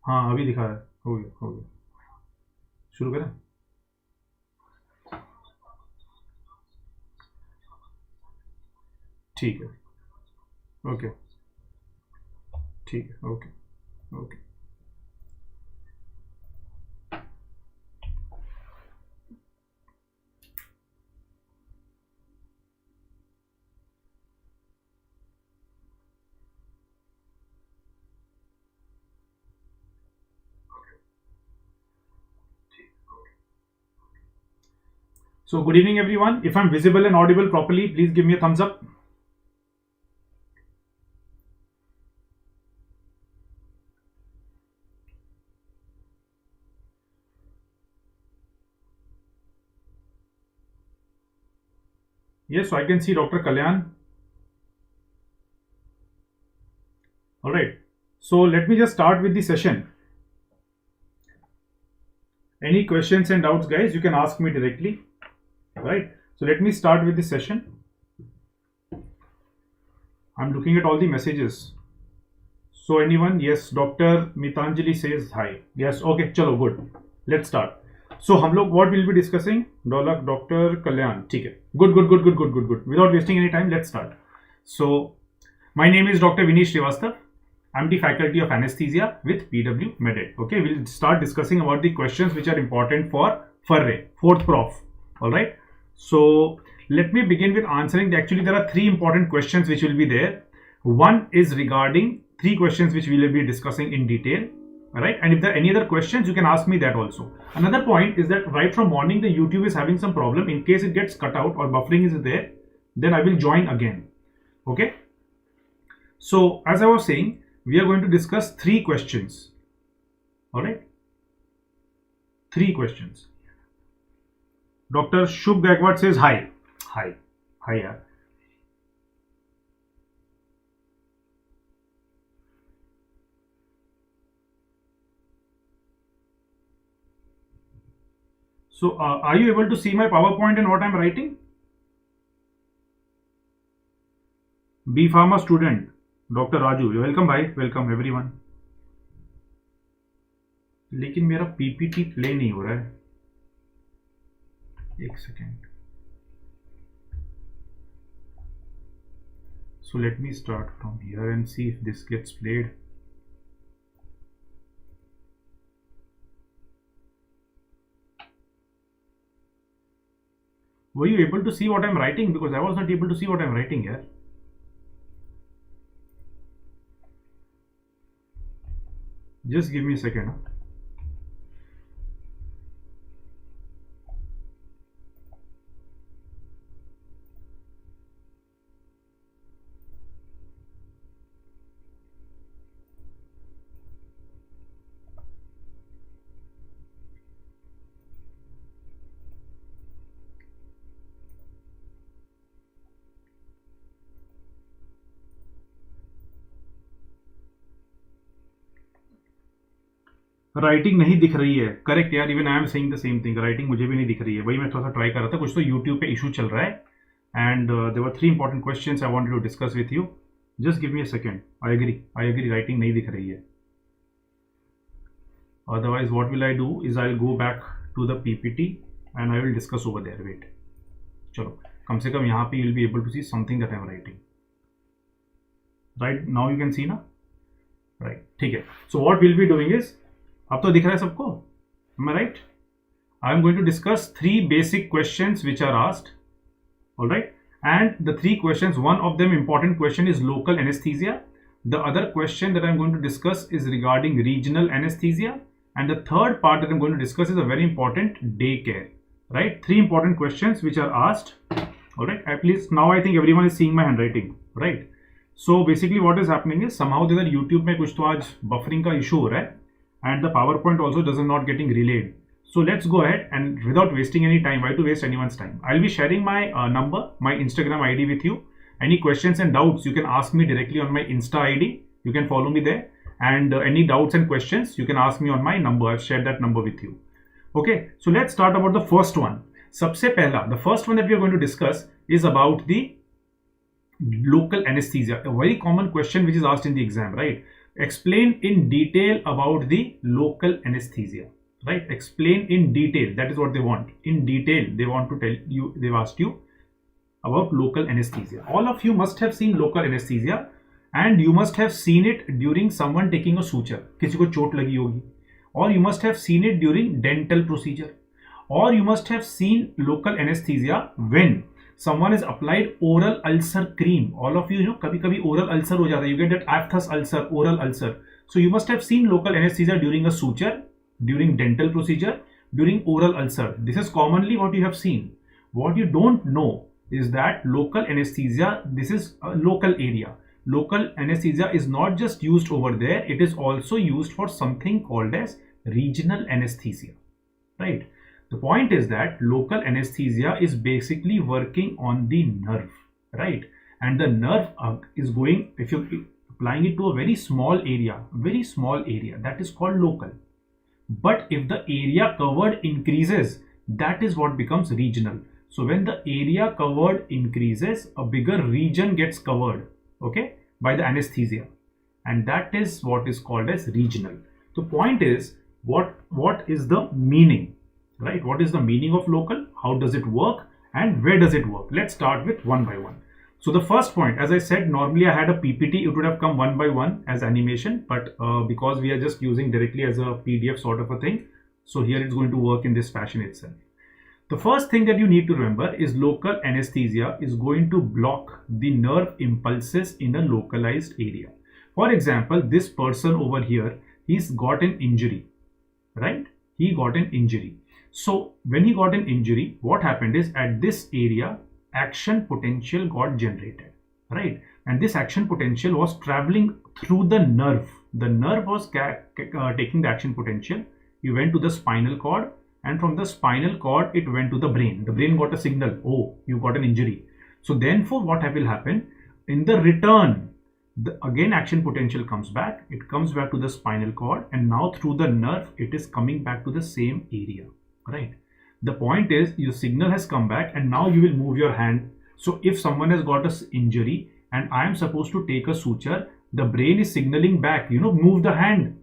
हाँ अभी दिखा रहा है, हो गया हो गया, शुरू करें। ठीक है, ओके, ठीक है, okay okay. So good evening everyone. If I'm visible and audible properly, please give me a thumbs up. Yes, so I can see Dr. Kalyan. All right. So let me just start with the session. Any questions and doubts, guys, you can ask me directly. All right. So let me start with the session. I'm looking at all the messages. So anyone? Yes, Dr. Mitanjali says hi. Yes, okay, chalo, good. Let's start. So हम लोग what will be discussing? Dr. Kalyan. ठीक है. Good. Without wasting any time, let's start. So my name is Dr. Vinish. I'm the faculty of anesthesia with PW MedEd. Okay, we'll start discussing about the questions which are important for Farre, fourth prof. All right. So let me begin with answering. Actually, there are three important questions which will be there. One is regarding three questions which we will be discussing in detail. All right. And if there are any other questions, you can ask me that also. Another point is that right from morning, the YouTube is having some problem. In case it gets cut out or buffering is there, then I will join again. Okay. So as I was saying, we are going to discuss three questions. All right. Three questions. Dr. Shubh Gaikwad says hi. Hi. Hi, yeah. So are you able to see my PowerPoint and what I'm writing? B Pharma student, Dr. Raju, welcome bhai, welcome everyone. लेकिन मेरा PPT play नहीं हो रहा है, एक second. So let me start from here and see if this gets played. Were you able to see what I'm writing? Because I was not able to see what I'm writing here. Just give me a second. Writing नहीं दिख रही है, correct यार, even I am saying the same thing, writing मुझे भी नहीं दिख रही है. वही मैं थोड़ा सा ट्राई कर रहा था, कुछ तो यूट्यूब पे इशू चल रहा है. And there were three important questions I wanted to discuss with you. Just give me a second. I agree writing नहीं दिख रही है. Otherwise what will I do is I will go back to the PPT and I will discuss over there. Wait, चलो कम से कम यहाँ पे you will be able to see something that I am writing. Right now you can सी ना, right, ठीक है. So what will be doing is, अब तो दिख रहा है सबको, am I right? I am going to discuss three basic questions which are asked. All right, and the three questions, one of them important question is local anesthesia. The other question that I am going to discuss is regarding regional anesthesia, and the third part that I am going to discuss is a very important day care. Right, three important questions which are asked. All right, at least now I think everyone is seeing my handwriting. Right, so basically what is happening is somehow the YouTube में कुछ तो आज buffering का issue हो रहा है. And the PowerPoint also does not getting relayed. So let's go ahead and without wasting any time, why to waste anyone's time? I'll be sharing my number, my Instagram ID with you. Any questions and doubts, you can ask me directly on my Insta ID. You can follow me there. And any doubts and questions, you can ask me on my number. I've shared that number with you. Okay, so let's start about the first one. Sabse pehla, the first one that we are going to discuss is about the local anesthesia. A very common question which is asked in the exam, right? explain in detail about the local anesthesia, right? Explain in detail. That is what they want. In detail, they want to tell you, they've asked you about local anesthesia. All of you must have seen local anesthesia and you must have seen it during someone taking a suture. किसी को चोट लगी होगी. Or you must have seen it during dental procedure. Or you must have seen local anesthesia when someone has applied oral ulcer cream. All of you know, कभी-कभी oral ulcer हो जाता है. You get that aphthous ulcer, oral ulcer. So you must have seen local anesthesia during a suture, during dental procedure, during oral ulcer. This is commonly what you have seen. What you don't know is that local anesthesia, this is a local area. Local anesthesia is not just used over there, it is also used for something called as regional anesthesia, right? The point is that local anesthesia is basically working on the nerve, right? And the nerve is going, if you're applying it to a very small area, that is called local. But if the area covered increases, that is what becomes regional. So when the area covered increases, a bigger region gets covered, okay, by the anesthesia, and that is what is called as regional. The point is, what is the meaning, right? What is the meaning of local? How does it work and where does it work? Let's start with one by one. So the first point, as I said, normally I had a PPT, it would have come one by one as animation, but because we are just using directly as a PDF sort of a thing, so here it's going to work in this fashion itself. The first thing that you need to remember is local anesthesia is going to block the nerve impulses in a localized area. For example, this person over here, he's got an injury, right? He got an injury. So when he got an injury, what happened is at this area, action potential got generated, right? And this action potential was traveling through the nerve. The nerve was taking the action potential. You went to the spinal cord, and from the spinal cord it went to the brain. The brain got a signal, oh, you got an injury. So then for what will happen in the return, again action potential comes back, it comes back to the spinal cord, and now through the nerve it is coming back to the same area, right? The point is your signal has come back and now you will move your hand. So if someone has got an injury and I am supposed to take a suture, the brain is signaling back, move the hand.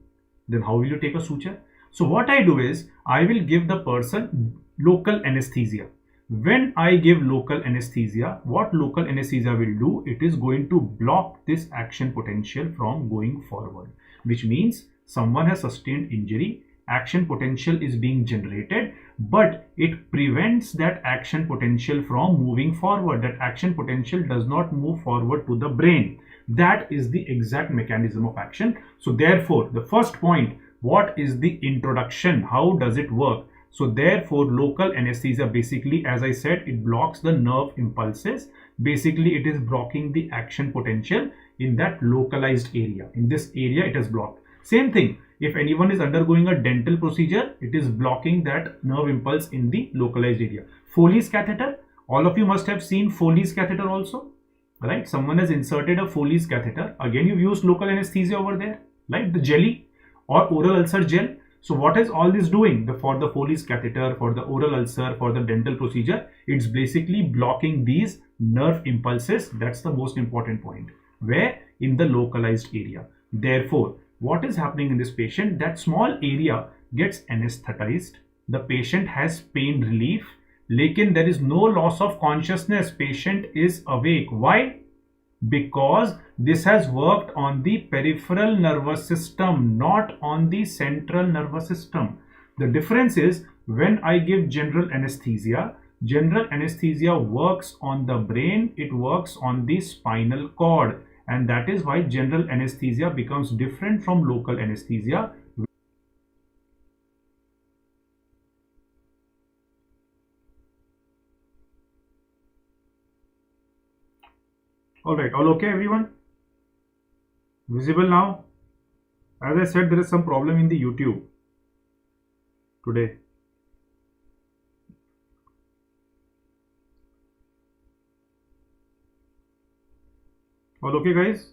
Then how will you take a suture? So what I do is I will give the person local anesthesia. When I give local anesthesia, what local anesthesia will do, it is going to block this action potential from going forward, which means someone has sustained injury, action potential is being generated, but it prevents that action potential from moving forward. That action potential does not move forward to the brain. That is the exact mechanism of action. So therefore, the first point, what is the introduction? How does it work? So therefore, local anesthesia basically, as I said, it blocks the nerve impulses. Basically, it is blocking the action potential in that localized area. In this area, it is blocked. Same thing, if anyone is undergoing a dental procedure, it is blocking that nerve impulse in the localized area. Foley's catheter, all of you must have seen Foley's catheter also, right? Someone has inserted a Foley's catheter. Again, you've used local anesthesia over there, right? The jelly or oral ulcer gel. So what is all this doing? For the Foley's catheter, for the oral ulcer, for the dental procedure, it's basically blocking these nerve impulses. That's the most important point. Where? In the localized area. Therefore, what is happening in this patient? That small area gets anesthetized. The patient has pain relief. Lekin there is no loss of consciousness. Patient is awake. Why? Because this has worked on the peripheral nervous system, not on the central nervous system. The difference is when I give general anesthesia works on the brain, it works on the spinal cord, and that is why general anesthesia becomes different from local anesthesia. All right, all okay everyone? Visible now? As I said, there is some problem in the YouTube today. All okay guys?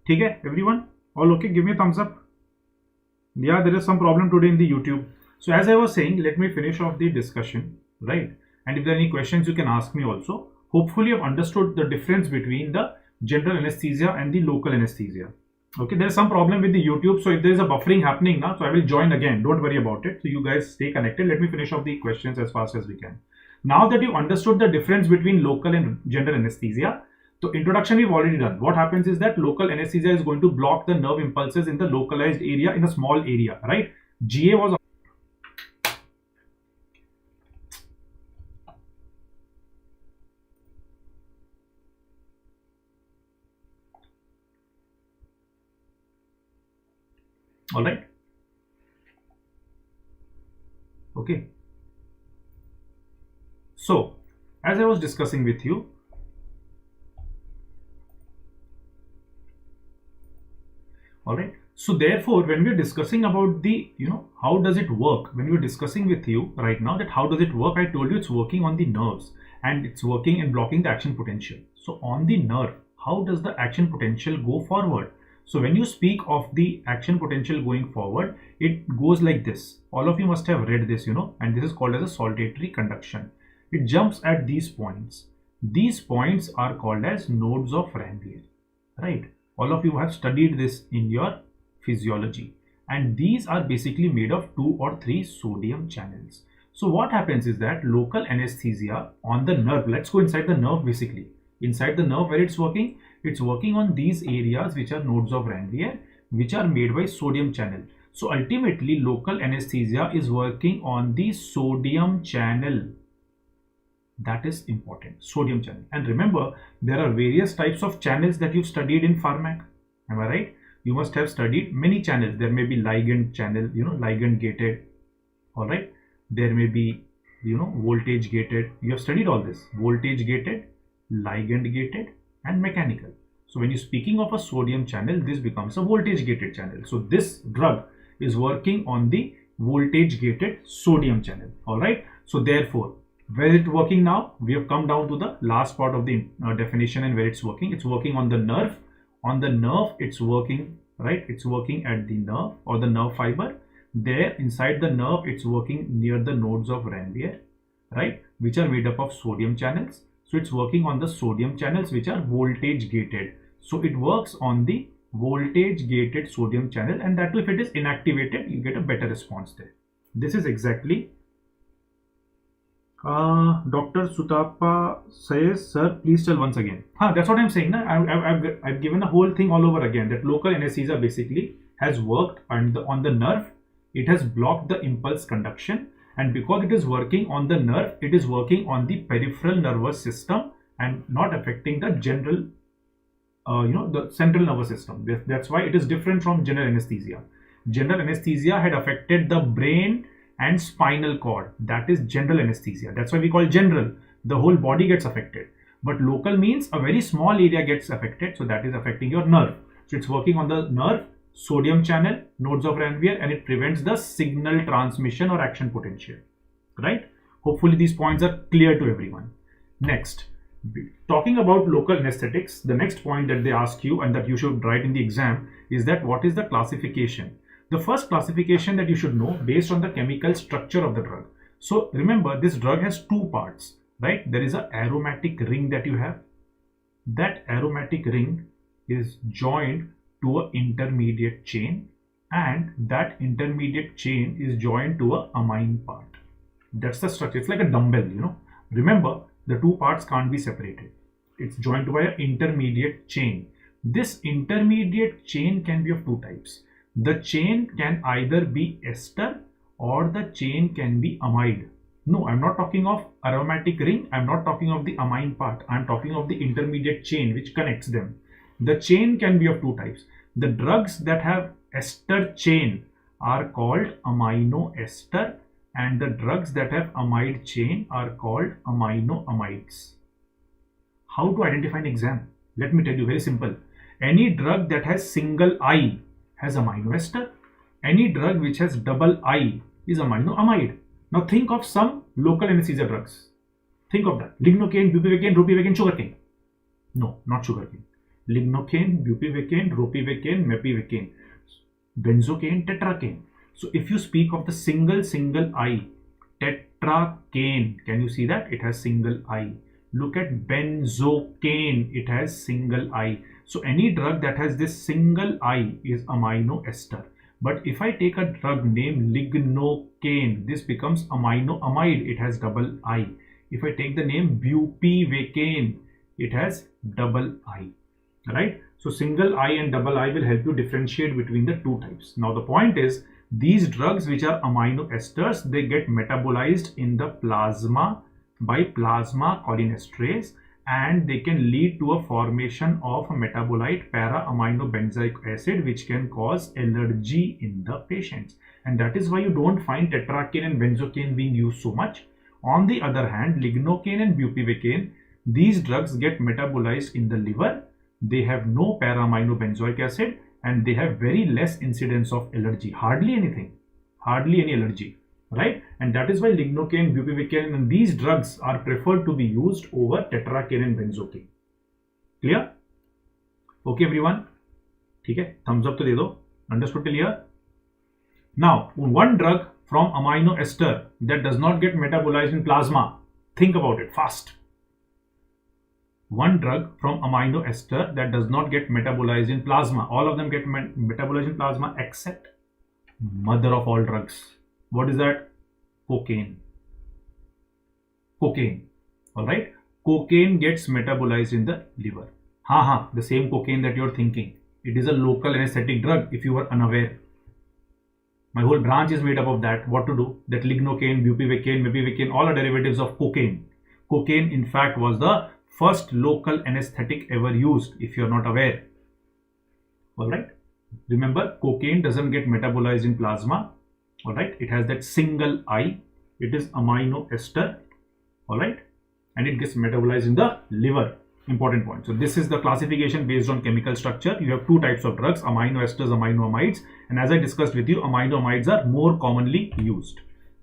ठीक है everyone? All okay? Give me a thumbs up. Yeah, there is some problem today in the YouTube. So as I was saying, let me finish off the discussion, right? And if there are any questions, you can ask me also. hopefully you've understood the difference between the general anesthesia and the local anesthesia. Okay, there's some problem with the YouTube, so if there's a buffering happening now, so I will join again. Don't worry about it. So you guys stay connected. Let me finish off the questions as fast as we can. Now that you've understood the difference between local and general anesthesia, so introduction we've already done. What happens is that local anesthesia is going to block the nerve impulses in the localized area, in a small area, right? GA was all right. Okay. So, as I was discussing with you, all right. So therefore, when we're discussing about the, how does it work? When we're discussing with you right now that how does it work, I told you it's working on the nerves and it's working and blocking the action potential. So on the nerve, how does the action potential go forward? So when you speak of the action potential going forward, it goes like this. All of you must have read this, and this is called as a saltatory conduction. It jumps at these points. These points are called as nodes of Ranvier, right? All of you have studied this in your physiology, and these are basically made of 2 or 3 sodium channels. So what happens is that local anesthesia on the nerve, let's go inside the nerve basically. Inside the nerve where it's working on these areas which are nodes of Ranvier, which are made by sodium channel. So ultimately local anesthesia is working on the sodium channel. That is important, sodium channel. And remember, there are various types of channels that you've studied in pharmac. Am I right? You must have studied many channels. There may be ligand channel, ligand gated. All right. There may be, voltage gated. You have studied all this. Voltage gated, ligand gated, and mechanical. So when you're speaking of a sodium channel, this becomes a voltage gated channel. So this drug is working on the voltage gated sodium channel. All right. So therefore, where is it working now? We have come down to the last part of the definition and where it's working. It's working on the nerve. On the nerve, it's working, right? It's working at the nerve or the nerve fiber. There, inside the nerve, it's working near the nodes of Ranvier, right? Which are made up of sodium channels. So it's working on the sodium channels which are voltage gated. So it works on the voltage gated sodium channel, and that too, if it is inactivated, you get a better response there. This is exactly Dr. Sutapa says, sir, please tell once again. That's what I'm saying. I've given the whole thing all over again, that local anesthesia basically has worked on the nerve. It has blocked the impulse conduction, and because it is working on the nerve, it is working on the peripheral nervous system and not affecting the general, the central nervous system. That's why it is different from general anesthesia. General anesthesia had affected the brain and spinal cord. That is general anesthesia. That's why we call general. The whole body gets affected. But local means a very small area gets affected. So that is affecting your nerve. So it's working on the nerve, sodium channel, nodes of Ranvier, and it prevents the signal transmission or action potential. Right? Hopefully these points are clear to everyone. Next, talking about local anesthetics, the next point that they ask you and that you should write in the exam is that what is the classification? The first classification that you should know based on the chemical structure of the drug. So remember, this drug has 2 parts, right? There is an aromatic ring that you have. That aromatic ring is joined to an intermediate chain, and that intermediate chain is joined to an amine part. That's the structure. It's like a dumbbell, Remember, the 2 parts can't be separated. It's joined by an intermediate chain. This intermediate chain can be of 2 types. The chain can either be ester or the chain can be amide. No, I'm not talking of aromatic ring. I'm not talking of the amine part. I'm talking of the intermediate chain which connects them. The chain can be of 2 types. The drugs that have ester chain are called amino ester, and the drugs that have amide chain are called amino amides. How to identify an exam? Let me tell you, very simple. Any drug that has single I has amino ester. Any drug which has double I is amino amide. Now think of some local anesthesia drugs. Think of that. Lignocaine, bupivacaine, ropivacaine, sugarcane. No, not sugarcane. Lignocaine, bupivacaine, ropivacaine, mepivacaine, benzocaine, tetracaine. So if you speak of the single I, tetracaine, can you see that? It has single I. Look at benzocaine. It has single I. So any drug that has this single I is amino ester. But if I take a drug named lignocaine, this becomes aminoamide. It has double I. If I take the name bupivacaine, it has double I. Right? So single I and double I will help you differentiate between the two types. Now the point is, these drugs which are amino esters, they get metabolized in the plasma by plasma cholinesterase, and they can lead to a formation of a metabolite para-aminobenzoic acid, which can cause allergy in the patients. And that is why you don't find tetracaine and benzocaine being used so much. On the other hand, lignocaine and bupivacaine, these drugs get metabolized in the liver. They have no para-aminobenzoic acid, and they have very less incidence of allergy, hardly anything, hardly any allergy, right? And that is why lignocaine, bupivacaine, and these drugs are preferred to be used over tetracaine and benzocaine. Clear? Okay, everyone? Okay, thumbs up to de do. Understood till here? Now, one drug from amino ester that does not get metabolized in plasma. Think about it fast. One drug from amino ester that does not get metabolized in plasma. All of them get metabolized in plasma except mother of all drugs. What is that? Cocaine. Cocaine. Alright? Cocaine gets metabolized in the liver. The same cocaine that you're thinking. It is a local anesthetic drug if you were unaware. My whole branch is made up of that. What to do? That lignocaine, bupivacaine, mepivacaine, all are derivatives of cocaine. Cocaine, in fact, was the first local anesthetic ever used, if you're not aware. Alright? Remember, cocaine doesn't get metabolized in plasma. Alright? It has that single I. It is amino ester. Alright? And it gets metabolized in the liver. Important point. So this is the classification based on chemical structure. You have two types of drugs, amino esters, aminoamides. And as I discussed with you, aminoamides are more commonly used.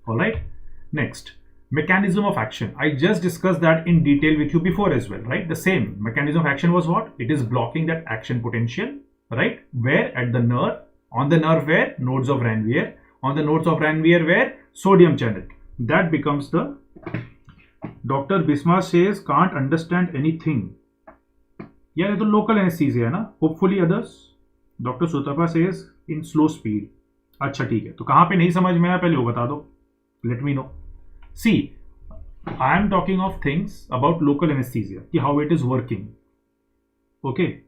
Alright? Next. Mechanism of action. I just discussed that in detail with you before as well, right? The same mechanism of action was what? It is blocking that action potential, right? Where? At the nerve. On the nerve where? Nodes of Ranvier. On the nodes of Ranvier where? Sodium channel. That becomes the... Dr. Bisma says can't understand anything. Yeah, it's a local anesthesia, na? Hopefully others. Dr. Sutapa says in slow speed. अच्छा ठीक है. तो कहाँ पे नहीं समझ में आया पहले वो बता दो. Let me know. See, I am talking of things about local anesthesia, how it is working. Okay.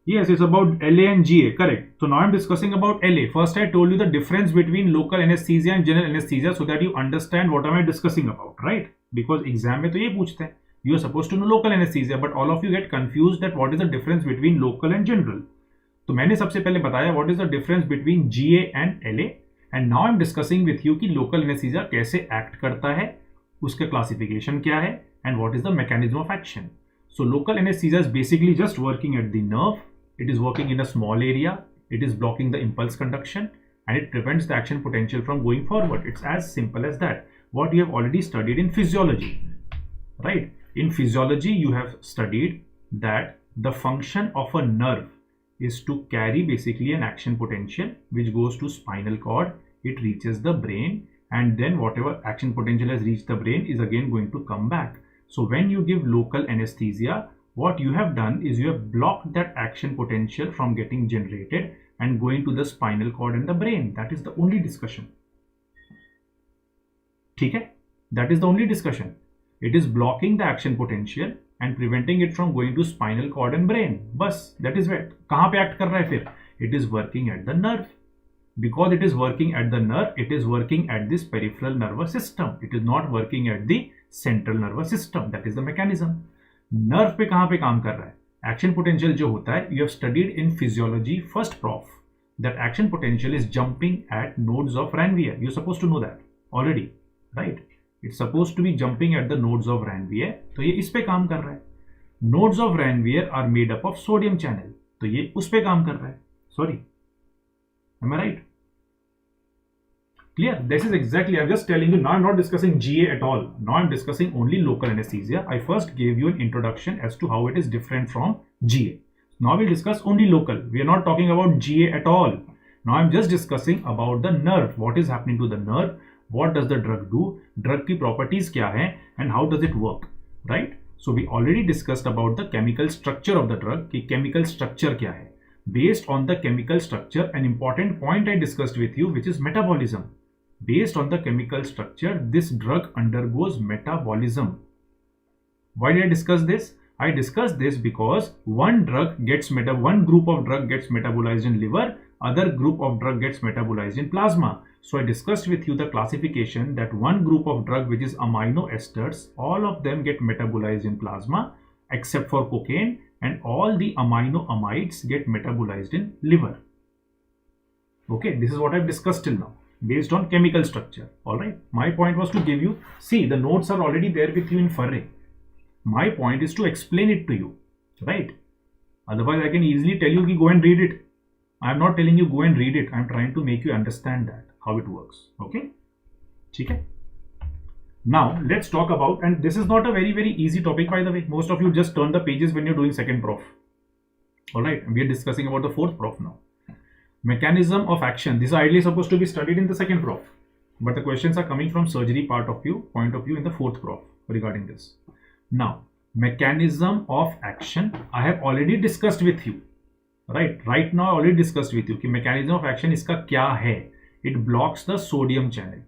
Yes, it's about LA and GA, correct. So now I'm discussing about LA. First, I told you the difference between local anesthesia and general anesthesia so that you understand what am I discussing about, right? Because exam में तो ये पूछते हैं. You are supposed to know local anesthesia, but all of you get confused that what is the difference between local and general. तो मैंने सबसे पहले बताया what is the difference between GA and LA. And now I'm discussing with you कि local anesthesia कैसे act करता है, उसका classification क्या है, and what is the mechanism of action. So local anesthesia is basically just working at the nerve. It is working in a small area. It is blocking the impulse conduction, and it prevents the action potential from going forward. It's as simple as that. What you have already studied in physiology, right? In physiology, you have studied that the function of a nerve is to carry basically an action potential which goes to spinal cord. It reaches the brain, and then whatever action potential has reached the brain is again going to come back. So when you give local anesthesia, what you have done is you have blocked that action potential from getting generated and going to the spinal cord and the brain. That is the only discussion. Okay? That is the only discussion. It is blocking the action potential and preventing it from going to spinal cord and brain. Bas, that is where. कहाँ पे act कर रहा है फिर? It is working at the nerve. Because it is working at the nerve, it is working at this peripheral nervous system. It is not working at the central nervous system. That is the mechanism. Nerve पे कहाँ पे काम कर रहा है? Action potential जो होता है, you have studied in physiology first prof that action potential is jumping at nodes of Ranvier. You're supposed to know that already, right? It's supposed to be jumping at the nodes of Ranvier. तो ये इस पे काम कर रहा है. Nodes of Ranvier are made up of sodium channel. तो ये उस पे काम कर रहा है. Sorry. Am I right? Clear? This is exactly, I'm just telling you, now I'm not discussing GA at all. Now I'm discussing only local anesthesia. I first gave you an introduction as to how it is different from GA. Now we'll discuss only local. We are not talking about GA at all. Now I'm just discussing about the nerve. What is happening to the nerve? What does the drug do? Drug की properties क्या है and how does it work, right. So we already discussed about the chemical structure of the drug कि chemical structure क्या है. Based on the chemical structure, an important point I discussed with you, which is metabolism. Based on the chemical structure, this drug undergoes metabolism. Why did I discuss this? I discussed this because one group of drug gets metabolized in liver, other group of drug gets metabolized in plasma. So I discussed with you the classification that one group of drug, which is amino esters, all of them get metabolized in plasma except for cocaine, and all the amino amides get metabolized in liver. Okay, this is what I've discussed till now based on chemical structure. All right, my point was to give you, see, the notes are already there with you in Farre. My point is to explain it to you, right? Otherwise I can easily tell you, go and read it. I'm not telling you go and read it. I'm trying to make you understand that how it works. Okay, okay. Now let's talk about, and this is not a very easy topic, by the way. Most of you just turn the pages when you're doing second prof. All right, we are discussing about the fourth prof now. Mechanism of action. This is ideally supposed to be studied in the second prof, but the questions are coming from surgery point of view in the fourth prof regarding this. Now, mechanism of action I have already discussed with you. Right now I already discussed with you कि mechanism of action इसका क्या है. It blocks the sodium channel.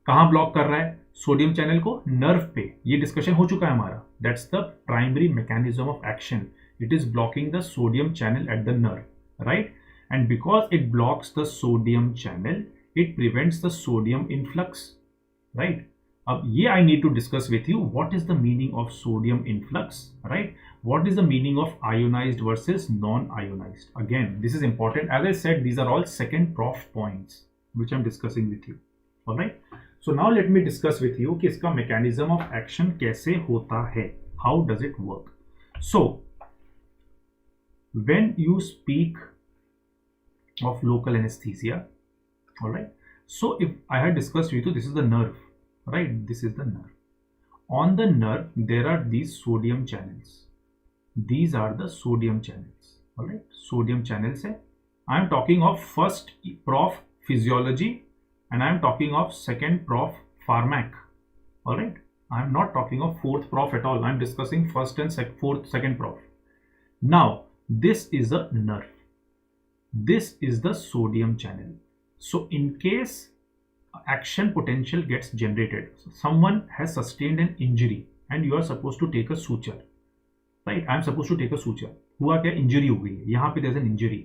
कहाँ block कर रहा है? Sodium channel को nerve पे. ये डिस्कशन हो चुका है हमारा. That's the primary mechanism of action. It is blocking the sodium channel at the nerve, right. And because it blocks the sodium channel, it prevents the sodium influx, right. अब ये I need to discuss with you what is the meaning of sodium influx, right. What is the meaning of ionized versus non ionized. Again this is important. As I said, these are all second prof points which I am discussing with you. Alright. So now let me discuss with you कि इसका mechanism of action कैसे होता है. How does it work? So when you speak of local anesthesia, all right. So if I had discussed with you, this is the nerve, right? This is the nerve. On the nerve there are these sodium channels. These are the sodium channels. All right. Sodium channels है. I am talking of first prof physiology. And I am talking of second prof pharmac. All right. I am not talking of fourth prof at all. I am discussing first and second prof. Now, this is a nerve. This is the sodium channel. So, in case action potential gets generated, someone has sustained an injury and you are supposed to take a suture. Right. I am supposed to take a suture. हुआ क्या? Injury हो गई है. यहाँ पे there's an injury.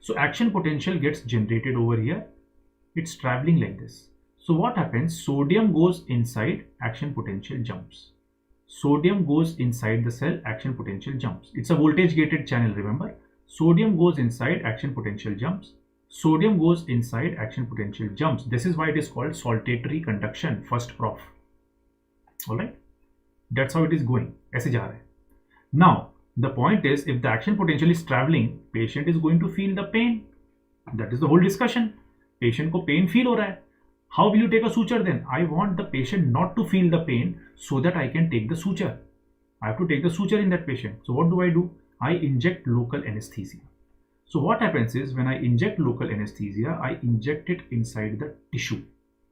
So, action potential gets generated over here. It's traveling like this. So what happens? Sodium goes inside, action potential jumps. Sodium goes inside the cell, action potential jumps. It's a voltage gated channel, remember. Sodium goes inside, action potential jumps. Sodium goes inside, action potential jumps. This is why it is called saltatory conduction, first prof. Alright. That's how it is going. ऐसे जा रहा है. Now, the point is, if the action potential is traveling, patient is going to feel the pain. That is the whole discussion. Patient को pain feel हो रहा है. How will you take a suture then? I want the patient not to feel the pain so that I can take the suture. I have to take the suture in that patient. So what do? I inject local anaesthesia. So what happens is when I inject local anaesthesia, I inject it inside the tissue.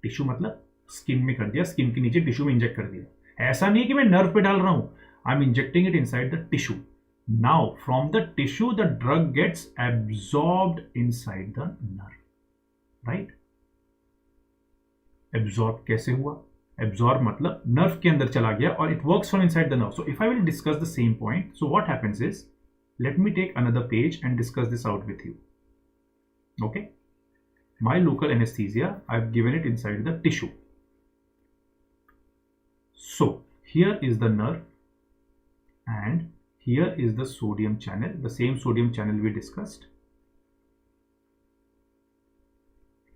Tissue मतलब skin में कर दिया, skin के नीचे tissue में inject कर दिया. ऐसा नहीं है कि मैं नर्व पे डाल रहा हूं. I am injecting it inside the tissue. Now from the tissue the drug gets absorbed inside the nerve. Right. Absorb कैसे हुआ? एब्जॉर्ब मतलब नर्व के अंदर चला गया और it works from inside the nerve. So if I will discuss the same point, so what happens is, let me take another page and discuss this out with you. Okay. My local anaesthesia, I have given it inside the tissue. So here is the nerve and here is the sodium channel, the same sodium channel we discussed.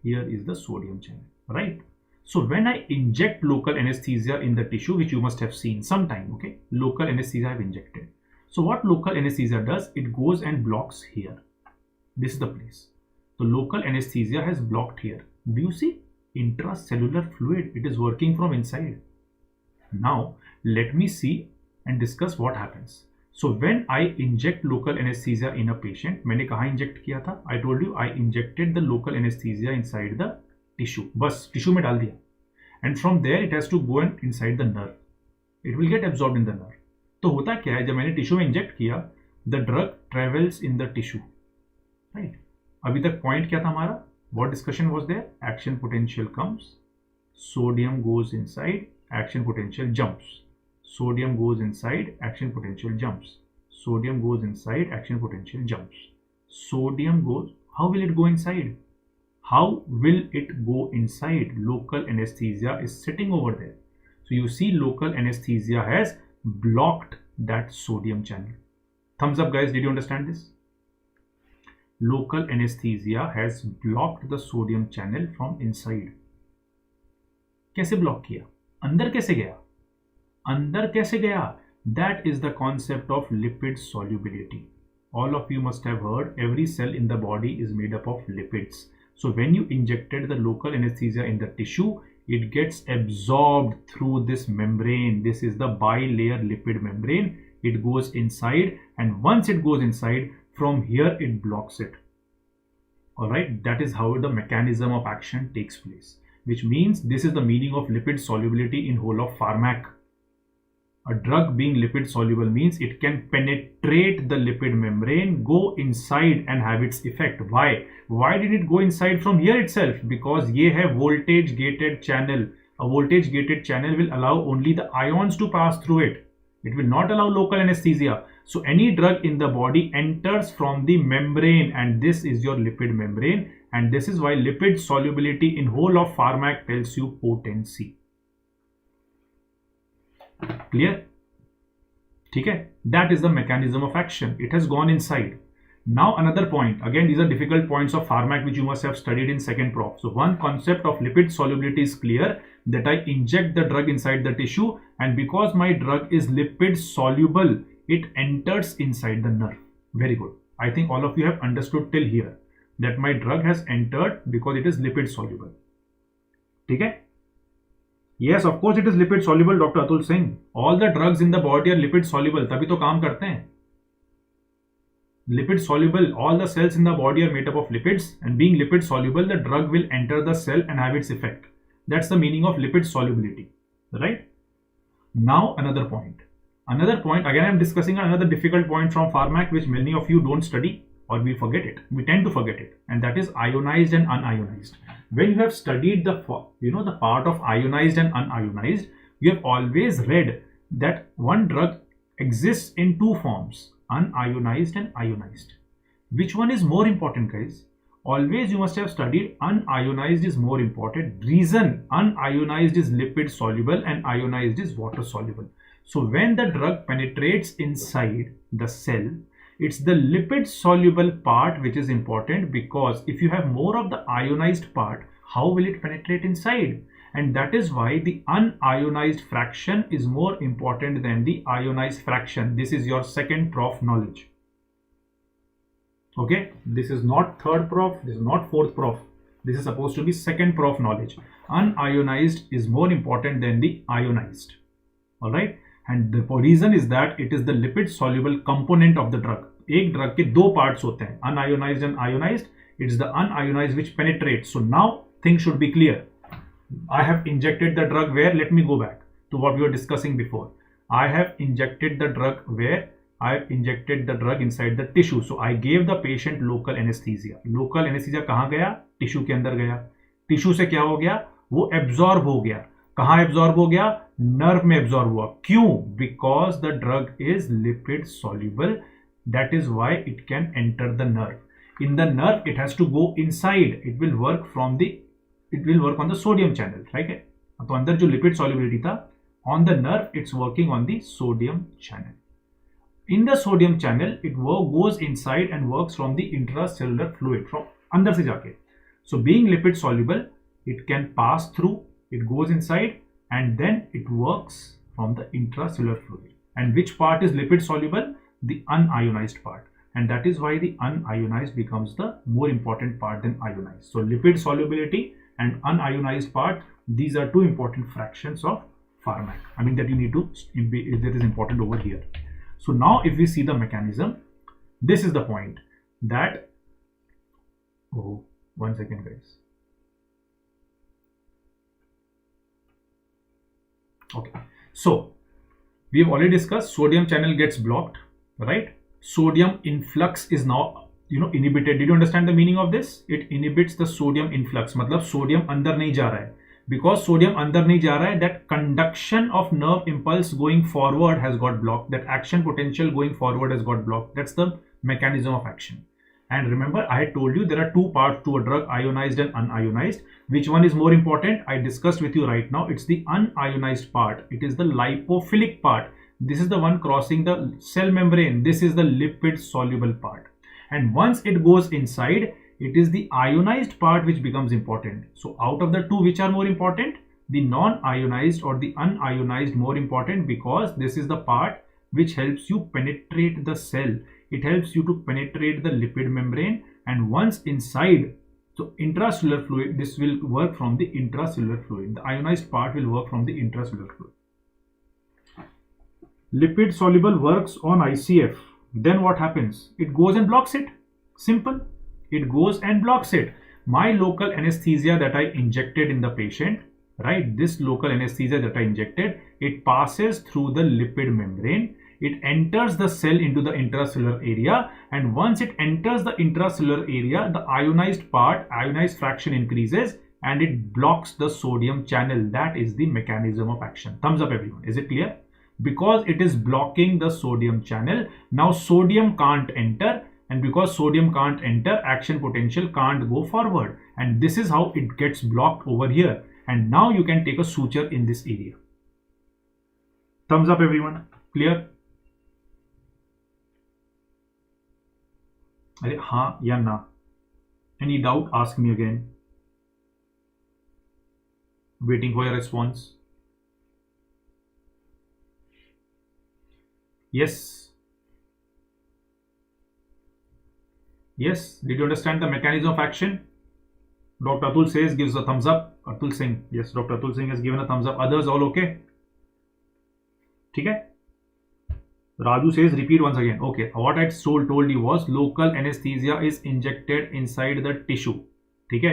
Here is the sodium channel, right? So when I inject local anesthesia in the tissue, which you must have seen sometime, okay, local anesthesia I have injected. So what local anesthesia does, it goes and blocks here. This is the place. The local anesthesia has blocked here. Do you see? Intracellular fluid, it is working from inside. Now let me see and discuss what happens. So when I inject local anesthesia in a patient, मैंने कहाँ inject किया था? I told you I injected the local anesthesia inside the tissue. बस tissue में डाल दिया. and from there it has to go and inside the nerve. It will get absorbed in the nerve. तो होता क्या है, जब मैंने टिश्यू में इंजेक्ट किया, the drug travels in the tissue, right? अभी तक पॉइंट क्या था हमारा? What discussion was there? Action potential comes, sodium goes inside, action potential jumps. Sodium goes inside, action potential jumps. Sodium goes inside, action potential jumps. Sodium goes, how will it go inside? How will it go inside? Local anesthesia is sitting over there. So you see local anesthesia has blocked that sodium channel. Thumbs up guys, did you understand this? Local anesthesia has blocked the sodium channel from inside. कैसे block किया? अंदर कैसे गया? अंदर कैसे गया? That is the concept of lipid solubility. All of you must have heard every cell in the body is made up of lipids. So when you injected the local anesthesia in the tissue, it gets absorbed through this membrane. This is the bilayer lipid membrane. It goes inside, and once it goes inside, from here it blocks it. Alright, that is how the mechanism of action takes place, which means this is the meaning of lipid solubility in whole of pharmac. A drug being lipid soluble means it can penetrate the lipid membrane, go inside and have its effect. Why? Why did it go inside from here itself? Because ye hai voltage gated channel. A voltage gated channel will allow only the ions to pass through it. It will not allow local anesthesia. So any drug in the body enters from the membrane, and this is your lipid membrane, and this is why lipid solubility in whole of pharmac tells you potency. Clear? Okay, that is the mechanism of action. It has gone inside. Now another point, again these are difficult points of pharmac which you must have studied in second prof. So one concept of lipid solubility is clear, that I inject the drug inside the tissue, and because my drug is lipid soluble, it enters inside the nerve. Very good. I think all of you have understood till here that my drug has entered because it is lipid soluble. Okay? Yes, of course it is lipid soluble, Dr. Atul Singh. All the drugs in the body are lipid soluble. तभी तो काम करते हैं. Lipid soluble, all the cells in the body are made up of lipids, and being lipid soluble, the drug will enter the cell and have its effect. That's the meaning of lipid solubility, right? Now another point. Another point, again I'm discussing another difficult point from pharmac which many of you don't study, or we forget it. We tend to forget it, and that is ionized and unionized. When you have studied the part of ionized and unionized, you have always read that one drug exists in two forms, unionized and ionized. Which one is more important, guys? Always you must have studied unionized is more important. Reason, unionized is lipid soluble and ionized is water soluble. So when the drug penetrates inside the cell, it's the lipid soluble part which is important, because if you have more of the ionized part, how will it penetrate inside? And that is why the unionized fraction is more important than the ionized fraction. This is your second prof knowledge. Okay, this is not third prof, this is not fourth prof. This is supposed to be second prof knowledge. Unionized is more important than the ionized. All right, and the reason is that it is the lipid soluble component of the drug. एक drug के दो parts होते हैं, unionized and ionized. It's the unionized which penetrates. So now things should be clear. I have injected the drug where? Let me go back to what we were discussing before. I have injected the drug where? I have injected the drug inside the tissue. So I gave the patient local anesthesia. Local anesthesia कहाँ गया? Tissue के अंदर गया. Tissue से क्या हो गया? वो एब्जॉर्ब हो गया. कहाँ एब्जॉर्ब हो गया? नर्व में एब्जॉर्ब हुआ. क्यों? Because the drug is lipid soluble. That is why it can enter the nerve. In the nerve, it has to go inside. It will work on the sodium channel, right? तो अंदर जो lipid solubility था, on the nerve, it's working on the sodium channel. In the sodium channel, it goes inside and works from the intracellular fluid, from अंदर से जाके. So being lipid soluble, it can pass through, it goes inside, and then it works from the intracellular fluid. And which part is lipid soluble? The unionized part. And that is why the unionized becomes the more important part than ionized. So lipid solubility and unionized part, these are two important fractions of pharmac. I mean that you need to, that is important over here. So now if we see the mechanism, this is the point that, oh, 1 second guys. Okay, so we have already discussed sodium channel gets blocked, right? Sodium influx is now inhibited. Did you understand the meaning of this? It inhibits the sodium influx. मतलब sodium अंदर नहीं जा रहा है. Because sodium अंदर नहीं जा रहा है, that conduction of nerve impulse going forward has got blocked. That action potential going forward has got blocked. That's the mechanism of action. And remember, I had told you there are two parts to a drug, ionized and unionized. Which one is more important? I discussed with you right now. It's the unionized part. It is the lipophilic part. This is the one crossing the cell membrane. This is the lipid soluble part. And once it goes inside, it is the ionized part which becomes important. So out of the two, which are more important? The non-ionized or the unionized more important, because this is the part which helps you penetrate the cell. It helps you to penetrate the lipid membrane, and once inside, so intracellular fluid, this will work from the intracellular fluid. The ionized part will work from the intracellular fluid. Lipid soluble works on ICF. Then what happens? It goes and blocks it. Simple. It goes and blocks it. My local anesthesia that I injected in the patient, right? This local anesthesia that I injected, it passes through the lipid membrane. It enters the cell into the intracellular area, and once it enters the intracellular area, the ionized part, ionized fraction increases, and it blocks the sodium channel. That is the mechanism of action. Thumbs up everyone. Is it clear? Because it is blocking the sodium channel, now sodium can't enter, and because sodium can't enter, action potential can't go forward, and this is how it gets blocked over here. And now you can take a suture in this area. Thumbs up everyone. Clear? हाँ या ना? Any doubt? Ask me again. Waiting for your response. Yes. Yes. Did you understand the mechanism of action? Dr. Atul says, gives a thumbs up. Atul Singh. Yes, Dr. Atul Singh has given a thumbs up. Others all okay? ठीक है? Raju says, repeat once again. Okay, what I told you was local anesthesia is injected inside the tissue. ठीक है?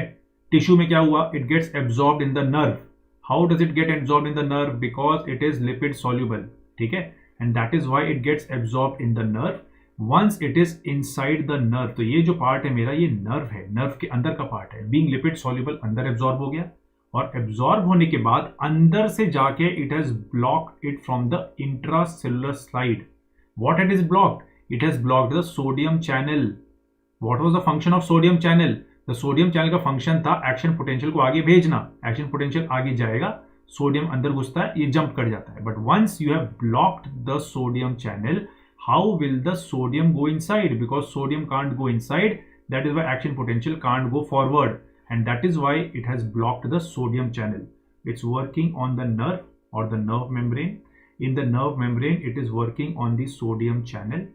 Tissue में क्या हुआ? It gets absorbed in the nerve. How does it get absorbed in the nerve? Because it is lipid soluble. ठीक है? And that is why it gets absorbed in the nerve. Once it is inside the nerve, तो ये जो part है मेरा, ये nerve है. Nerve के अंदर का part है. Being lipid soluble, अंदर absorb हो गया. और एब्जॉर्ब होने के बाद अंदर से जाके it has blocked it from the intracellular side. What it is blocked? It has blocked the sodium channel. What was the function of sodium channel? The sodium channel का function था action potential को आगे भेजना. Action potential आगे जाएगा, sodium अंदर घुसता है, ये jump कर जाता है. But once you have blocked the sodium channel, how will the sodium go inside? Because sodium can't go inside. That is why action potential can't go forward. And that is why it has blocked the sodium channel. It's working on the nerve or the nerve membrane. In the nerve membrane, it is working on the sodium channel.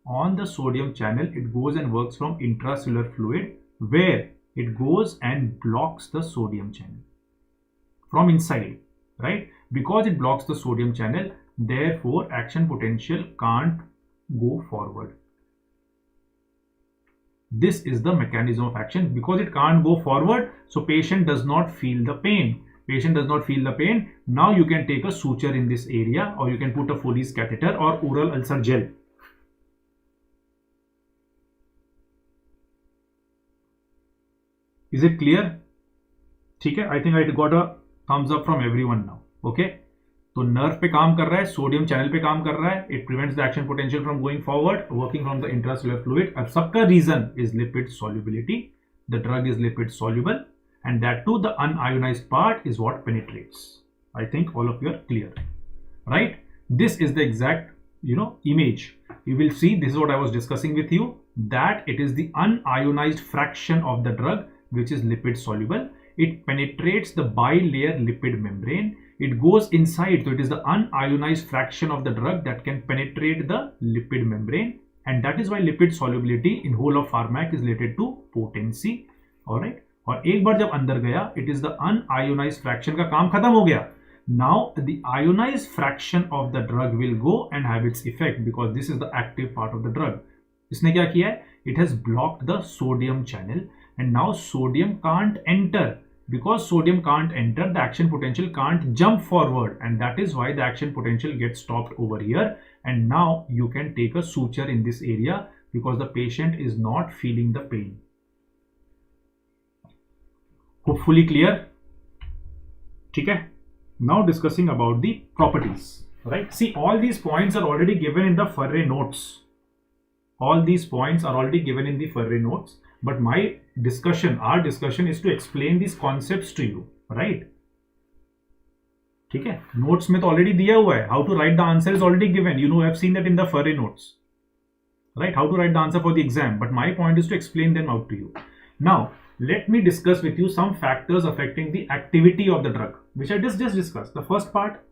On the sodium channel, it goes and works from intracellular fluid, where it goes and blocks the sodium channel from inside, right? Because it blocks the sodium channel, therefore action potential can't go forward. This is the mechanism of action. Because it can't go forward, so patient does not feel the pain. Patient does not feel the pain. Now you can take a suture in this area, or you can put a Foley's catheter or oral ulcer gel. Is it clear? ठीक है, I think I got a thumbs up from everyone now. Okay. तो nerve पे काम कर रहा है, sodium channel पे काम कर रहा है. It prevents the action potential from going forward, working from the intracellular fluid. अब सबका reason is lipid solubility. The drug is lipid soluble, and that too the unionized part is what penetrates. I think all of you are clear, right? This is the exact image. You will see, this is what I was discussing with you, that it is the unionized fraction of the drug which is lipid soluble. It penetrates the bilayer lipid membrane. It goes inside, so it is the unionized fraction of the drug that can penetrate the lipid membrane, and that is why lipid solubility in whole of pharmac is related to potency. All right. और एक बार जब अंदर गया, it is the unionized fraction का काम खत्म हो गया. Now the ionized fraction of the drug will go and have its effect, because this is the active part of the drug. इसने क्या किया है? It has blocked the sodium channel, and now sodium can't enter. Because sodium can't enter, the action potential can't jump forward, and that is why the action potential gets stopped over here. And now you can take a suture in this area because the patient is not feeling the pain. Hopefully clear. Okay. Now discussing about the properties. Right? See, all these points are already given in the Farre notes. All these points are already given in the Farre notes. But my discussion, our discussion is to explain these concepts to you, right? ठीक है, notes में तो already दिया हुआ है. How to write the answer is already given. You know, I've seen that in the Farre notes, right? How to write the answer for the exam. But my point is to explain them out to you. Now, let me discuss with you some factors affecting the activity of the drug, which I just discussed. The first part,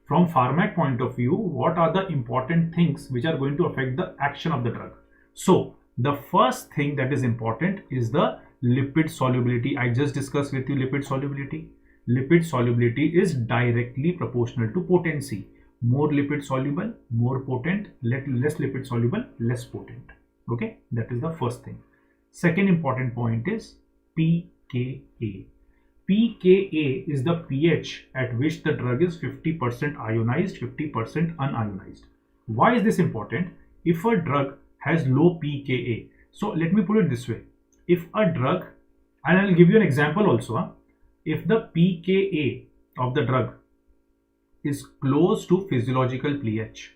from pharmac point of view, what are the important things which are going to affect the action of the drug? So, the first thing that is important is the lipid solubility. I just discussed with you lipid solubility. Lipid solubility is directly proportional to potency. More lipid soluble, more potent. Less lipid soluble, less potent. Okay, that is the first thing. Second important point is pKa. pKa is the pH at which the drug is 50% ionized, 50% unionized. Why is this important? If a drug has low pKa, so let me put it this way. If a drug, and I'll give you an example also, if the pKa of the drug is close to physiological pH,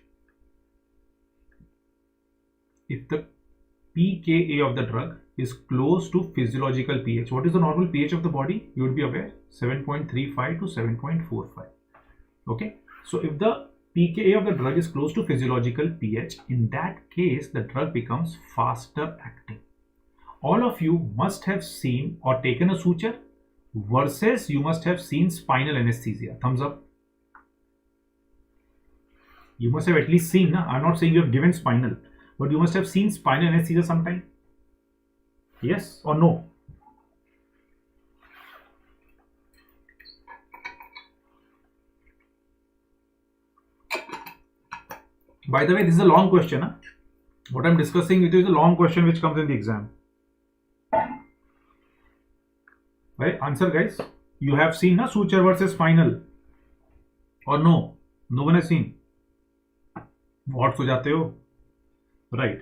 if the pKa of the drug is close to physiological pH, what is the normal pH of the body? You would be aware, 7.35 to 7.45. Okay, so if the pKa of the drug is close to physiological pH, in that case the drug becomes faster acting. All of you must have seen or taken a suture versus you must have seen spinal anesthesia. Thumbs up. You must have at least seen, I'm not saying you have given spinal, but you must have seen spinal anesthesia sometime. Yes or no? By the way, this is a long question. What I'm discussing with you is a long question which comes in the exam. Right? Answer, guys. You have seen suture versus spinal or no? No one has seen. What so jate ho? Right.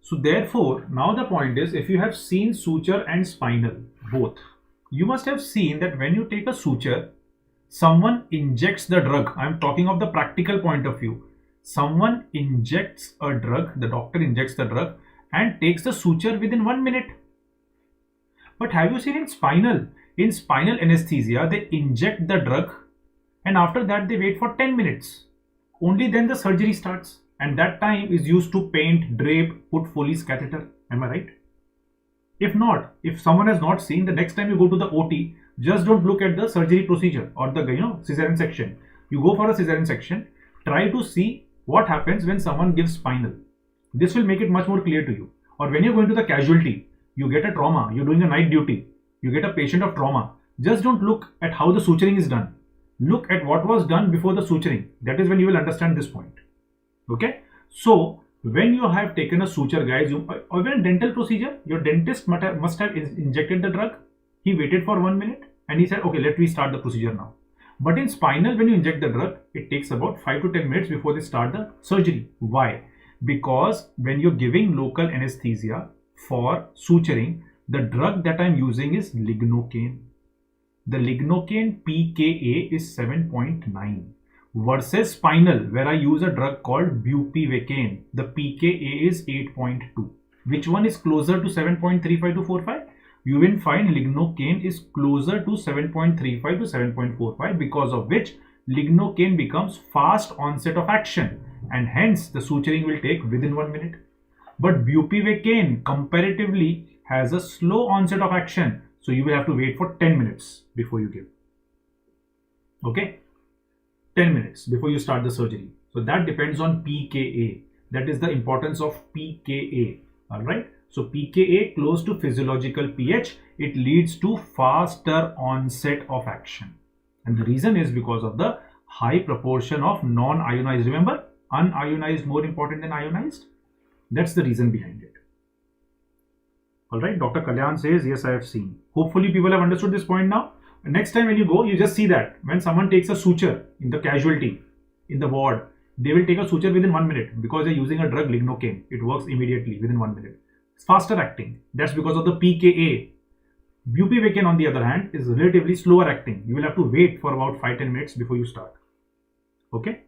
So therefore, now the point is, if you have seen suture and spinal, both, you must have seen that when you take a suture, someone injects the drug. I'm talking of the practical point of view. Someone injects a drug, the doctor injects the drug and takes the suture within 1 minute. But have you seen in spinal anesthesia, they inject the drug and after that they wait for 10 minutes. Only then the surgery starts. And that time is used to paint, drape, put Foley's catheter. Am I right? If not, if someone has not seen, the next time you go to the OT, just don't look at the surgery procedure or the cesarean section. You go for a cesarean section, try to see what happens when someone gives spinal. This will make it much more clear to you. Or when you're going to the casualty, you get a trauma, you're doing a night duty, you get a patient of trauma. Just don't look at how the suturing is done. Look at what was done before the suturing. That is when you will understand this point. Okay, so when you have taken a suture, guys, or even a dental procedure, your dentist must have injected the drug. He waited for 1 minute and he said, okay, let me start the procedure now. But in spinal, when you inject the drug, it takes about 5 to 10 minutes before they start the surgery. Why? Because when you're giving local anesthesia for suturing, the drug that I'm using is lignocaine. The lignocaine pKa is 7.9. Versus spinal, where I use a drug called bupivacaine. The pKa is 8.2. Which one is closer to 7.35 to 45? You will find lignocaine is closer to 7.35 to 7.45, because of which lignocaine becomes fast onset of action and hence the suturing will take within 1 minute. But bupivacaine comparatively has a slow onset of action, so you will have to wait for 10 minutes before you give. Okay? 10 minutes before you start the surgery. So that depends on pKa. That is the importance of pKa. Alright. So pKa close to physiological pH, it leads to faster onset of action. And the reason is because of the high proportion of non-ionized. Remember, unionized more important than ionized? That's the reason behind it. All right, Dr. Kalyan says, yes, I have seen. Hopefully people have understood this point now. Next time when you go, you just see that when someone takes a suture in the casualty, in the ward, they will take a suture within 1 minute because they're using a drug, lignocaine. It works immediately within 1 minute. It's faster acting. That's because of the pKa. Bupivacaine, on the other hand, is relatively slower acting. You will have to wait for about 5-10 minutes before you start. Okay.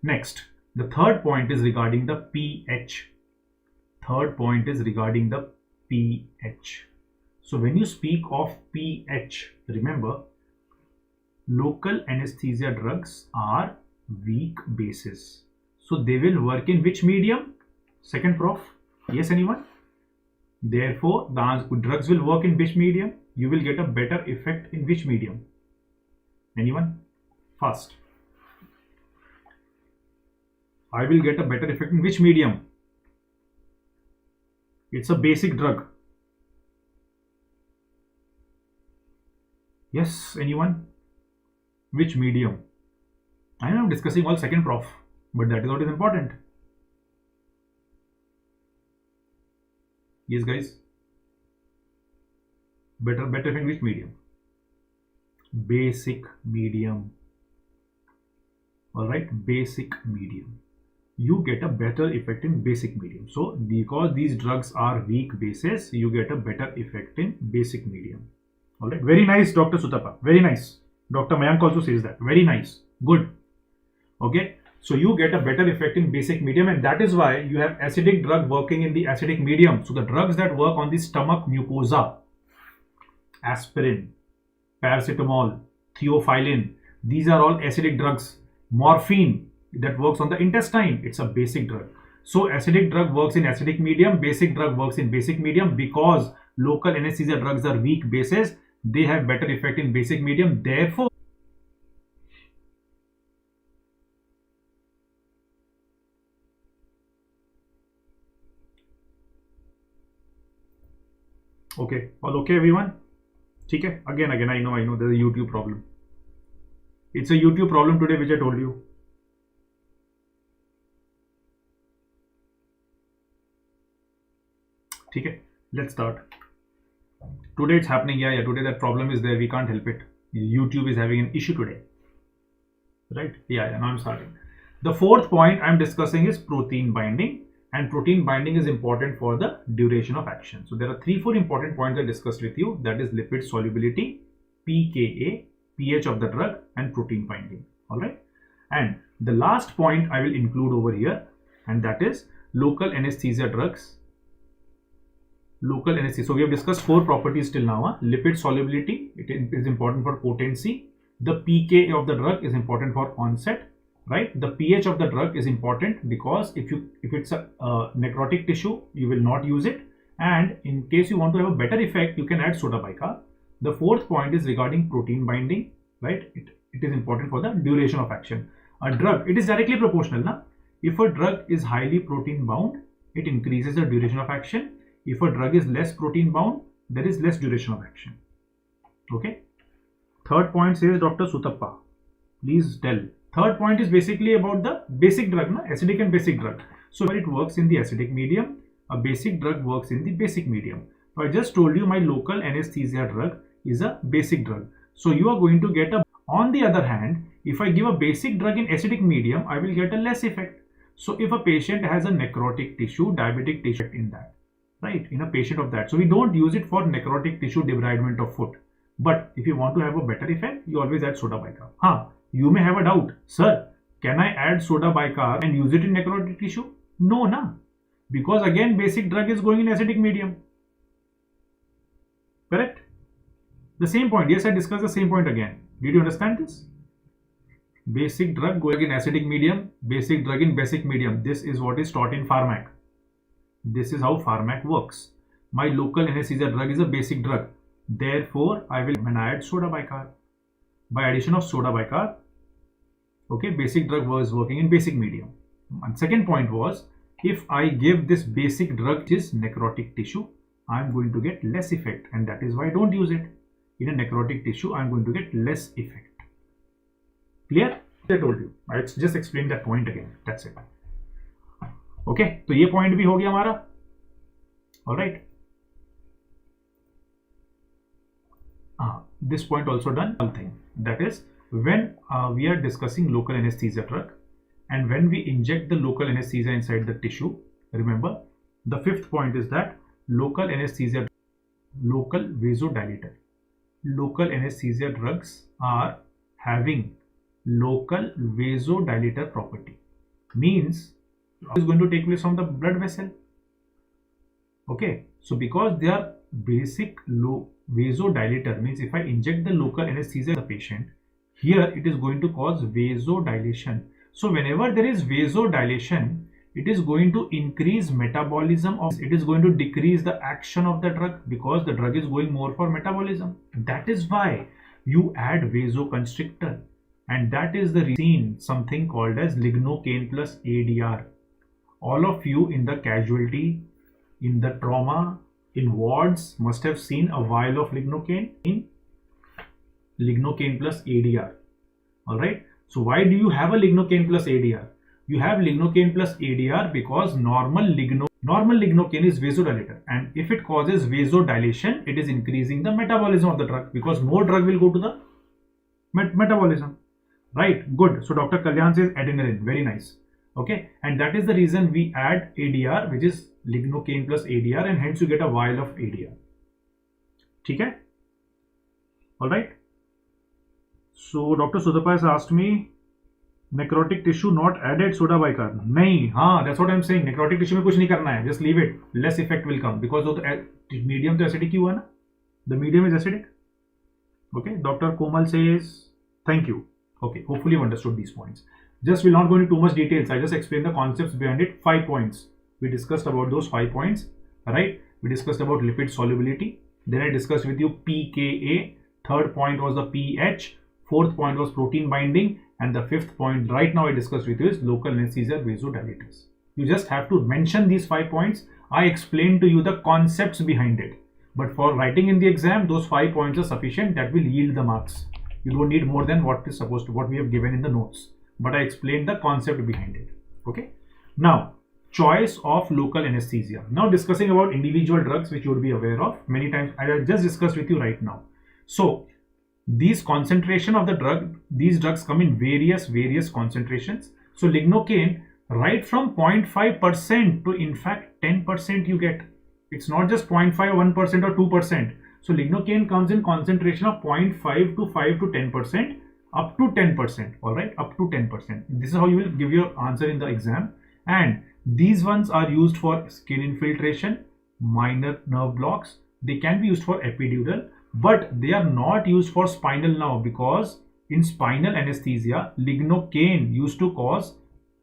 Next, the third point is regarding the pH. Third point is regarding the pH. So when you speak of pH, remember, local anesthesia drugs are weak bases. So they will work in which medium? Second prof. Yes, anyone? Therefore, the drugs will work in which medium? You will get a better effect in which medium? Anyone? Fast. I will get a better effect in which medium? It's a basic drug. Yes, anyone? Which medium? I am discussing all second prof, but that is what is important. Yes, guys. Better effect in which medium? Basic medium. All right, basic medium. You get a better effect in basic medium. So because these drugs are weak bases, you get a better effect in basic medium. All right, very nice, Dr. Sutapa. Very nice. Dr. Mayank also says that. Very nice. Good. Okay. So you get a better effect in basic medium, and that is why you have acidic drug working in the acidic medium. So the drugs that work on the stomach mucosa, aspirin, paracetamol, theophylline, these are all acidic drugs. Morphine that works on the intestine, it's a basic drug. So acidic drug works in acidic medium, basic drug works in basic medium. Because local anesthesia drugs are weak bases, they have better effect in basic medium. Therefore, okay, all okay everyone? Okay, again, I know there's a YouTube problem. It's a YouTube problem today, which I told you. Okay, let's start. Today it's happening. Yeah, today that problem is there. We can't help it. YouTube is having an issue today. Right? Yeah, now I'm starting. The fourth point I'm discussing is protein binding. And protein binding is important for the duration of action. So there are 3-4 important points I discussed with you. That is lipid solubility, pKa, pH of the drug, and protein binding. All right. And the last point I will include over here, and that is local anesthesia drugs. Local anesthesia. So we have discussed 4 properties till now. Lipid solubility, it is important for potency. The pKa of the drug is important for onset. Right, the pH of the drug is important because if it's a necrotic tissue, you will not use it, and in case you want to have a better effect, you can add soda bicarb. The fourth point is regarding protein binding. Right, it is important for the duration of action. A drug, it is directly proportional. Na? If a drug is highly protein bound, it increases the duration of action. If a drug is less protein bound, there is less duration of action. Okay. Third point says Dr. Sutappa. Please tell. Third point is basically about the basic drug, na? Acidic and basic drug. So when it works in the acidic medium, a basic drug works in the basic medium. So I just told you my local anesthesia drug is a basic drug. So you are going to get a, on the other hand, if I give a basic drug in acidic medium, I will get a less effect. So if a patient has a necrotic tissue, diabetic tissue in that, right, in a patient of that. So we don't use it for necrotic tissue debridement of foot. But if you want to have a better effect, you always add soda bicarb. You may have a doubt, sir, can I add soda bicarb and use it in necrotic tissue? No, na. Because again, basic drug is going in acidic medium. Correct? The same point. Yes, I discussed the same point again. Did you understand this? Basic drug going in acidic medium, basic drug in basic medium. This is what is taught in pharmac. This is how pharmac works. My local anesthesia drug is a basic drug. Therefore, I will add soda bicarb. By addition of soda bicarb, okay, basic drug was working in basic medium. And second point was, if I give this basic drug, which is necrotic tissue, I'm going to get less effect, and that is why I don't use it. In a necrotic tissue, I'm going to get less effect. Clear? I told you. I just explained that point again. That's it. Okay, so ये point भी हो गया हमारा. All right. this point also done. Thing that is when we are discussing local anesthesia drug, and when we inject the local anesthesia inside the tissue, remember the fifth point is that local anesthesia, local vasodilator. Local anesthesia drugs are having local vasodilator property. Means it is going to take place on the blood vessel. Okay, so because they are basic low vasodilator, means if I inject the local anesthesia in the patient, here it is going to cause vasodilation. So whenever there is vasodilation, it is going to increase metabolism of, it is going to decrease the action of the drug because the drug is going more for metabolism. That is why you add vasoconstrictor, and that is the reason something called as lignocaine plus ADR. All of you in the casualty, in the trauma, in wards must have seen a vial of lignocaine in lignocaine plus ADR. Alright, so why do you have a lignocaine plus ADR? You have lignocaine plus ADR because normal lignocaine is vasodilator, and if it causes vasodilation, it is increasing the metabolism of the drug because more drug will go to the metabolism. Right, good. So Dr. Kalyan says adrenaline, very nice. Okay, and that is the reason we add ADR, which is lignocaine plus ADR, and hence you get a vial of ADR. Okay, all right. So Dr. Sudhapa has asked me, necrotic tissue not added soda bicarb. Nahi, that's what I'm saying. Necrotic tissue में कुछ नहीं करना है, just leave it. Less effect will come because of the medium तो acidic ही हुआ ना. The medium is acidic. Okay, Dr. Komal says thank you. Okay, hopefully you understood these points. Just will not go into too much details. I just explained the concepts behind it. 5 points. We discussed about those 5 points. Right? We discussed about lipid solubility. Then I discussed with you pKa. Third point was the pH. Fourth point was protein binding. And the fifth point right now I discussed with you is local anesthesia vasodilators. You just have to mention these 5 points. I explained to you the concepts behind it. But for writing in the exam, those 5 points are sufficient. That will yield the marks. You don't need more than what we have given in the notes. But I explained the concept behind it. Okay. Now, choice of local anesthesia. Now discussing about individual drugs which you would be aware of. Many times I just discussed with you right now. So these concentration of the drug, these drugs come in various concentrations. So lignocaine, right from 0.5% to in fact 10% you get. It's not just 0.5, 1% or 2%. So lignocaine comes in concentration of 0.5 to 5 to 10%, up to 10%. All right, up to 10%. This is how you will give your answer in the exam. And these ones are used for skin infiltration, minor nerve blocks. They can be used for epidural, but they are not used for spinal now because in spinal anesthesia, lignocaine used to cause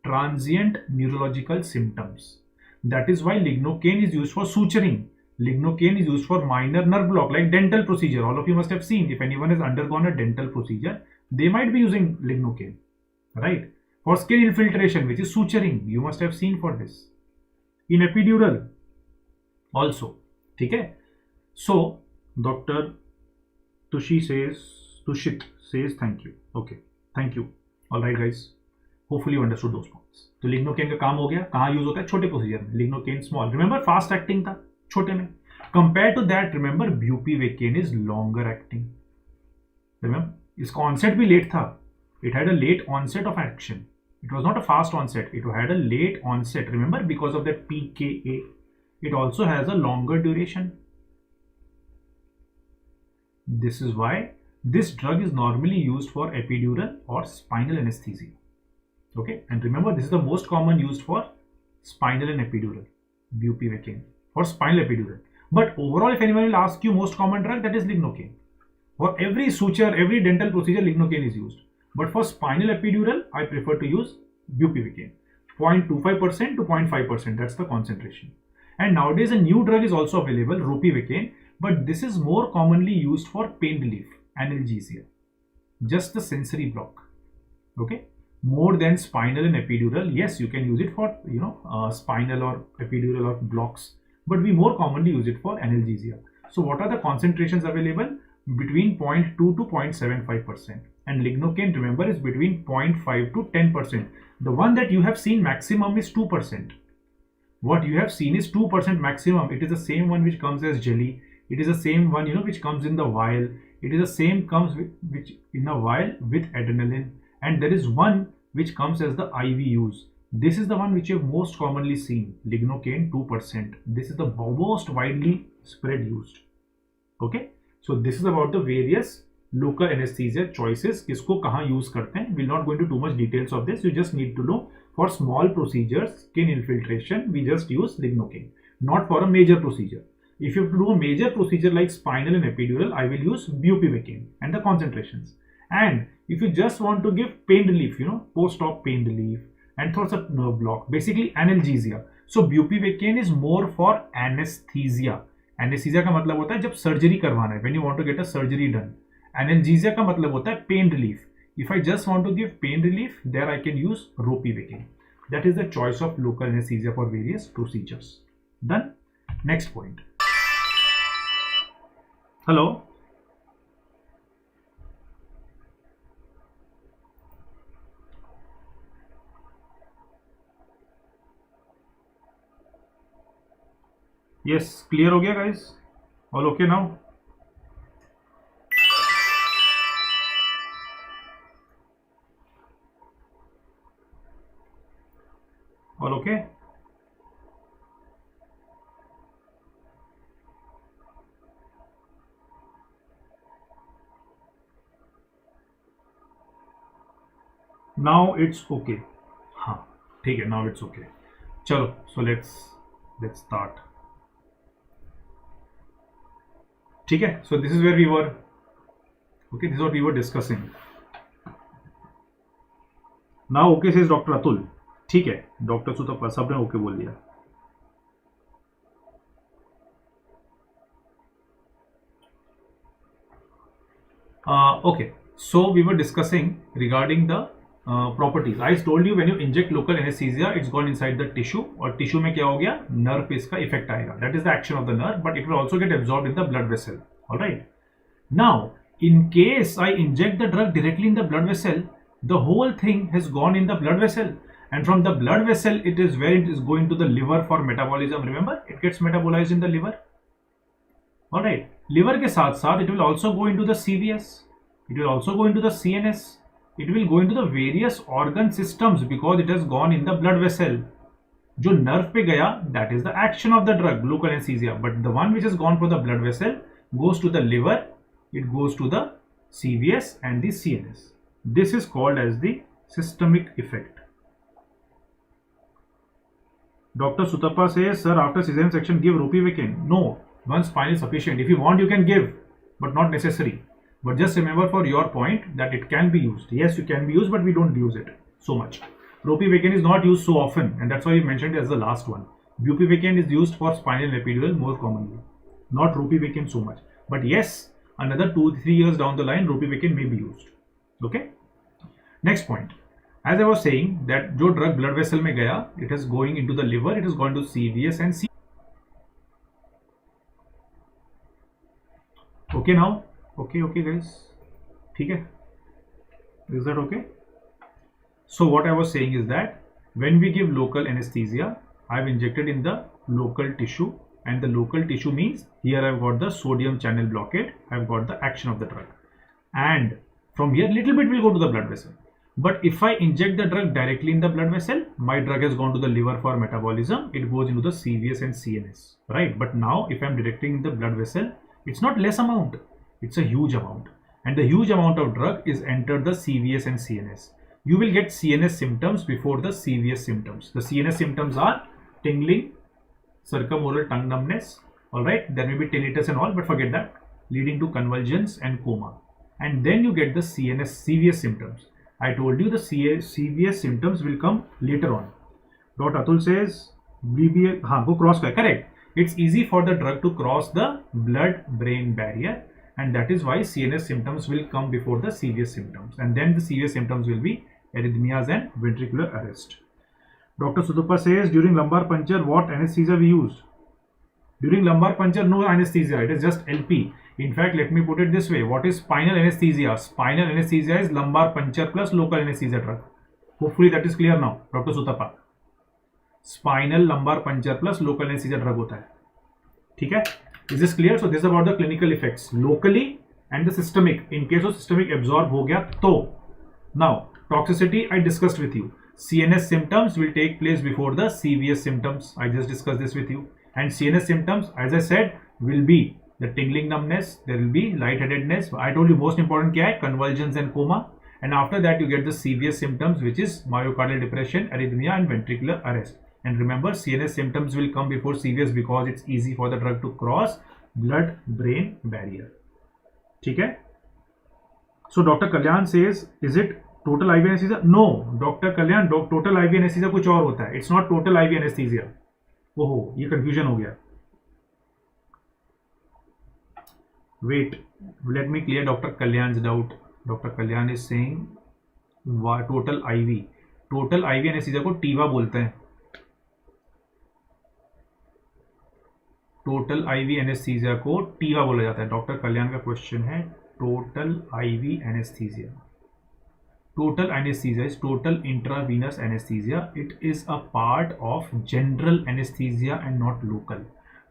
transient neurological symptoms. That is why lignocaine is used for suturing. Lignocaine is used for minor nerve block like dental procedure. All of you must have seen, if anyone has undergone a dental procedure, they might be using lignocaine, right? For skin infiltration, which is suturing, you must have seen for this. In epidural also, okay? So Dr. Tushit says thank you. Okay, thank you. All right guys, hopefully you understood those points. तो lignocaine का काम हो गया. कहाँ use होता है? छोटे procedure में. Lignocaine small. Remember fast acting था छोटे में. Compared to that, remember bupivacaine is longer acting. Remember, इसका onset भी late था. It had a late onset of action. It was not a fast onset. It had a late onset. Remember, because of that pKa. It also has a longer duration. This is why this drug is normally used for epidural or spinal anesthesia. Okay, and remember this is the most common used for spinal and epidural, bupivacaine for spinal epidural. But overall, if anyone will ask you most common drug, that is lignocaine. For every suture, every dental procedure, lignocaine is used. But for spinal epidural, I prefer to use bupivacaine. 0.25% to 0.5%, that's the concentration. And nowadays a new drug is also available, ropivacaine, but this is more commonly used for pain relief, analgesia, just the sensory block. Okay, more than spinal and epidural. Yes, you can use it for spinal or epidural or blocks, but we more commonly use it for analgesia. So what are the concentrations available? Between 0.2 to 0.75%, and lignocaine, remember, is between 0.5 to 10%. The one that you have seen maximum is 2%. What you have seen is 2% maximum. It is the same one which comes as jelly. It is the same one, which comes in the vial. It is the same comes which in a vial with adrenaline, and there is one which comes as the IV use. This is the one which you have most commonly seen, lignocaine 2%. This is the most widely spread used. Okay, so this is about the various local anesthesia choices. किसको कहाँ use करते हैं. We'll not go into too much details of this. You just need to know for small procedures, skin infiltration, we just use lignocaine. Not for a major procedure. If you have to do a major procedure like spinal and epidural, I will use bupivacaine and the concentrations. And if you just want to give pain relief, post-op pain relief and thoughts of nerve block, basically analgesia. So bupivacaine is more for anesthesia. Anesthesia का मतलब होता है जब surgery करवाना है, when you want to get a surgery done. Analgesia का मतलब होता है pain relief. If I just want to give pain relief, there I can use ropivacaine. That is the choice of local anesthesia for various procedures. Done. Next point. Hello. Yes, clear हो गया guys? All okay now? All okay? Now it's okay. हाँ ठीक है, now it's okay. चलो, so let's start. ठीक है, so this is where we were. Okay, this is what we were discussing. Now okay says Dr. Atul. ठीक है, doctor सुतप्पा सबने okay बोल दिया. Okay, so we were discussing regarding the properties. I told you when you inject local anesthesia, it's gone inside the tissue, और tissue में क्या हो गया, nerve पे इसका effect आएगा. That is the action of the nerve, but it will also get absorbed in the blood vessel. All right. Now, in case I inject the drug directly in the blood vessel, the whole thing has gone in the blood vessel. And from the blood vessel, it is where it is going to the liver for metabolism. Remember, it gets metabolized in the liver. All right. Liver के साथ साथ it will also go into the CVS. It will also go into the CNS. It will go into the various organ systems because it has gone in the blood vessel. जो nerve पे गया, that is the action of the drug, local anesthesia. But the one which has gone for the blood vessel goes to the liver. It goes to the CVS and the CNS. This is called as the systemic effect. Dr. Sutappa says, sir, after cesarean section, give ropivacaine. No, one spine is sufficient. If you want, you can give, but not necessary. But just remember for your point that it can be used. Yes, you can be used, but we don't use it so much. Ropivacaine is not used so often, and that's why we mentioned it as the last one. Bupivacaine is used for spinal and epidural more commonly. Not ropivacaine so much. But yes, another 2-3 years down the line, ropivacaine may be used. Okay? Next point. As I was saying that जो drug blood vessel में गया, it is going into the liver, it is going to CVS and C. Okay now? Okay guys. ठीक है? Is that okay? So what I was saying is that when we give local anesthesia, I have injected in the local tissue, and the local tissue means here I have got the sodium channel blockade, I have got the action of the drug, and from here little bit will go to the blood vessel. But if I inject the drug directly in the blood vessel, my drug has gone to the liver for metabolism. It goes into the CVS and CNS, right? But now if I'm directing in the blood vessel, it's not less amount. It's a huge amount. And the huge amount of drug is entered the CVS and CNS. You will get CNS symptoms before the CVS symptoms. The CNS symptoms are tingling, circumoral tongue numbness, all right? There may be tinnitus and all, but forget that, leading to convulsions and coma. And then you get the CVS symptoms. I told you the CVS symptoms will come later on. Dr. Atul says, BBA, go cross, correct. It's easy for the drug to cross the blood-brain barrier, and that is why CNS symptoms will come before the CVS symptoms. And then the CVS symptoms will be arrhythmias and ventricular arrest. Dr. Suduppa says, during lumbar puncture, what anesthesia we use? During lumbar puncture, no anesthesia. It is just LP. In fact, let me put it this way. What is spinal anesthesia? Spinal anesthesia is lumbar puncture plus local anesthesia drug. Hopefully that is clear now, Dr. Sutappa. Spinal lumbar puncture plus local anesthesia drug होता है. ठीक है? Is this clear? So this is about the clinical effects locally and the systemic. In case of systemic absorb हो गया तो now toxicity I discussed with you. CNS symptoms will take place before the CVS symptoms. I just discussed this with you. And CNS symptoms, as I said, will be the tingling numbness. There will be lightheadedness. I told you most important क्या है? Convulsions and coma. And after that you get the CVS symptoms, which is myocardial depression, arrhythmia and ventricular arrest. And remember, CNS symptoms will come before CVS because it's easy for the drug to cross blood-brain barrier. ठीक है? So Dr. Kalyan says, is it total IV anesthesia? No, Dr. Kalyan, total IV anesthesia कुछ और होता है. It's not total IV anesthesia. ओहो, ये confusion हो गया. Wait, let me clear Dr. Kalyan's doubt. Dr. Kalyan is saying total IV. Total IV anesthesia को टीवा बोलते हैं. टोटल IV एनेस्थीसिया को टीवा बोला जाता है. डॉक्टर कल्याण का क्वेश्चन है total IV anaesthesia. Total anaesthesia is total intravenous anaesthesia. It is a part of general anaesthesia and not local.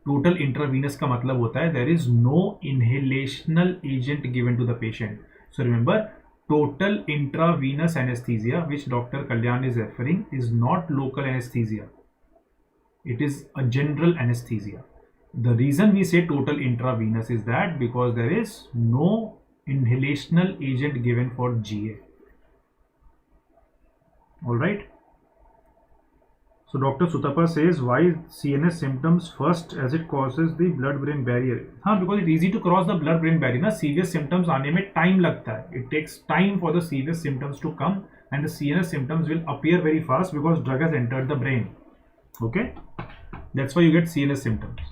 Total intravenous का मतलब होता है there is no inhalational agent given to the patient. So remember, total intravenous anaesthesia which doctor Kalyan is referring is not local anaesthesia. It is a general anesthesia. The reason we say total intravenous is that because there is no inhalational agent given for GA. All right. So Dr. Sutapa says, why CNS symptoms first as it crosses the blood-brain barrier? हाँ, because it's easy to cross the blood-brain barrier. ना serious symptoms आने में time लगता है. It takes time for the serious symptoms to come, and the CNS symptoms will appear very fast because drug has entered the brain. Okay, that's why you get CNS symptoms,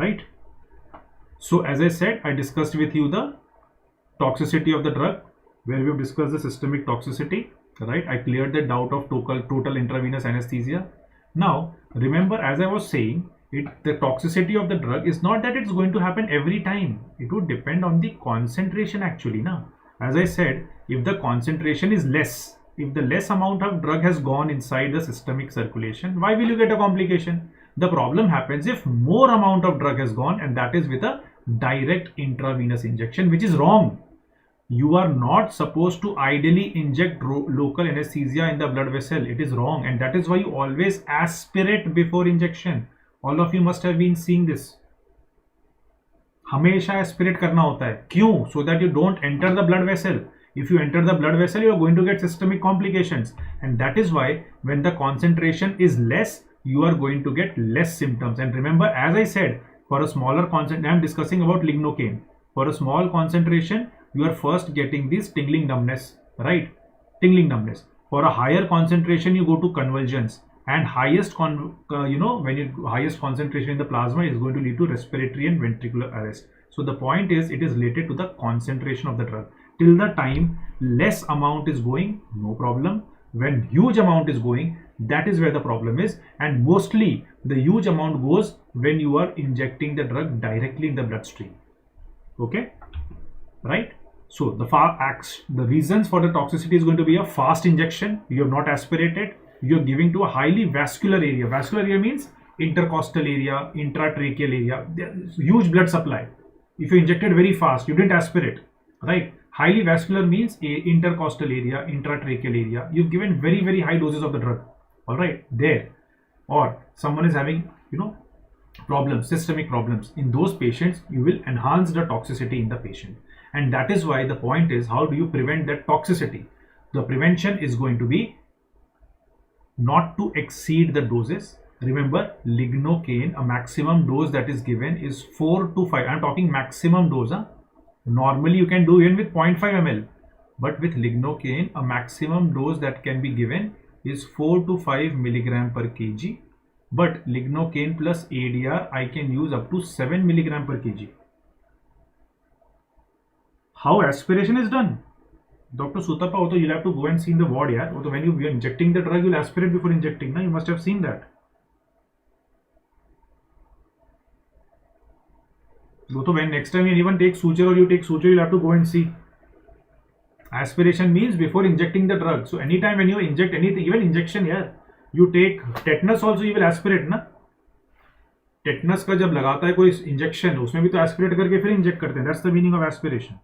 right? So as I said, I discussed with you the toxicity of the drug, where we have discussed the systemic toxicity, right? I cleared the doubt of total intravenous anesthesia. Now remember, as I was saying, the toxicity of the drug is not that it's going to happen every time. It would depend on the concentration actually. Now, as I said, if the concentration is less, if the less amount of drug has gone inside the systemic circulation, why will you get a complication? The problem happens if more amount of drug has gone, and that is with a direct intravenous injection, which is wrong. You are not supposed to ideally inject local anesthesia in the blood vessel. It is wrong, and that is why you always aspirate before injection. All of you must have been seeing this. हमेशा aspirate करना होता है. क्यों? So that you don't enter the blood vessel. If you enter the blood vessel, you are going to get systemic complications, and that is why when the concentration is less, you are going to get less symptoms. And remember, as I said, for a smaller concentration, I am discussing about lignocaine. For a small concentration, you are first getting this tingling numbness, right? Tingling numbness. For a higher concentration, you go to convulsions, and highest highest concentration in the plasma is going to lead to respiratory and ventricular arrest. So the point is, it is related to the concentration of the drug. Till the time less amount is going, no problem. When huge amount is going, that is where the problem is, and mostly the huge amount goes when you are injecting the drug directly in the bloodstream. Okay, right? So the reasons for the toxicity is going to be a fast injection. You have not aspirated. You are giving to a highly vascular area. Vascular area means intercostal area, intratracheal area. Huge blood supply. If you injected very fast, you didn't aspirate, right? Highly vascular means intercostal area, intratracheal area. You've given very, very high doses of the drug. All right, there. Or someone is having, problems, systemic problems. In those patients, you will enhance the toxicity in the patient. And that is why the point is, how do you prevent that toxicity? The prevention is going to be not to exceed the doses. Remember, lignocaine, a maximum dose that is given is 4 to 5. I'm talking maximum dose. Normally you can do even with 0.5 ml, but with lignocaine, a maximum dose that can be given is 4 to 5 milligram per kg. But lignocaine plus ADR, I can use up to 7 milligram per kg. How aspiration is done? Dr. Sutapa, you'll have to go and see in the ward. Yeah? When you are injecting the drug, you'll aspirate before injecting. You must have seen that. So when next time anyone takes suture or you take suture, you'll have to go and see. Aspiration means before injecting the drug. So anytime when you inject anything, even injection here, you take tetanus also, you will aspirate, na? Tetanus का जब लगाता है कोई injection, उसमें भी तो aspirate करके फिर इंजेक्ट करते हैं, that's the meaning of aspiration.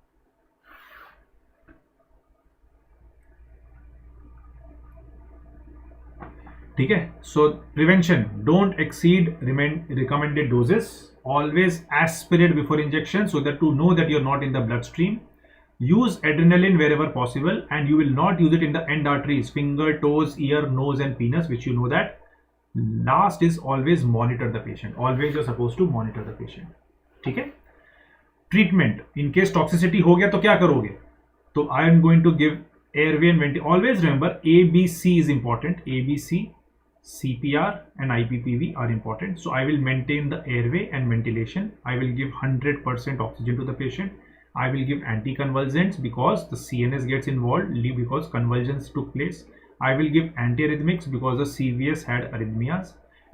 ठीक है. So prevention, don't exceed recommended doses, always aspirate before injection so that to know that you are not in the blood stream. Use adrenaline wherever possible, and you will not use it in the end arteries, finger, toes, ear, nose and penis, which you know that. Last is always monitor the patient. Always you're supposed to monitor the patient. ठीक है. Treatment, in case toxicity हो गया तो क्या करोगे? तो I am going to give airway and ventilation. Always remember ABC is important. ABC, CPR and IPPV are important. So I will maintain the airway and ventilation. I will give 100% oxygen to the patient. I will give anticonvulsants because the CNS gets involved because convulsions took place. I will give antiarrhythmics because the CVS had arrhythmias,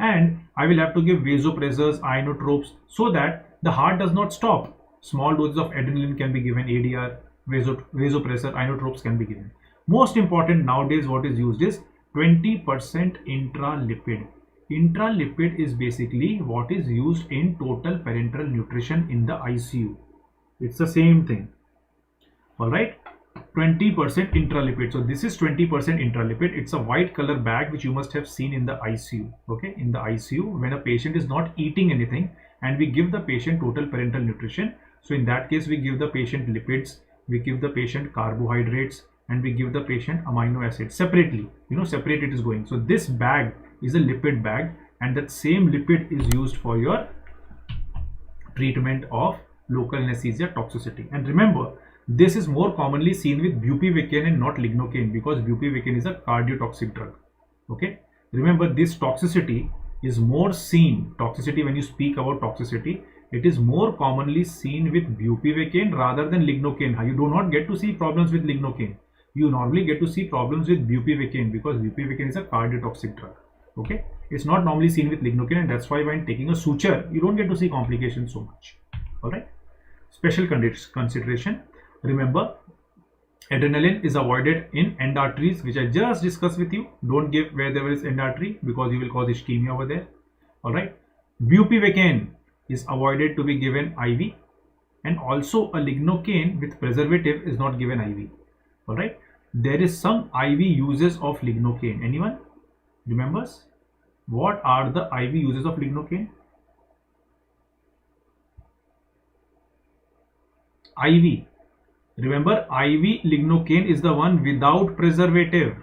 and I will have to give vasopressors, inotropes, so that the heart does not stop. Small doses of adrenaline can be given, ADR, vasopressor, inotropes can be given. Most important nowadays what is used is 20% intralipid. Intralipid is basically what is used in total parenteral nutrition in the ICU. It's the same thing. All right, 20% intralipid. So this is 20% intralipid. It's a white color bag which you must have seen in the ICU. Okay, in the ICU when a patient is not eating anything and we give the patient total parenteral nutrition. So in that case we give the patient lipids, we give the patient carbohydrates, and we give the patient amino acids separately. You know, separate it is going. So this bag is a lipid bag, and that same lipid is used for your treatment of local anesthesia toxicity. And remember, this is more commonly seen with bupivacaine and not lignocaine, because bupivacaine is a cardiotoxic drug. Okay, remember this toxicity is more seen, toxicity, when you speak about toxicity, it is more commonly seen with bupivacaine rather than lignocaine. You do not get to see problems with lignocaine. You normally get to see problems with bupivacaine because bupivacaine is a cardiotoxic drug. Okay, it's not normally seen with lignocaine, and that's why when taking a suture you don't get to see complications so much. All right. Special consideration, remember adrenaline is avoided in end arteries, which I just discussed with you. Don't give where there is end artery because you will cause ischemia over there. All right. Bupivacaine is avoided to be given IV, and also a lignocaine with preservative is not given IV. All right. There is some IV uses of lignocaine. Anyone remembers what are the IV uses of lignocaine? IV. Remember, IV lignocaine is the one without preservative.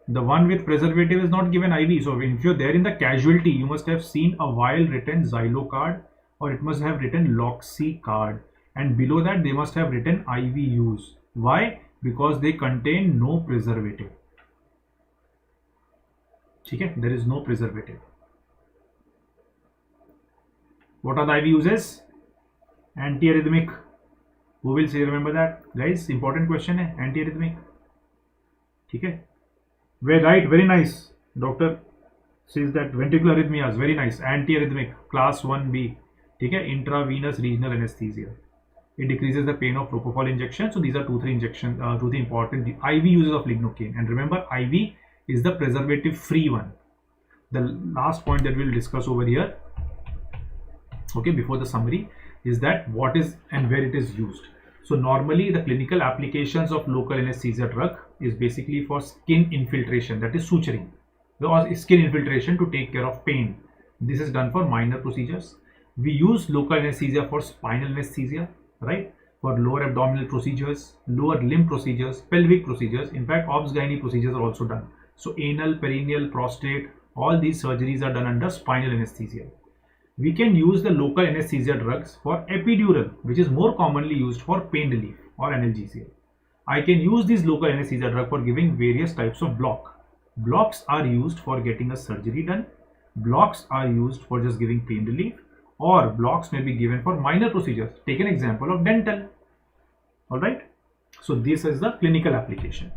The one with preservative is not given IV. So if you're there in the casualty, you must have seen a vial written Xylocard, or it must have written Loxicard, and below that they must have written IV use. Why? Because they contain no preservative. Okay, there is no preservative. What are the IV uses? Antiarrhythmic. Who will say, remember that, guys? Important question है, antiarrhythmic. ठीक है, very nice. Doctor says that ventricular arrhythmias, very nice. Antiarrhythmic, class 1B. ठीक है, intravenous regional anesthesia. It decreases the pain of propofol injection. So these are two, three important IV uses of lignocaine. And remember, IV is the preservative free one. The last point that we'll discuss over here, okay, before the summary, is that what is and where it is used. So normally the clinical applications of local anesthesia drug is basically for skin infiltration, that is suturing, or skin infiltration to take care of pain. This is done for minor procedures. We use local anesthesia for spinal anesthesia, right? For lower abdominal procedures, lower limb procedures, pelvic procedures. In fact, obs-gynae procedures are also done. So anal, perineal, prostate, all these surgeries are done under spinal anesthesia. We can use the local anesthesia drugs for epidural, which is more commonly used for pain relief or analgesia. I can use these local anesthesia drug for giving various types of block. Blocks are used for getting a surgery done. Blocks are used for just giving pain relief, or blocks may be given for minor procedures. Take an example of dental. All right. So this is the clinical application,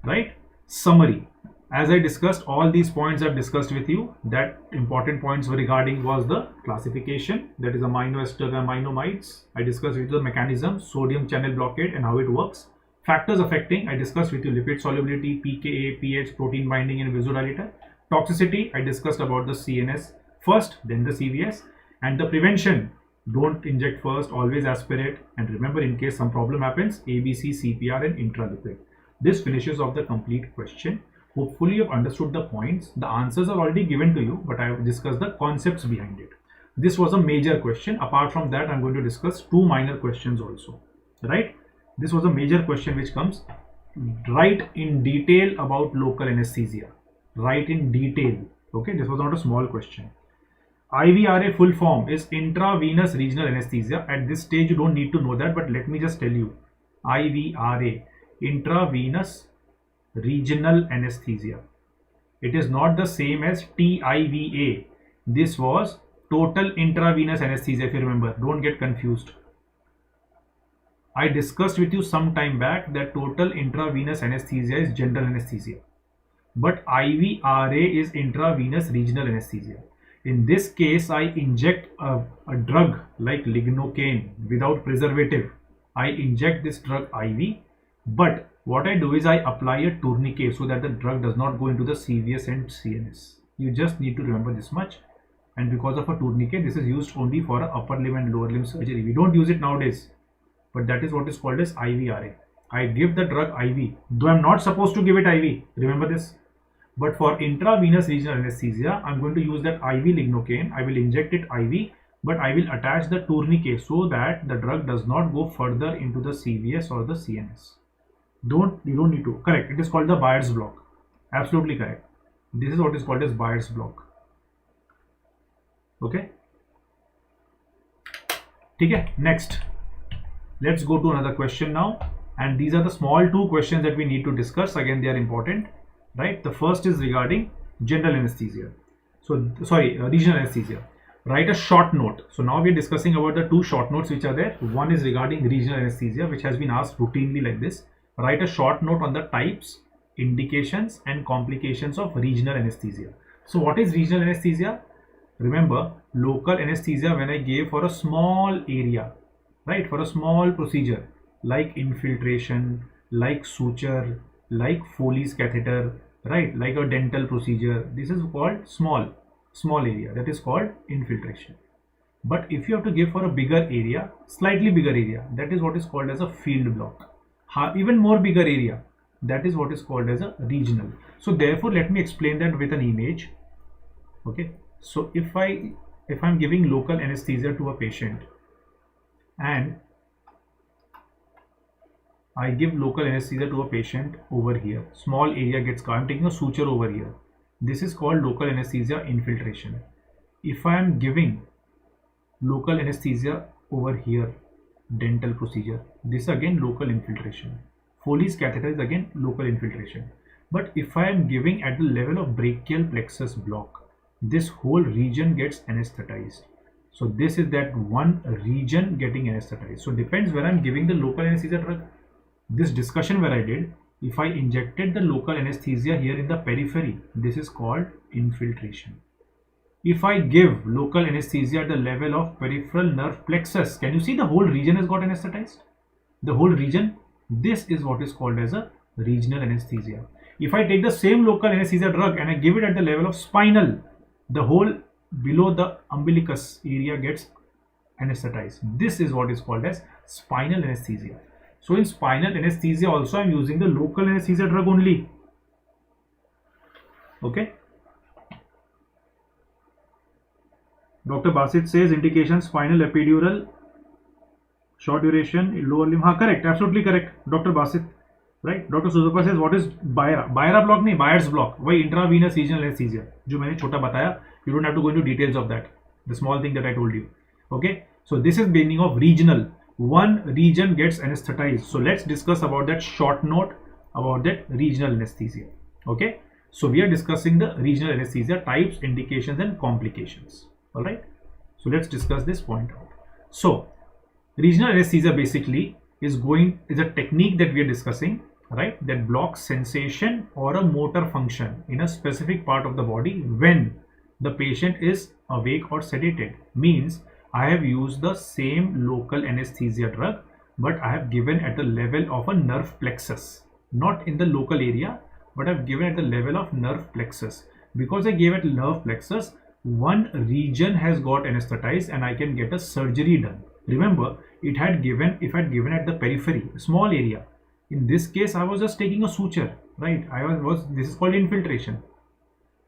right? Summary. As I discussed, all these points I've discussed with you. That important points were regarding was the classification, that is amino esters and aminomides. I discussed with you the mechanism, sodium channel blockade and how it works. Factors affecting, I discussed with you lipid solubility, pKa, pH, protein binding and vasodilator. Toxicity, I discussed about the CNS first, then the CVS. And the prevention, don't inject first, always aspirate. And remember, in case some problem happens, ABC, CPR and intralipid. This finishes off the complete question. Hopefully you've understood the points. The answers are already given to you, but I have discussed the concepts behind it. This was a major question. Apart from that, I'm going to discuss 2 minor questions also, right? This was a major question which comes. Write in detail about local anesthesia. Write in detail. Okay, this was not a small question. IVRA full form is intravenous regional anesthesia. At this stage, you don't need to know that, but let me just tell you. IVRA, intravenous regional anesthesia. It is not the same as TIVA. This was total intravenous anesthesia, if you remember. Don't get confused. I discussed with you some time back that total intravenous anesthesia is general anesthesia, but IVRA is intravenous regional anesthesia. In this case, I inject a drug like lignocaine without preservative. I inject this drug IV, but what I do is I apply a tourniquet so that the drug does not go into the CVS and CNS. You just need to remember this much. And because of a tourniquet, this is used only for a upper limb and lower limb surgery. We don't use it nowadays, but that is what is called as IVRA. I give the drug IV, though I'm not supposed to give it IV. Remember this. But for intravenous regional anesthesia, I'm going to use that IV lignocaine. I will inject it IV, but I will attach the tourniquet so that the drug does not go further into the CVS or the CNS. You don't need to. Correct. It is called the Biers block. Absolutely correct. This is what is called as Biers block. Okay. Okay. Next, let's go to another question now. And these are the small 2 questions that we need to discuss. Again, they are important, right? The first is regarding general anesthesia. So, sorry, regional anesthesia. Write a short note. So now we are discussing about the 2 short notes which are there. One is regarding regional anesthesia, which has been asked routinely like this. Write a short note on the types, indications and complications of regional anesthesia. So what is regional anesthesia? Remember, local anesthesia when I gave for a small area, right? For a small procedure like infiltration, like suture, like Foley's catheter, right? Like a dental procedure. This is called small area. That is called infiltration. But if you have to give for a bigger area, slightly bigger area, that is what is called as a field block. Even more bigger area, that is what is called as a regional. So therefore, let me explain that with an image. Okay. So if I'm giving local anesthesia to a patient and I give local anesthesia to a patient over here, small area gets cut, I'm taking a suture over here. This is called local anesthesia infiltration. If I am giving local anesthesia over here, dental procedure, this is again local infiltration. Foley's catheter is again local infiltration. But if I am giving at the level of brachial plexus block, this whole region gets anesthetized. So this is that one region getting anesthetized. So depends where I'm giving the local anesthesia drug. This discussion where I did, if I injected the local anesthesia here in the periphery, this is called infiltration. If I give local anesthesia at the level of peripheral nerve plexus, can you see the whole region has got anesthetized? The whole region, this is what is called as a regional anesthesia. If I take the same local anesthesia drug and I give it at the level of spinal, the whole below the umbilicus area gets anesthetized. This is what is called as spinal anesthesia. So in spinal anesthesia also I am using the local anesthesia drug only. Okay. Dr. Basit says indication spinal epidural, short duration, lower limb. Correct, absolutely correct, Dr. Basit. Right. Dr. Suzapa says what is Biera? Biera block नहीं, Biers block. वही intravenous regional anesthesia जो मैंने छोटा बताया. You don't have to go into details of that. The small thing that I told you. Okay. So this is meaning of regional. One region gets anesthetized. So let's discuss about that short note about that regional anesthesia. Okay. So we are discussing the regional anesthesia types, indications and complications. All right. So let's discuss this point out. So regional anesthesia basically is a technique that we are discussing, right, that blocks sensation or a motor function in a specific part of the body when the patient is awake or sedated. Means I have used the same local anesthesia drug, but I have given at the level of a nerve plexus, not in the local area, but I've given at the level of nerve plexus. Because I gave at nerve plexus, one region has got anesthetized and I can get a surgery done. Remember, it had given, if I had given at the periphery, a small area. In this case, I was just taking a suture, right? This is called infiltration.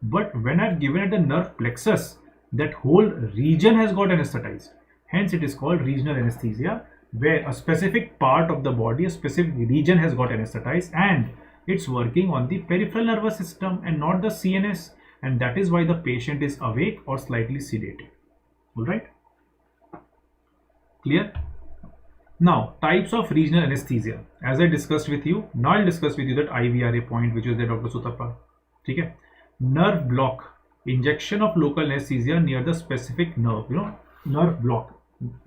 But when I've given at the nerve plexus, that whole region has got anesthetized. Hence, it is called regional anesthesia, where a specific part of the body, a specific region has got anesthetized, and it's working on the peripheral nervous system and not the CNS. And that is why the patient is awake or slightly sedated. All right? Clear? Now, types of regional anesthesia. As I discussed with you, now I'll discuss with you that IVRA point, which is there, Dr. Sutapa. Okay? Nerve block. Injection of local anesthesia near the specific nerve. Nerve block.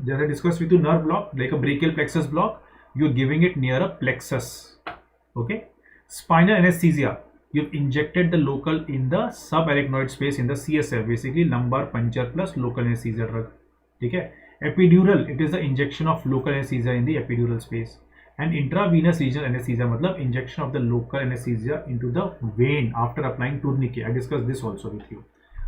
As I discussed with you, nerve block, like a brachial plexus block, you're giving it near a plexus. Okay? Spinal anesthesia. You've injected the local in the subarachnoid space in the CSF, basically lumbar puncture plus local anesthesia drug. Okay? Epidural, it is the injection of local anesthesia in the epidural space. And intravenous regional anesthesia, matlab injection of the local anesthesia into the vein after applying tourniquet. I discussed this also with you,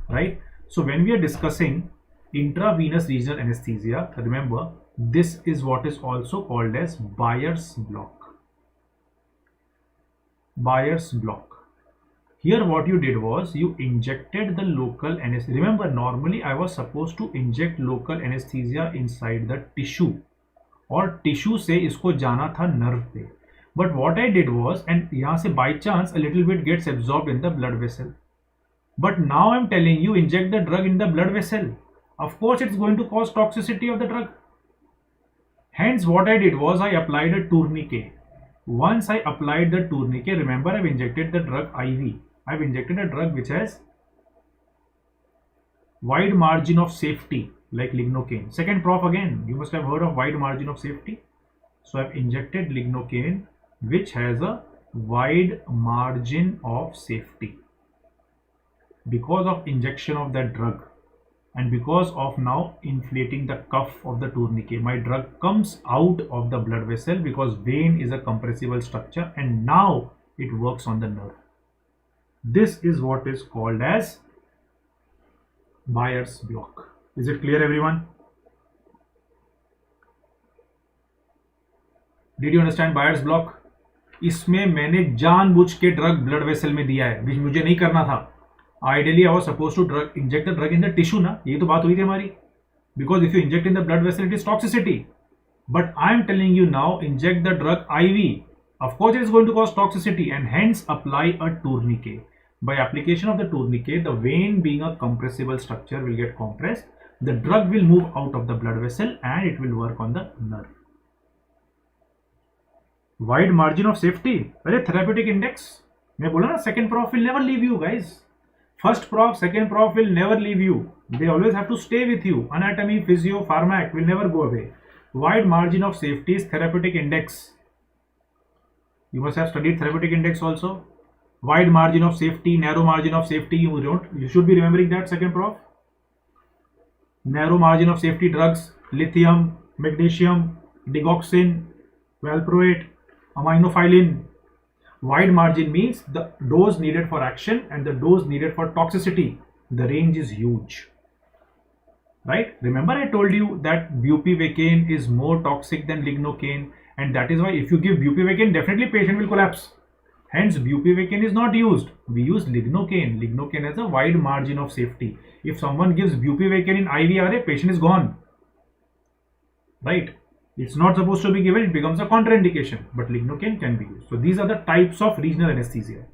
right? So when we are discussing intravenous regional anesthesia, remember, this is what is also called as Biers block. Biers block. Here what you did was you injected the local anesthesia. Remember, normally I was supposed to inject local anesthesia inside the tissue, और tissue से इसको जाना था nerve पे. But what I did was, and यहाँ से by chance a little bit gets absorbed in the blood vessel. But now I'm telling you, inject the drug in the blood vessel. Of course, it's going to cause toxicity of the drug. Hence, what I did was I applied a tourniquet. Once I applied the tourniquet, remember I've injected the drug IV. I've injected a drug which has wide margin of safety, like lignocaine. Second prof again, you must have heard of wide margin of safety. So I've injected lignocaine which has a wide margin of safety. Because of injection of that drug and because of now inflating the cuff of the tourniquet, my drug comes out of the blood vessel because vein is a compressible structure and now it works on the nerve. This is what is called as Biers block. Is it clear, everyone? Did you understand Biers block? इसमें मैंने जानबूझ के drug blood vessel में दिया है, which मुझे नहीं करना था. Ideally, I was supposed to inject the drug in the tissue, ना? यही तो बात हुई थी हमारी. Because if you inject in the blood vessel, it is toxicity. But I am telling you now, inject the drug IV. Of course, it is going to cause toxicity, and hence apply a tourniquet. By application of the tourniquet, the vein being a compressible structure will get compressed. The drug will move out of the blood vessel and it will work on the nerve. Wide margin of safety. अरे therapeutic index. मैं बोला ना, second prof will never leave you, guys. First prof, second prof will never leave you. They always have to stay with you. Anatomy, physio, pharmac will never go away. Wide margin of safety is therapeutic index. You must have studied therapeutic index also. Wide margin of safety, narrow margin of safety. You should be remembering that, second prof. Narrow margin of safety drugs: lithium, magnesium, digoxin, valproate, aminophylline. Wide margin means the dose needed for action and the dose needed for toxicity. The range is huge. Right? Remember I told you that bupivacaine is more toxic than lignocaine, and that is why if you give bupivacaine, definitely patient will collapse. Hence bupivacaine is not used. We use lignocaine. Lignocaine has a wide margin of safety. If someone gives bupivacaine in IVRA, patient is gone. Right? It's not supposed to be given, it becomes a contraindication, but lignocaine can be used. So these are the types of regional anesthesia.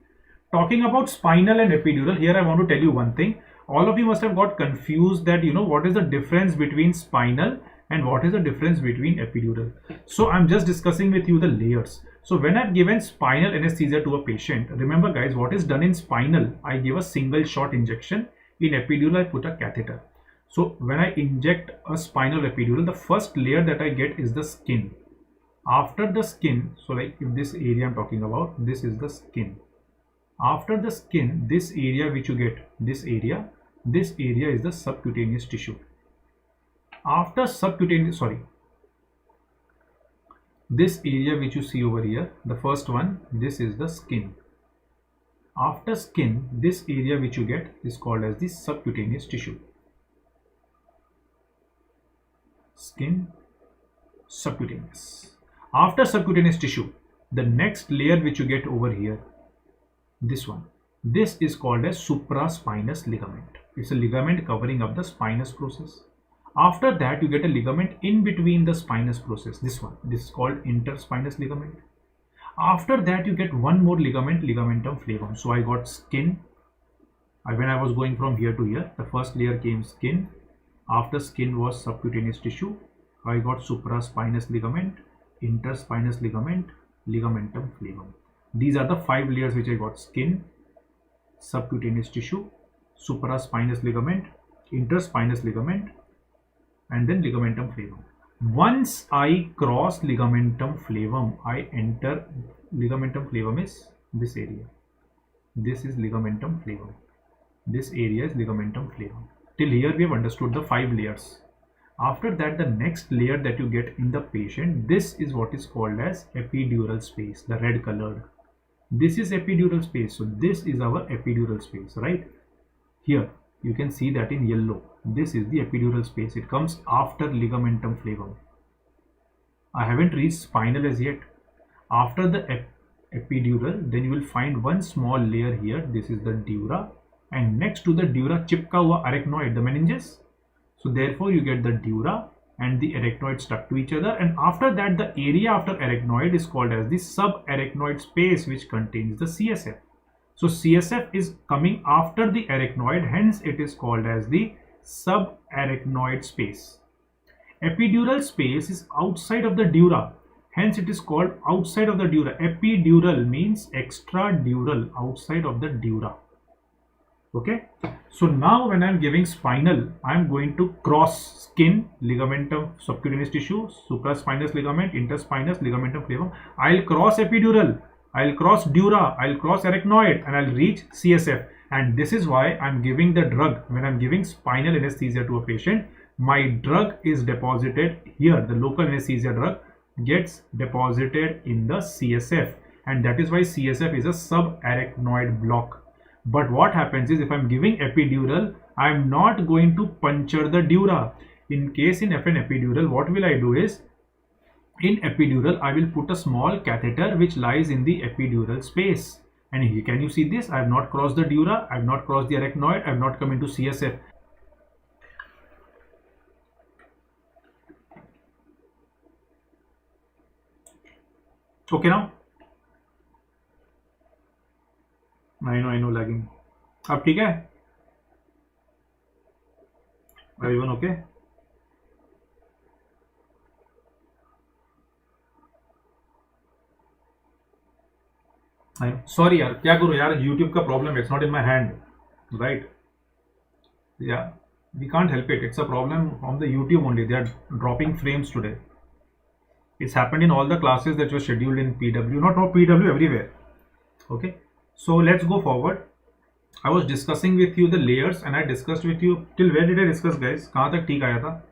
Talking about spinal and epidural, here I want to tell you one thing. All of you must have got confused that, what is the difference between spinal and what is the difference between epidural. So I'm just discussing with you the layers. So when I've given spinal anesthesia to a patient, remember guys, what is done in spinal, I give a single shot injection. In epidural, I put a catheter. So when I inject a spinal epidural, the first layer that I get is the skin. After the skin, so like if this area I'm talking about, this is the skin. After the skin, this area which you get, this area is the subcutaneous tissue. After subcutaneous, this area which you see over here, the first one, this is the skin. After skin, this area which you get is called as the subcutaneous tissue. Skin, subcutaneous. After subcutaneous tissue, the next layer which you get over here, this one, this is called as supraspinous ligament. It's a ligament covering up the spinous process. After that, you get a ligament in between the spinous process. This one, this is called interspinous ligament. After that, you get one more ligament, ligamentum flavum. So I got skin. When I was going from here to here, the first layer came skin. After skin was subcutaneous tissue. I got supraspinous ligament, interspinous ligament, ligamentum flavum. These are the 5 layers which I got: skin, subcutaneous tissue, supraspinous ligament, interspinous ligament, and then ligamentum flavum. Once I cross ligamentum flavum, I enter ligamentum flavum is this area. This is ligamentum flavum. This area is ligamentum flavum. Till here we have understood the 5 layers. After that, the next layer that you get in the patient, this is what is called as epidural space, the red colored. This is epidural space. So this is our epidural space, right? Here you can see that in yellow. This is the epidural space. It comes after ligamentum flavum. I haven't reached spinal as yet. After the epidural, then you will find one small layer here. This is the dura, and next to the dura chipka hua arachnoid, the meninges. So therefore you get the dura and the arachnoid stuck to each other, and after that the area after arachnoid is called as the subarachnoid space, which contains the CSF. So CSF is coming after the arachnoid, hence it is called as the subarachnoid space. Epidural space is outside of the dura, hence it is called outside of the dura. Epidural means extradural, outside of the dura. Okay, so now when I am giving spinal, I am going to cross skin, ligamentum, subcutaneous tissue, supraspinous ligament, interspinous, ligamentum flavum. I'll cross epidural, I'll cross dura, I'll cross arachnoid, and I'll reach CSF. And this is why I'm giving the drug. When I'm giving spinal anesthesia to a patient, my drug is deposited here. The local anesthesia drug gets deposited in the CSF, and that is why CSF is a subarachnoid block. But what happens is, if I'm giving epidural, I'm not going to puncture the dura. In case in an epidural, what will I do is, in epidural, I will put a small catheter which lies in the epidural space. And here, can you see this? I have not crossed the dura, I have not crossed the arachnoid, I have not come into CSF. Okay now? I know lagging. अब ठीक है? Everyone okay? Sorry यार, क्या करूँ यार, YouTube का problem, it's not in my hand, right? Yeah, we can't help it. It's a problem from the YouTube only. They are dropping frames today. It's happened in all the classes that were scheduled in PW, not PW, everywhere. Okay, so let's go forward. I was discussing with you the layers, and I discussed with you till where did I discuss, guys? कहाँ तक ठीक आया था?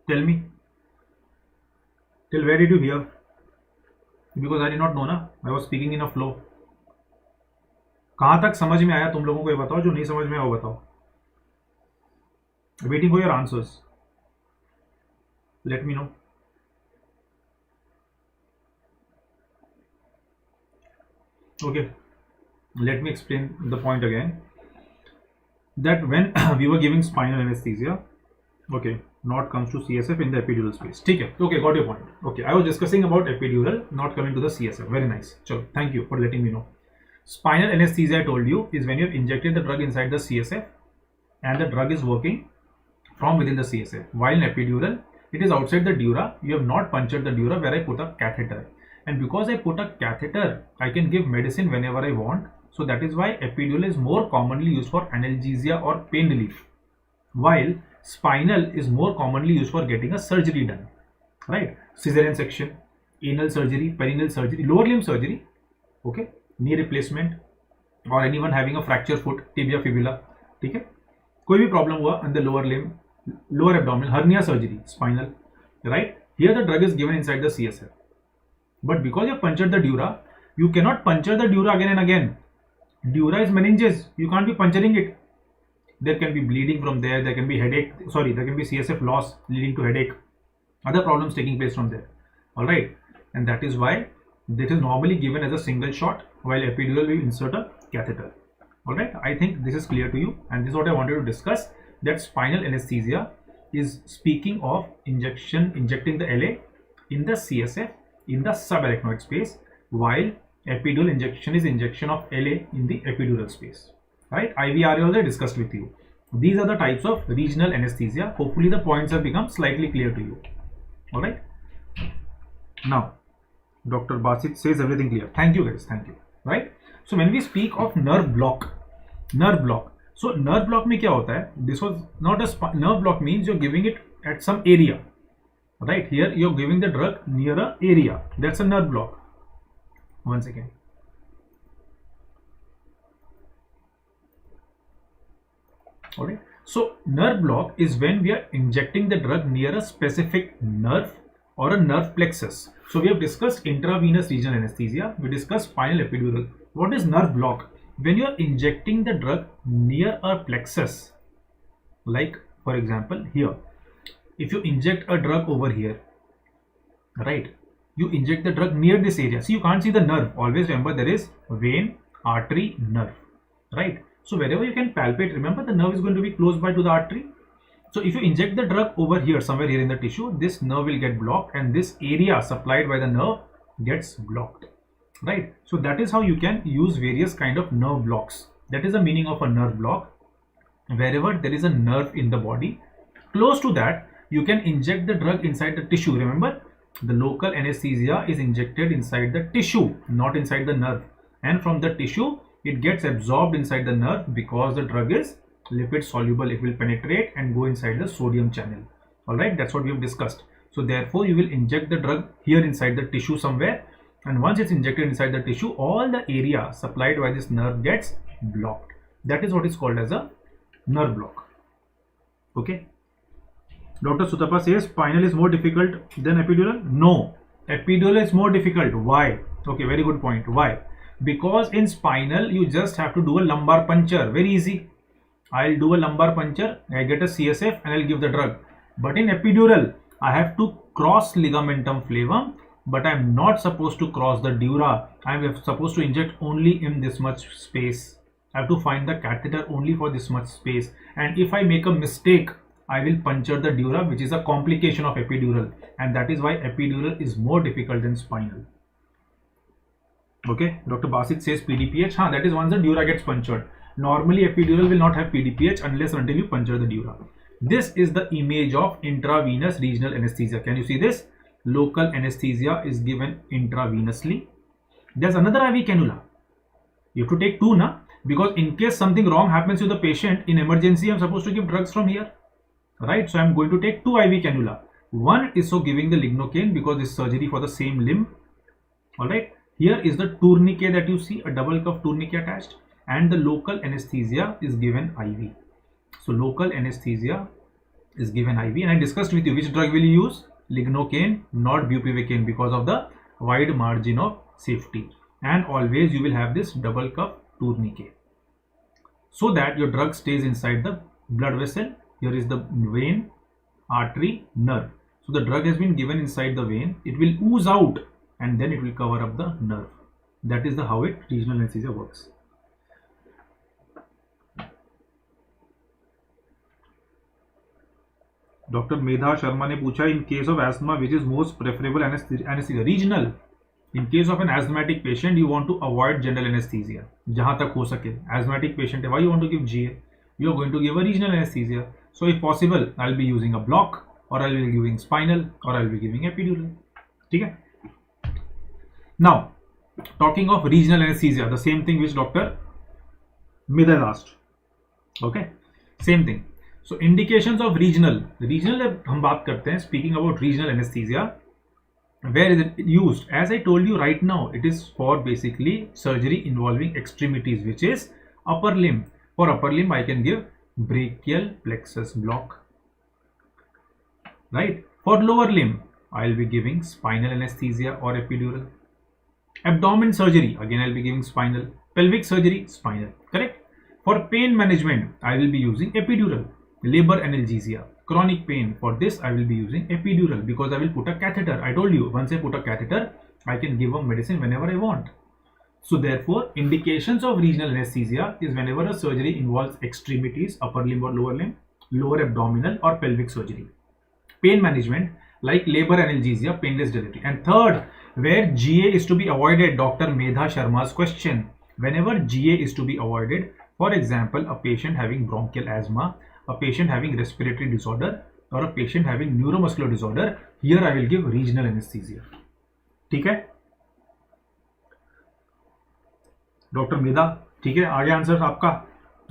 Tell me. Till where did you hear? Because I did not know ना. I was speaking in a flow. कहाँ तक समझ में आया तुम लोगों को, ये बताओ. जो नहीं समझ में आया वो बताओ. Waiting for your answers. Let me know. Okay, let me explain the point again. That when we were giving spinal anesthesia, okay, not comes to CSF in the epidural space. Okay, got your point. Okay, I was discussing about epidural, not coming to the CSF. Very nice. Chalo, thank you for letting me know. Spinal anesthesia, I told you, is when you have injected the drug inside the CSF and the drug is working from within the CSF. While in epidural, it is outside the dura. You have not punctured the dura where I put a catheter. And because I put a catheter, I can give medicine whenever I want. So that is why epidural is more commonly used for analgesia or pain relief, while spinal is more commonly used for getting a surgery done, right? Cesarean section, anal surgery, perineal surgery, lower limb surgery, okay, knee replacement, or anyone having a fractured foot, tibia, fibula, okay, कोई भी problem हुआ in the lower limb, lower abdominal, hernia surgery, spinal, right? Here the drug is given inside the CSF. But because you have punctured the dura, you cannot puncture the dura again and again. Dura is meninges. You can't be puncturing it. There can be bleeding from there. There can be headache. Sorry, there can be CSF loss leading to headache. Other problems taking place from there. All right, and that is why this is normally given as a single shot, while epidural we insert a catheter. All right, I think this is clear to you, and this is what I wanted to discuss. That spinal anesthesia is speaking of injecting the LA in the CSF in the subarachnoid space, while epidural injection is injection of LA in the epidural space. Right? IVRA also discussed with you. These are the types of regional anesthesia. Hopefully the points have become slightly clear to you. All right. Now, Dr. Basit says everything clear. Thank you guys. Thank you. Right. So when we speak of nerve block. So nerve block में क्या होता है? This was not a nerve block means you're giving it at some area. Right. Here you're giving the drug near a area. That's a nerve block. Once again. Alright, so nerve block is when we are injecting the drug near a specific nerve or a nerve plexus. So we have discussed intravenous regional anesthesia, we discussed spinal epidural. What is nerve block? When you are injecting the drug near a plexus, like for example here, if you inject a drug over here, right, you inject the drug near this area. So you can't see the nerve. Always remember there is vein, artery, nerve, right? So wherever you can palpate, remember the nerve is going to be close by to the artery. So if you inject the drug over here, somewhere here in the tissue, this nerve will get blocked and this area supplied by the nerve gets blocked, right? So that is how you can use various kind of nerve blocks. That is the meaning of a nerve block. Wherever there is a nerve in the body, close to that, you can inject the drug inside the tissue. Remember, the local anesthesia is injected inside the tissue, not inside the nerve. And from the tissue, it gets absorbed inside the nerve because the drug is lipid soluble. It will penetrate and go inside the sodium channel. All right, that's what we have discussed. So therefore you will inject the drug here inside the tissue somewhere, and once it's injected inside the tissue, all the area supplied by this nerve gets blocked. That is what is called as a nerve block. Okay. Dr. Sutapa says spinal is more difficult than epidural. No, epidural is more difficult. Why? Okay, very good point. Why? Because in spinal you just have to do a lumbar puncture. Very easy. I'll do a lumbar puncture, I get a CSF and I'll give the drug. But in epidural, I have to cross ligamentum flavum, but I'm not supposed to cross the dura. I'm supposed to inject only in this much space. I have to find the catheter only for this much space. And if I make a mistake, I will puncture the dura, which is a complication of epidural. And that is why epidural is more difficult than spinal. Okay, Dr. Basit says PDPH. That is once the dura gets punctured. Normally epidural will not have PDPH unless until you puncture the dura. This is the image of intravenous regional anesthesia. Can you see this? Local anesthesia is given intravenously. There's another IV cannula. You have to take two now, because in case something wrong happens to the patient in emergency, I'm supposed to give drugs from here, right? So I'm going to take two IV cannula. One is for giving the lignocaine because it's surgery for the same limb. All right. Here is the tourniquet that you see, a double cuff tourniquet attached, and the local anesthesia is given IV. So local anesthesia is given IV, and I discussed with you which drug will you use? Lignocaine, not bupivacaine, because of the wide margin of safety. And always you will have this double cuff tourniquet, so that your drug stays inside the blood vessel. Here is the vein, artery, nerve. So the drug has been given inside the vein. It will ooze out and then it will cover up the nerve. That is how regional anesthesia works. Dr. Medha Sharma ने पूछा, in case of asthma, which is most preferable anesthesia? Regional. In case of an asthmatic patient, you want to avoid general anesthesia. जहाँ तक हो सके. Asthmatic patient, why you want to give GA? You are going to give a regional anesthesia. So if possible, I'll be using a block, or I'll be giving spinal, or I'll be giving epidural. ठीक है? Now, talking of regional anesthesia, the same thing which Dr. Medha asked. Okay, same thing. So indications of regional हम बात करते हैं, speaking about regional anesthesia. Where is it used? As I told you right now, it is for basically surgery involving extremities, which is upper limb. For upper limb, I can give brachial plexus block. Right? For lower limb, I'll be giving spinal anesthesia or epidural. Abdomen surgery, again I'll be giving spinal. Pelvic surgery, spinal. Correct? For pain management, I will be using epidural. Labor analgesia, chronic pain. For this, I will be using epidural because I will put a catheter. I told you, once I put a catheter, I can give a medicine whenever I want. So therefore, indications of regional anesthesia is whenever a surgery involves extremities, upper limb or lower limb, lower abdominal or pelvic surgery. Pain management, like labor analgesia, painless delivery. And third, where GA is to be avoided, Dr. Medha Sharma's question. Whenever GA is to be avoided, for example, a patient having bronchial asthma, a patient having respiratory disorder, or a patient having neuromuscular disorder, here I will give regional anesthesia. ठीक है doctor मेधा? ठीक है, आगे answer आपका.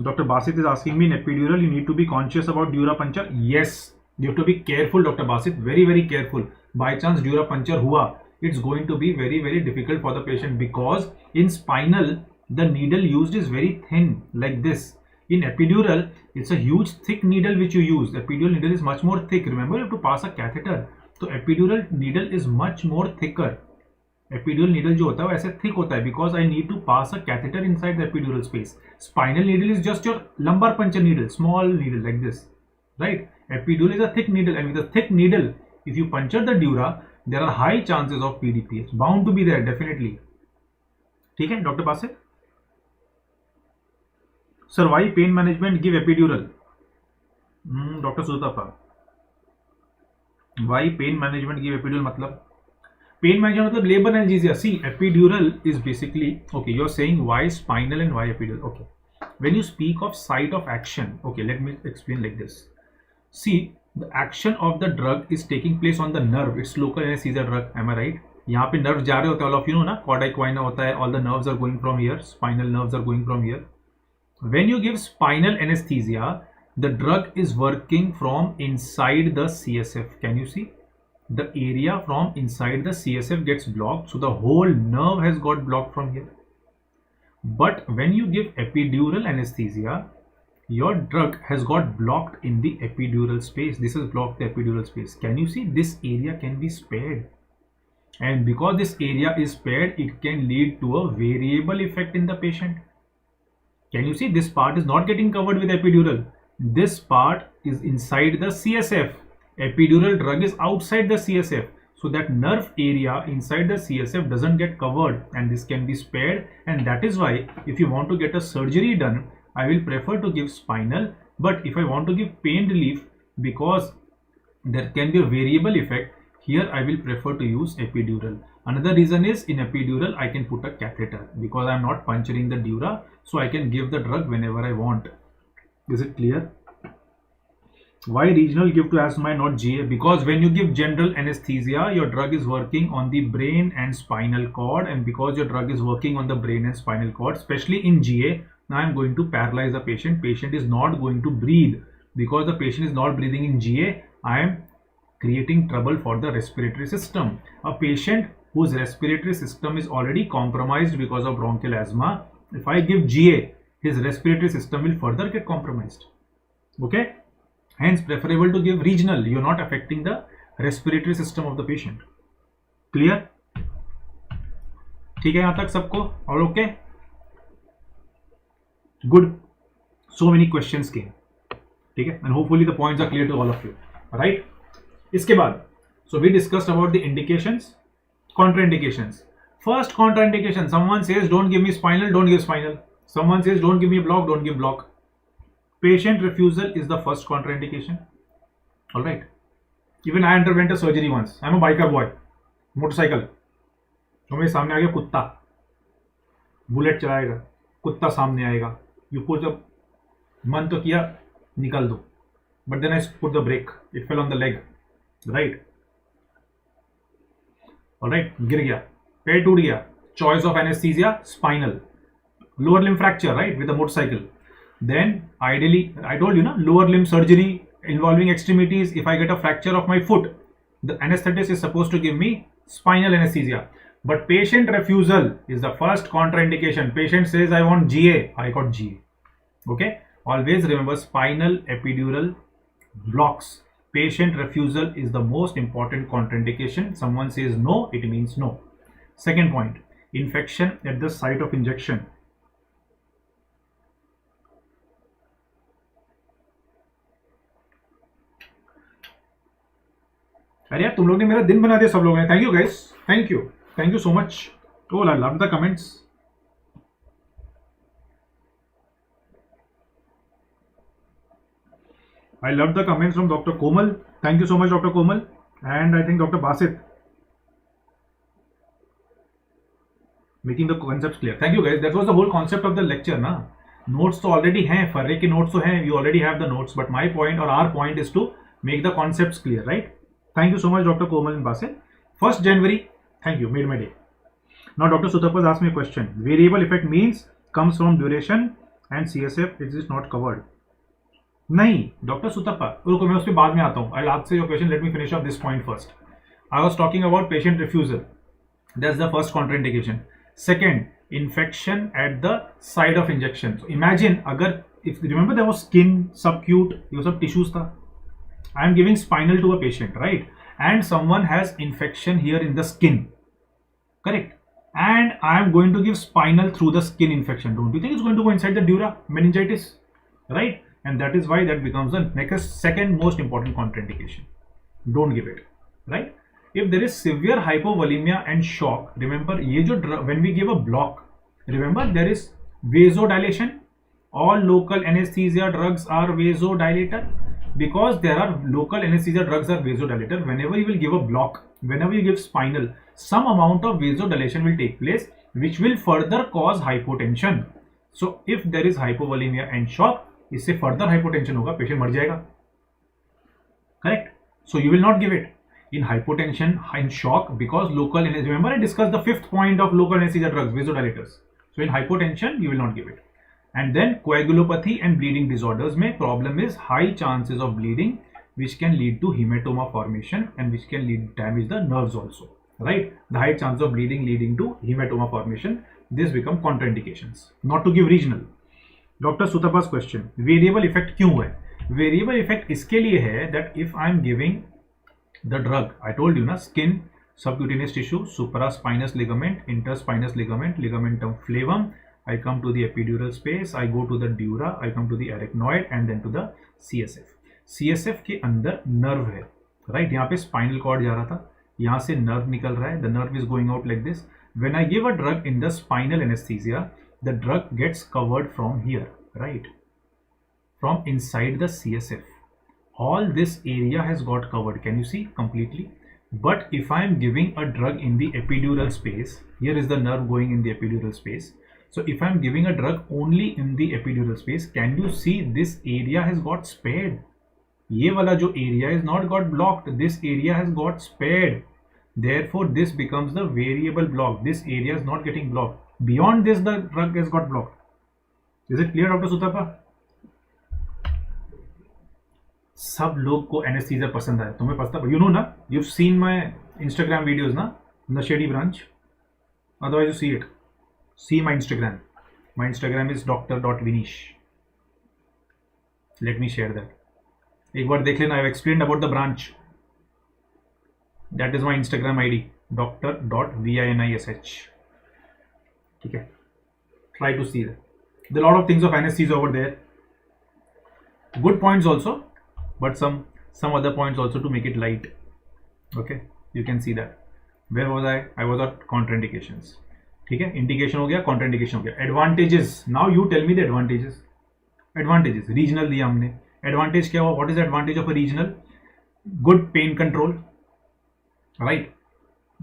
Doctor Basit is asking me in epidural you need to be conscious about dura puncture. Yes, you have to be careful, Dr. Basit, very careful. By chance dura puncture हुआ, it's going to be very difficult for the patient because in spinal the needle used is very thin like this. In epidural, it's a huge thick needle which you use. Epidural needle is much more thick. Remember, you have to pass a catheter. So epidural needle is much more thicker. Epidural needle जो होता है वो ऐसे thick होता है because I need to pass a catheter inside the epidural space. Spinal needle is just your lumbar puncture needle, small needle like this, right? Epidural is a thick needle, and with a thick needle, if you puncture the dura, there are high chances of PDPH. Bound to be there, definitely. ठीक है, doctor पास है? Sir, why pain management give epidural? Dr. Sutapa. Why pain management give epidural? मतलब pain management मतलब labor analgesia. See, epidural is basically, okay, you're saying why spinal and why epidural. Okay, when you speak of site of action, okay, let me explain like this. See, the action of the drug is taking place on the nerve. It's local anesthesia drug. Am I right? यहाँ पे nerves जा रहे होते हैं, all of you know ना, quad equina होता है, all the nerves are going from here, spinal nerves are going from here. When you give spinal anesthesia, the drug is working from inside the CSF. Can you see? The area from inside the CSF gets blocked, so the whole nerve has got blocked from here. But when you give epidural anesthesia, your drug has got blocked in the epidural space. This has blocked the epidural space. Can you see? This area can be spared. And because this area is spared, it can lead to a variable effect in the patient. Can you see? This part is not getting covered with epidural. This part is inside the CSF. Epidural drug is outside the CSF. So that nerve area inside the CSF doesn't get covered, and this can be spared. And that is why if you want to get a surgery done, I will prefer to give spinal. But if I want to give pain relief, because there can be a variable effect, here I will prefer to use epidural. Another reason is in epidural I can put a catheter because I am not puncturing the dura, so I can give the drug whenever I want. Is it clear? Why regional give to asthma and not GA? Because when you give general anesthesia, your drug is working on the brain and spinal cord, and because your drug is working on the brain and spinal cord, especially in GA, now I am going to paralyze the patient. Patient is not going to breathe. Because the patient is not breathing in GA, I am creating trouble for the respiratory system. A patient whose respiratory system is already compromised because of bronchial asthma, if I give GA, his respiratory system will further get compromised. Okay? Hence, preferable to give regional. You are not affecting the respiratory system of the patient. Clear? ठीक है यहाँ तक सबको? और okay? Good. So many questions came. ठीक है? And hopefully the points are clear to all of you. Right? इसके बाद, so we discussed about the indications, contraindications. First contraindication, someone says don't give me spinal, don't give spinal. Someone says don't give me block, don't give block. Patient refusal is the first contraindication. All right. Even I underwent a surgery once. I'm a biker boy. Motorcycle. तो मेरे सामने आ गया कुत्ता. Bullet चलाएगा. कुत्ता सामने आएगा. You put the मन तो किया निकाल दो. But then I put the brake. It fell on the leg. Right. All right. गिर गया. पैर टूट गया. Choice of anesthesia, spinal. Lower limb fracture, right, with a motorcycle. Then ideally, I told you, lower limb surgery involving extremities. If I get a fracture of my foot, the anesthetist is supposed to give me spinal anesthesia. But patient refusal is the first contraindication. Patient says I want GA, I got GA. Okay, always remember spinal epidural blocks. Patient refusal is the most important contraindication. Someone says no, it means no. Second point, infection at the site of injection. अरे यार तुम लोग ने मेरा दिन बना दिया सब लोगों ने. Thank you guys, thank you so much. Oh, I love the comments. I love the comments from Dr. Komal. Thank you so much, Dr. Komal. And I think Dr. Basit. Making the concepts clear. Thank you guys. That was the whole concept of the lecture, na? Notes तो already हैं, फर्रे के notes तो हैं. You already have the notes. But my point or our point is to make the concepts clear, right? Thank you so much, Dr. Komal and Basit. 1st January. Thank you. Made my day. Now Dr. Sutapa asked me a question. Variable effect means comes from duration and CSF. It is not covered. नहीं doctor सुतप्पा, रुको मैं उस पर बाद में आता हूँ. I'll answer your question. Let me finish up this point first. I was talking about patient refusal. That's the first contraindication. Second, infection at the site of injection. So imagine अगर if remember there was skin, subcute, ये सब tissues था. I am giving spinal to a patient, right? And someone has infection here in the skin. Correct? And I am going to give spinal through the skin infection. Don't you think it's going to go inside the dura, meningitis, right? And that is why that becomes the next second most important contraindication. Don't give it, right? If there is severe hypovolemia and shock, remember ये जो when we give a block, remember there is vasodilation. All local anesthesia drugs are vasodilator because there are local anesthesia drugs are vasodilator. Whenever you will give a block, whenever you give spinal, some amount of vasodilation will take place, which will further cause hypotension. So if there is hypovolemia and shock, इससे further hypotension होगा, patient मर जाएगा. Correct? So you will not give it in hypotension, in shock, because local anesthesia. Remember I discussed the 5th point of local anesthesia drugs, vasodilators. So in hypotension, you will not give it. And then coagulopathy and bleeding disorders में problem is high chances of bleeding, which can lead to hematoma formation and which can lead damage the nerves also, right? The high chance of bleeding leading to hematoma formation. This become contraindications. Not to give regional. Dr. Sutapa's question, variable effect क्यों है? Variable effect इसके लिए है that if I am giving the drug, I told you ना, skin, subcutaneous tissue, supraspinous ligament, interspinous ligament, ligamentum flavum, I come to the epidural space, I go to the dura, I come to the arachnoid and then to the CSF. CSF के अंदर nerve है, right? यहाँ पे spinal cord जा रहा था, यहाँ से nerve निकल रहा है, the nerve is going out like this. When I give a drug in the spinal anesthesia, the drug gets covered from here, right? From inside the CSF. All this area has got covered. Can you see completely? But if I am giving a drug in the epidural space, here is the nerve going in the epidural space. So if I am giving a drug only in the epidural space, can you see this area has got spared? ये वाला जो area is not got blocked. This area has got spared. Therefore, this becomes the variable block. This area is not getting blocked. Beyond this, the drug has got blocked. Is it clear, Dr. Sutapa? सब लोग को anaesthesia पसंद आया, तुम्हें पता, you know ना, you've seen my Instagram videos ना, in the shady branch. Otherwise, you see it. See my Instagram. My Instagram is dr.vinish. Let me share that. एक बार देख लेना. I've explained about the branch. That is my Instagram ID, dr.vinish. ठीक है. Try to see that. There are a lot of things of anesthesia over there. Good points also, but some other points also to make it light. Okay, you can see that. Where was I? I was at contraindications. ठीक है, indication हो गया, contraindication हो गया. Advantages. Now you tell me the advantages. Advantages. Regional दिया हमने. Advantage क्या हुआ? What is the advantage of a regional? Good pain control. Right.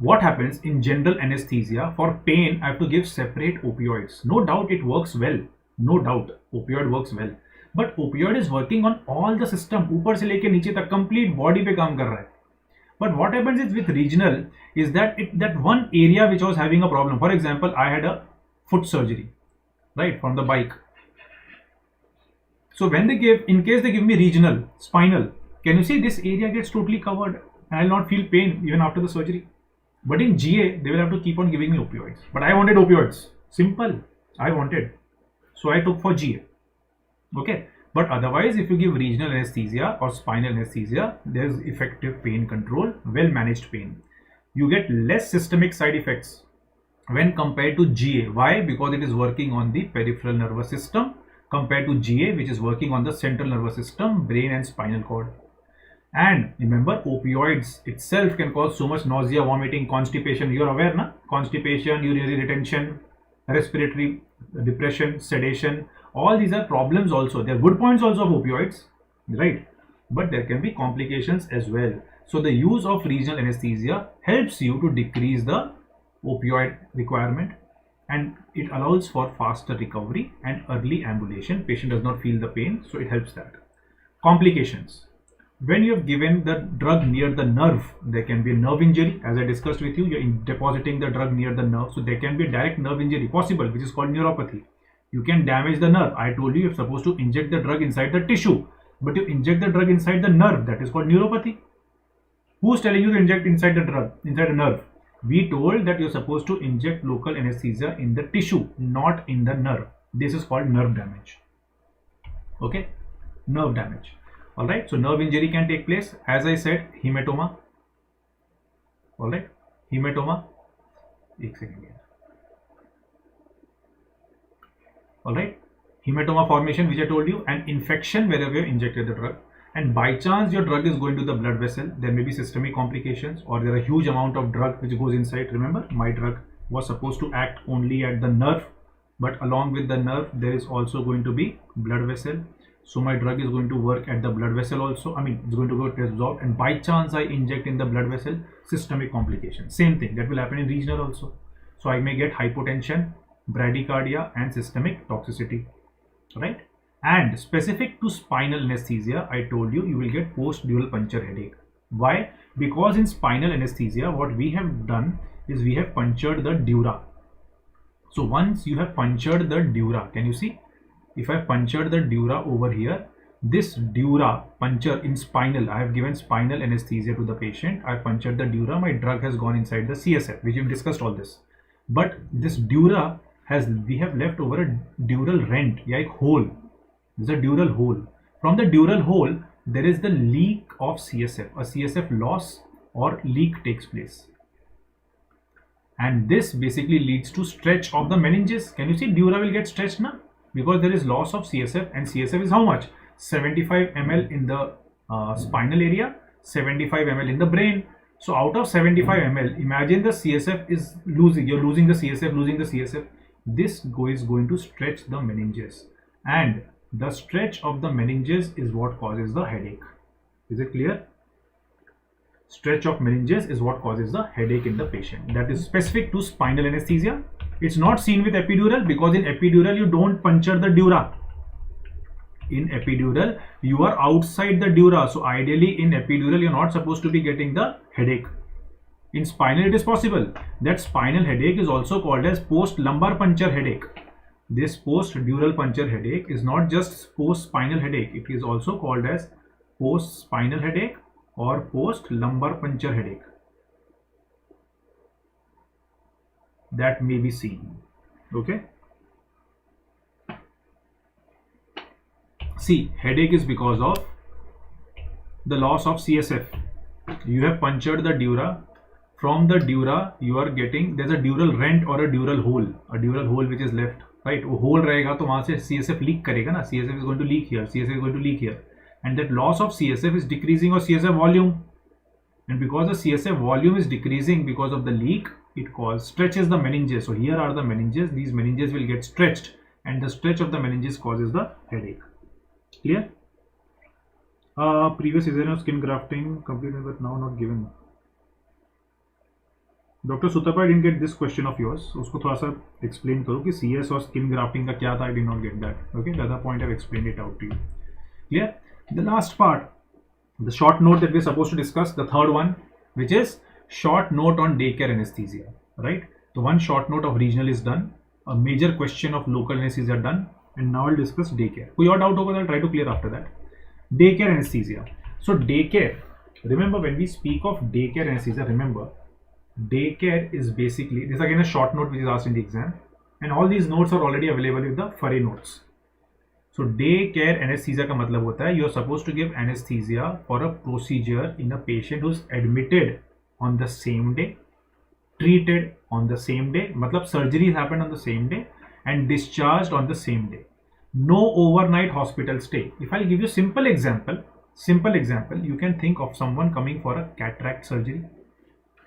What happens in general anesthesia? For pain, I have to give separate opioids. No doubt it works well. No doubt opioid works well. But opioid is working on all the system. ऊपर से लेके नीचे तक complete body पे काम कर रहा है. But what happens is with regional is that that one area which was having a problem. For example, I had a foot surgery, right, from the bike. So when they give, in case they give me regional, spinal, can you see this area gets totally covered and I will not feel pain even after the surgery. But in GA, they will have to keep on giving me opioids. But I wanted opioids. Simple. I wanted. So I took for GA. Okay. But otherwise, if you give regional anesthesia or spinal anesthesia, there is effective pain control, well managed pain. You get less systemic side effects when compared to GA. Why? Because it is working on the peripheral nervous system compared to GA, which is working on the central nervous system, brain and spinal cord. And remember, opioids itself can cause so much nausea, vomiting, constipation. You are aware, na? Constipation, urinary retention, respiratory depression, sedation. All these are problems also. They are good points also of opioids, right? But there can be complications as well. So the use of regional anesthesia helps you to decrease the opioid requirement, and it allows for faster recovery and early ambulation. Patient does not feel the pain, so it helps that. Complications. When you have given the drug near the nerve, there can be a nerve injury. As I discussed with you, you're depositing the drug near the nerve, so there can be a direct nerve injury possible, which is called neuropathy. You can damage the nerve. I told you you're supposed to inject the drug inside the tissue, but you inject the drug inside the nerve. That is called neuropathy. Who's telling you to inject inside the drug, inside the nerve? We told that you're supposed to inject local anesthesia in the tissue, not in the nerve. This is called nerve damage. Okay, nerve damage. All right, so nerve injury can take place. As I said, hematoma. All right, hematoma. One second here. All right, hematoma formation, which I told you, and infection wherever you injected the drug. And by chance your drug is going to the blood vessel, there may be systemic complications, or there are a huge amount of drug which goes inside. Remember, my drug was supposed to act only at the nerve, but along with the nerve there is also going to be blood vessel. So my drug is going to work at the blood vessel also. I mean, it's going to go to absorb, and by chance I inject in the blood vessel, systemic complications. Same thing that will happen in regional also. So I may get hypotension, bradycardia, and systemic toxicity, right? And specific to spinal anesthesia, I told you, you will get post-dural puncture headache. Why? Because in spinal anesthesia, what we have done is we have punctured the dura. So once you have punctured the dura, can you see? If I punctured the dura over here, this dura puncture in spinal, I have given spinal anesthesia to the patient. I punctured the dura, my drug has gone inside the CSF, which we've discussed all this. But this dura we have left over a dural rent, like hole. This is a dural hole. From the dural hole, there is the leak of CSF. A CSF loss or leak takes place. And this basically leads to stretch of the meninges. Can you see dura will get stretched now? Because there is loss of CSF, and CSF is how much? 75 ml in the spinal area, 75 ml in the brain. So out of 75 ml, imagine the CSF is losing. You're losing the CSF, losing the CSF. This is going to stretch the meninges, and the stretch of the meninges is what causes the headache. Is it clear? Stretch of meninges is what causes the headache in the patient. That is specific to spinal anesthesia. It's not seen with epidural, because in epidural you don't puncture the dura. In epidural you are outside the dura, so ideally in epidural you're not supposed to be getting the headache. In spinal it is possible. That spinal headache is also called as post lumbar puncture headache. This post-dural puncture headache is not just post-spinal headache. It is also called as post-spinal headache or post-lumbar puncture headache. That may be seen. Okay. See, headache is because of the loss of CSF. You have punctured the dura. From the dura, you are getting, there's a dural rent or a dural hole which is left. Right, वो hole रहेगा तो वहाँ से CSF leak करेगा ना. CSF is going to leak here, CSF is going to leak here, and that loss of CSF is decreasing or CSF volume, and because the CSF volume is decreasing because of the leak, it stretches the meninges. So here are the meninges. These meninges will get stretched, and the stretch of the meninges causes the headache. Clear? Previous cesarean skin grafting completed but now not given. Doctor Sutapa I didn't get this question of yours. उसको थोड़ा सा explain करो कि CS और skin grafting का क्या था. I did not get that. Okay, the other point I have explained it out to you. Clear? The last part, the short note that we are supposed to discuss, the third one, which is short note on daycare anesthesia, right? So one short note of regional is done, a major question of local anesthesia done, and now I'll discuss daycare. कोई और doubt होगा तो I'll try to clear after that. Daycare anesthesia. So daycare, remember when we speak of daycare anesthesia, remember daycare is basically, this again a short note which is asked in the exam, and all these notes are already available with the Farre notes. So daycare anesthesia का मतलब होता है you are supposed to give anesthesia for a procedure in a patient who is admitted on the same day, treated on the same day, मतलब surgery happened on the same day, and discharged on the same day. No overnight hospital stay. If I'll give you a simple example, Simple example, you can think of someone coming for a cataract surgery,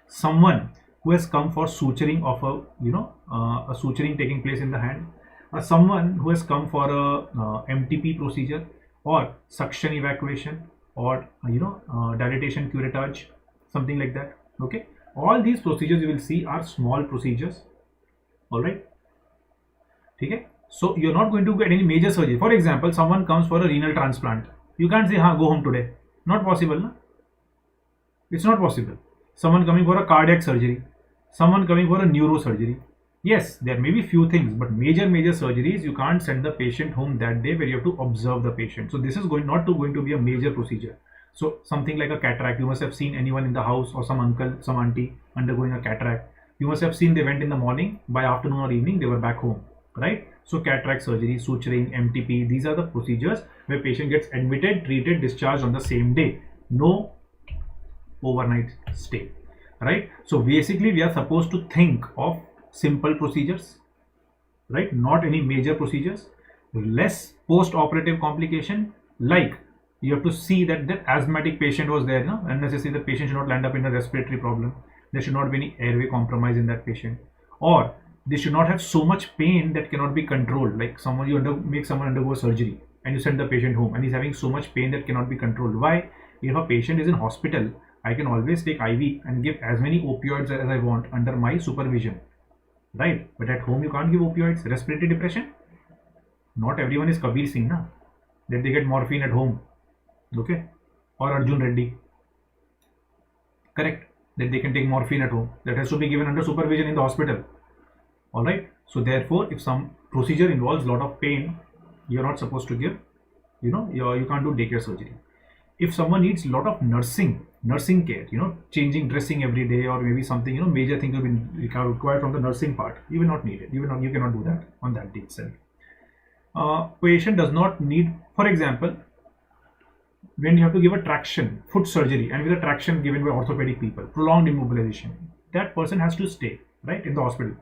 someone who has come for suturing of a suturing taking place in the hand, or someone who has come for a MTP procedure or suction evacuation or dilatation curettage, something like that. Okay, all these procedures you will see are small procedures. All right, okay. So you're not going to get any major surgery. For example, someone comes for a renal transplant, you can't say go home today. Not possible, no? It's not possible. Someone coming for a cardiac surgery, someone coming for a neurosurgery. Yes, there may be few things, but major surgeries you can't send the patient home that day where you have to observe the patient. So this is going to be a major procedure. So something like a cataract, you must have seen anyone in the house or some uncle, some auntie undergoing a cataract. You must have seen they went in the morning, by afternoon or evening they were back home, right? So cataract surgery, suturing, MTP, these are the procedures where patient gets admitted, treated, discharged on the same day. No overnight stay, right? So basically we are supposed to think of simple procedures, right? Not any major procedures, less post-operative complication, like you have to see that the asthmatic patient was there, no? Unnecessarily the patient should not land up in a respiratory problem. There should not be any airway compromise in that patient, or they should not have so much pain that cannot be controlled. Like someone, you make someone undergo surgery and you send the patient home and he's having so much pain that cannot be controlled. Why? If a patient is in hospital, I can always take IV and give as many opioids as I want under my supervision, right? But at home you can't give opioids. Respiratory depression, not everyone is Kabir Singh, na, that they get morphine at home, okay? Or Arjun Reddy, correct? That they can take morphine at home. That has to be given under supervision in the hospital. All right. So therefore, if some procedure involves a lot of pain, you're not supposed to give, you can't do daycare surgery. If someone needs a lot of nursing care, changing dressing every day, or maybe something, major thing will be required from the nursing part, you will not need it. You cannot do that on that day itself. Patient does not need, for example, when you have to give a traction, foot surgery, and with a traction given by orthopedic people, prolonged immobilization, that person has to stay, right, in the hospital.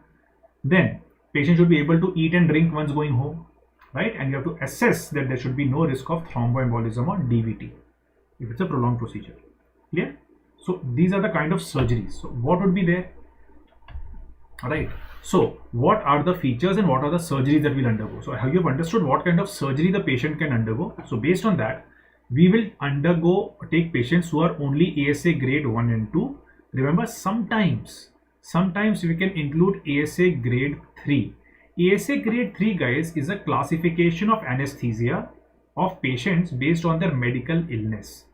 Then patient should be able to eat and drink once going home, right? And you have to assess that there should be no risk of thromboembolism or DVT if it's a prolonged procedure. Clear? So these are the kind of surgeries. So what would be there? All right. So what are the features and what are the surgeries that we'll undergo? So have you understood what kind of surgery the patient can undergo? So based on that, we will take patients who are only ASA grade 1 and 2. Remember, sometimes we can include ASA grade 3. ASA grade 3, guys, is a classification of anesthesia of patients based on their medical illness.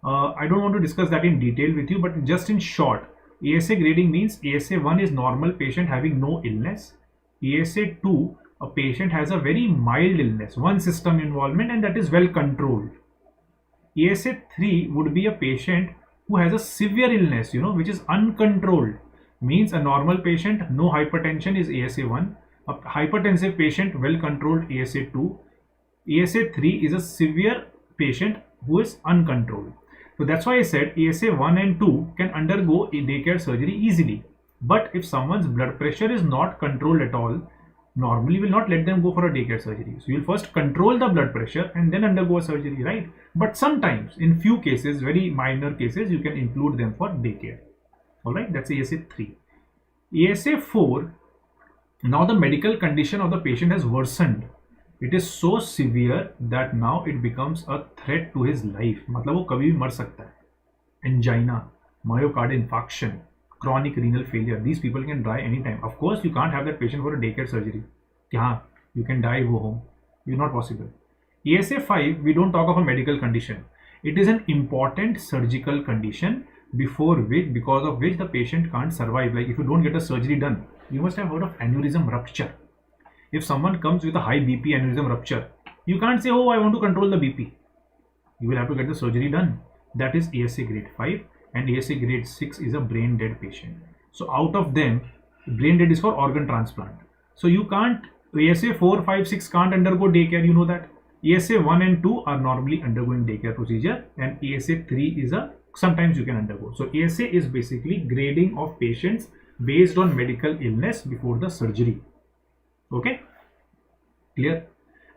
I don't want to discuss that in detail with you, but just in short, ASA grading means ASA 1 is normal patient having no illness. ASA 2, a patient has a very mild illness, one system involvement, and that is well controlled. ASA 3 would be a patient who has a severe illness, which is uncontrolled. Means a normal patient, no hypertension, is ASA 1. A hypertensive patient, well controlled, ASA 2. ASA 3 is a severe patient who is uncontrolled. So that's why I said ASA 1 and 2 can undergo a daycare surgery easily. But if someone's blood pressure is not controlled at all, normally will not let them go for a daycare surgery. So you'll first control the blood pressure and then undergo a surgery, right? But sometimes, in few cases, very minor cases, you can include them for daycare. All right, that's ASA 3. ASA 4, now the medical condition of the patient has worsened. It is so severe that now it becomes a threat to his life. मतलब वो कभी भी मर सकता है. Angina, myocardial infarction, chronic renal failure. These people can die anytime. Of course, you can't have that patient for a daycare surgery. You can die, go home. It's not possible. ASA 5, we don't talk of a medical condition. It is an important surgical condition because of which the patient can't survive. Like if you don't get a surgery done, you must have heard of aneurysm rupture. If someone comes with a high BP aneurysm rupture, you can't say, oh, I want to control the BP. You will have to get the surgery done. That is ASA grade 5, and ASA grade 6 is a brain dead patient. So out of them, brain dead is for organ transplant. So you can't, ASA 4, 5, 6 can't undergo daycare, you know that. ASA 1 and 2 are normally undergoing daycare procedure, and ASA 3 is sometimes you can undergo. So ASA is basically grading of patients based on medical illness before the surgery. Okay, clear?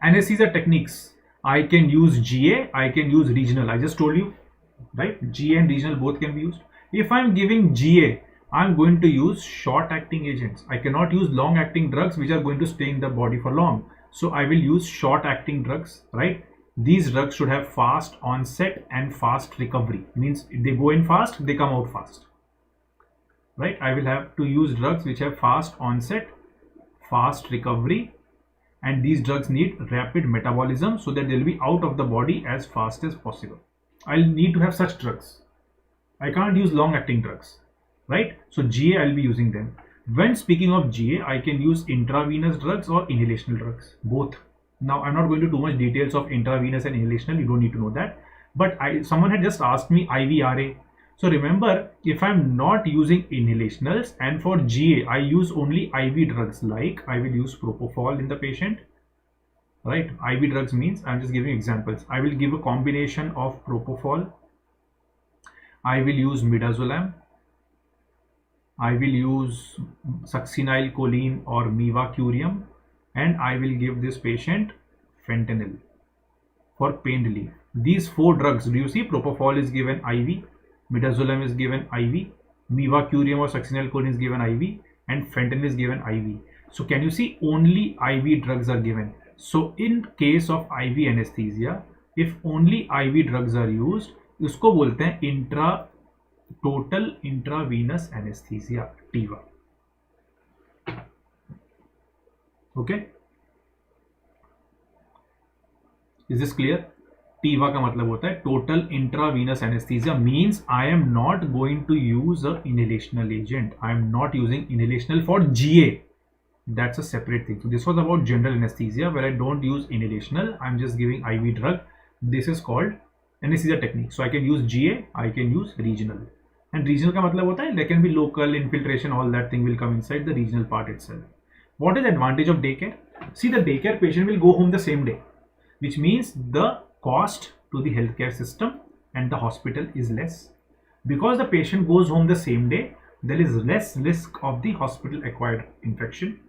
Anesthesia techniques. I can use GA, I can use regional. I just told you, right? GA and regional both can be used. If I'm giving GA, I'm going to use short acting agents. I cannot use long acting drugs which are going to stay in the body for long. So I will use short acting drugs, right? These drugs should have fast onset and fast recovery. Means if they go in fast, they come out fast, right? I will have to use drugs which have fast onset, fast recovery, and these drugs need rapid metabolism so that they'll be out of the body as fast as possible. I'll need to have such drugs. I can't use long acting drugs, right? So GA, I'll be using them. When speaking of GA, I can use intravenous drugs or inhalational drugs, both. Now I'm not going to too much details of intravenous and inhalational, you don't need to know that. But someone had just asked me IVRA. So remember, if I'm not using inhalationals, and for GA I use only IV drugs, like I will use propofol in the patient, right? IV drugs means, I'm just giving examples. I will give a combination of propofol, I will use midazolam, I will use succinylcholine or mivacurium, and I will give this patient fentanyl for pain relief. These 4 drugs, do you see, propofol is given IV, midazolam is given IV, mivacurium or succinylcholine is given IV, and fentanyl is given IV. So can you see, only IV drugs are given. So in case of IV anesthesia, if only IV drugs are used, उसको बोलते हैं total intravenous anesthesia, TIVA. Okay, is this clear? TIVA का मतलब होता है total intravenous anesthesia, means I am not going to use a inhalational agent. I am not using inhalational for GA. That's a separate thing. So this was about general anesthesia where I don't use inhalational. I'm just giving IV drug. This is called anesthesia technique. So I can use GA, I can use regional. And regional का मतलब होता है there can be local infiltration, all that thing will come inside the regional part itself. What is the advantage of daycare? See, the daycare patient will go home the same day, which means the cost to the healthcare system and the hospital is less. Because the patient goes home the same day, there is less risk of the hospital acquired infection.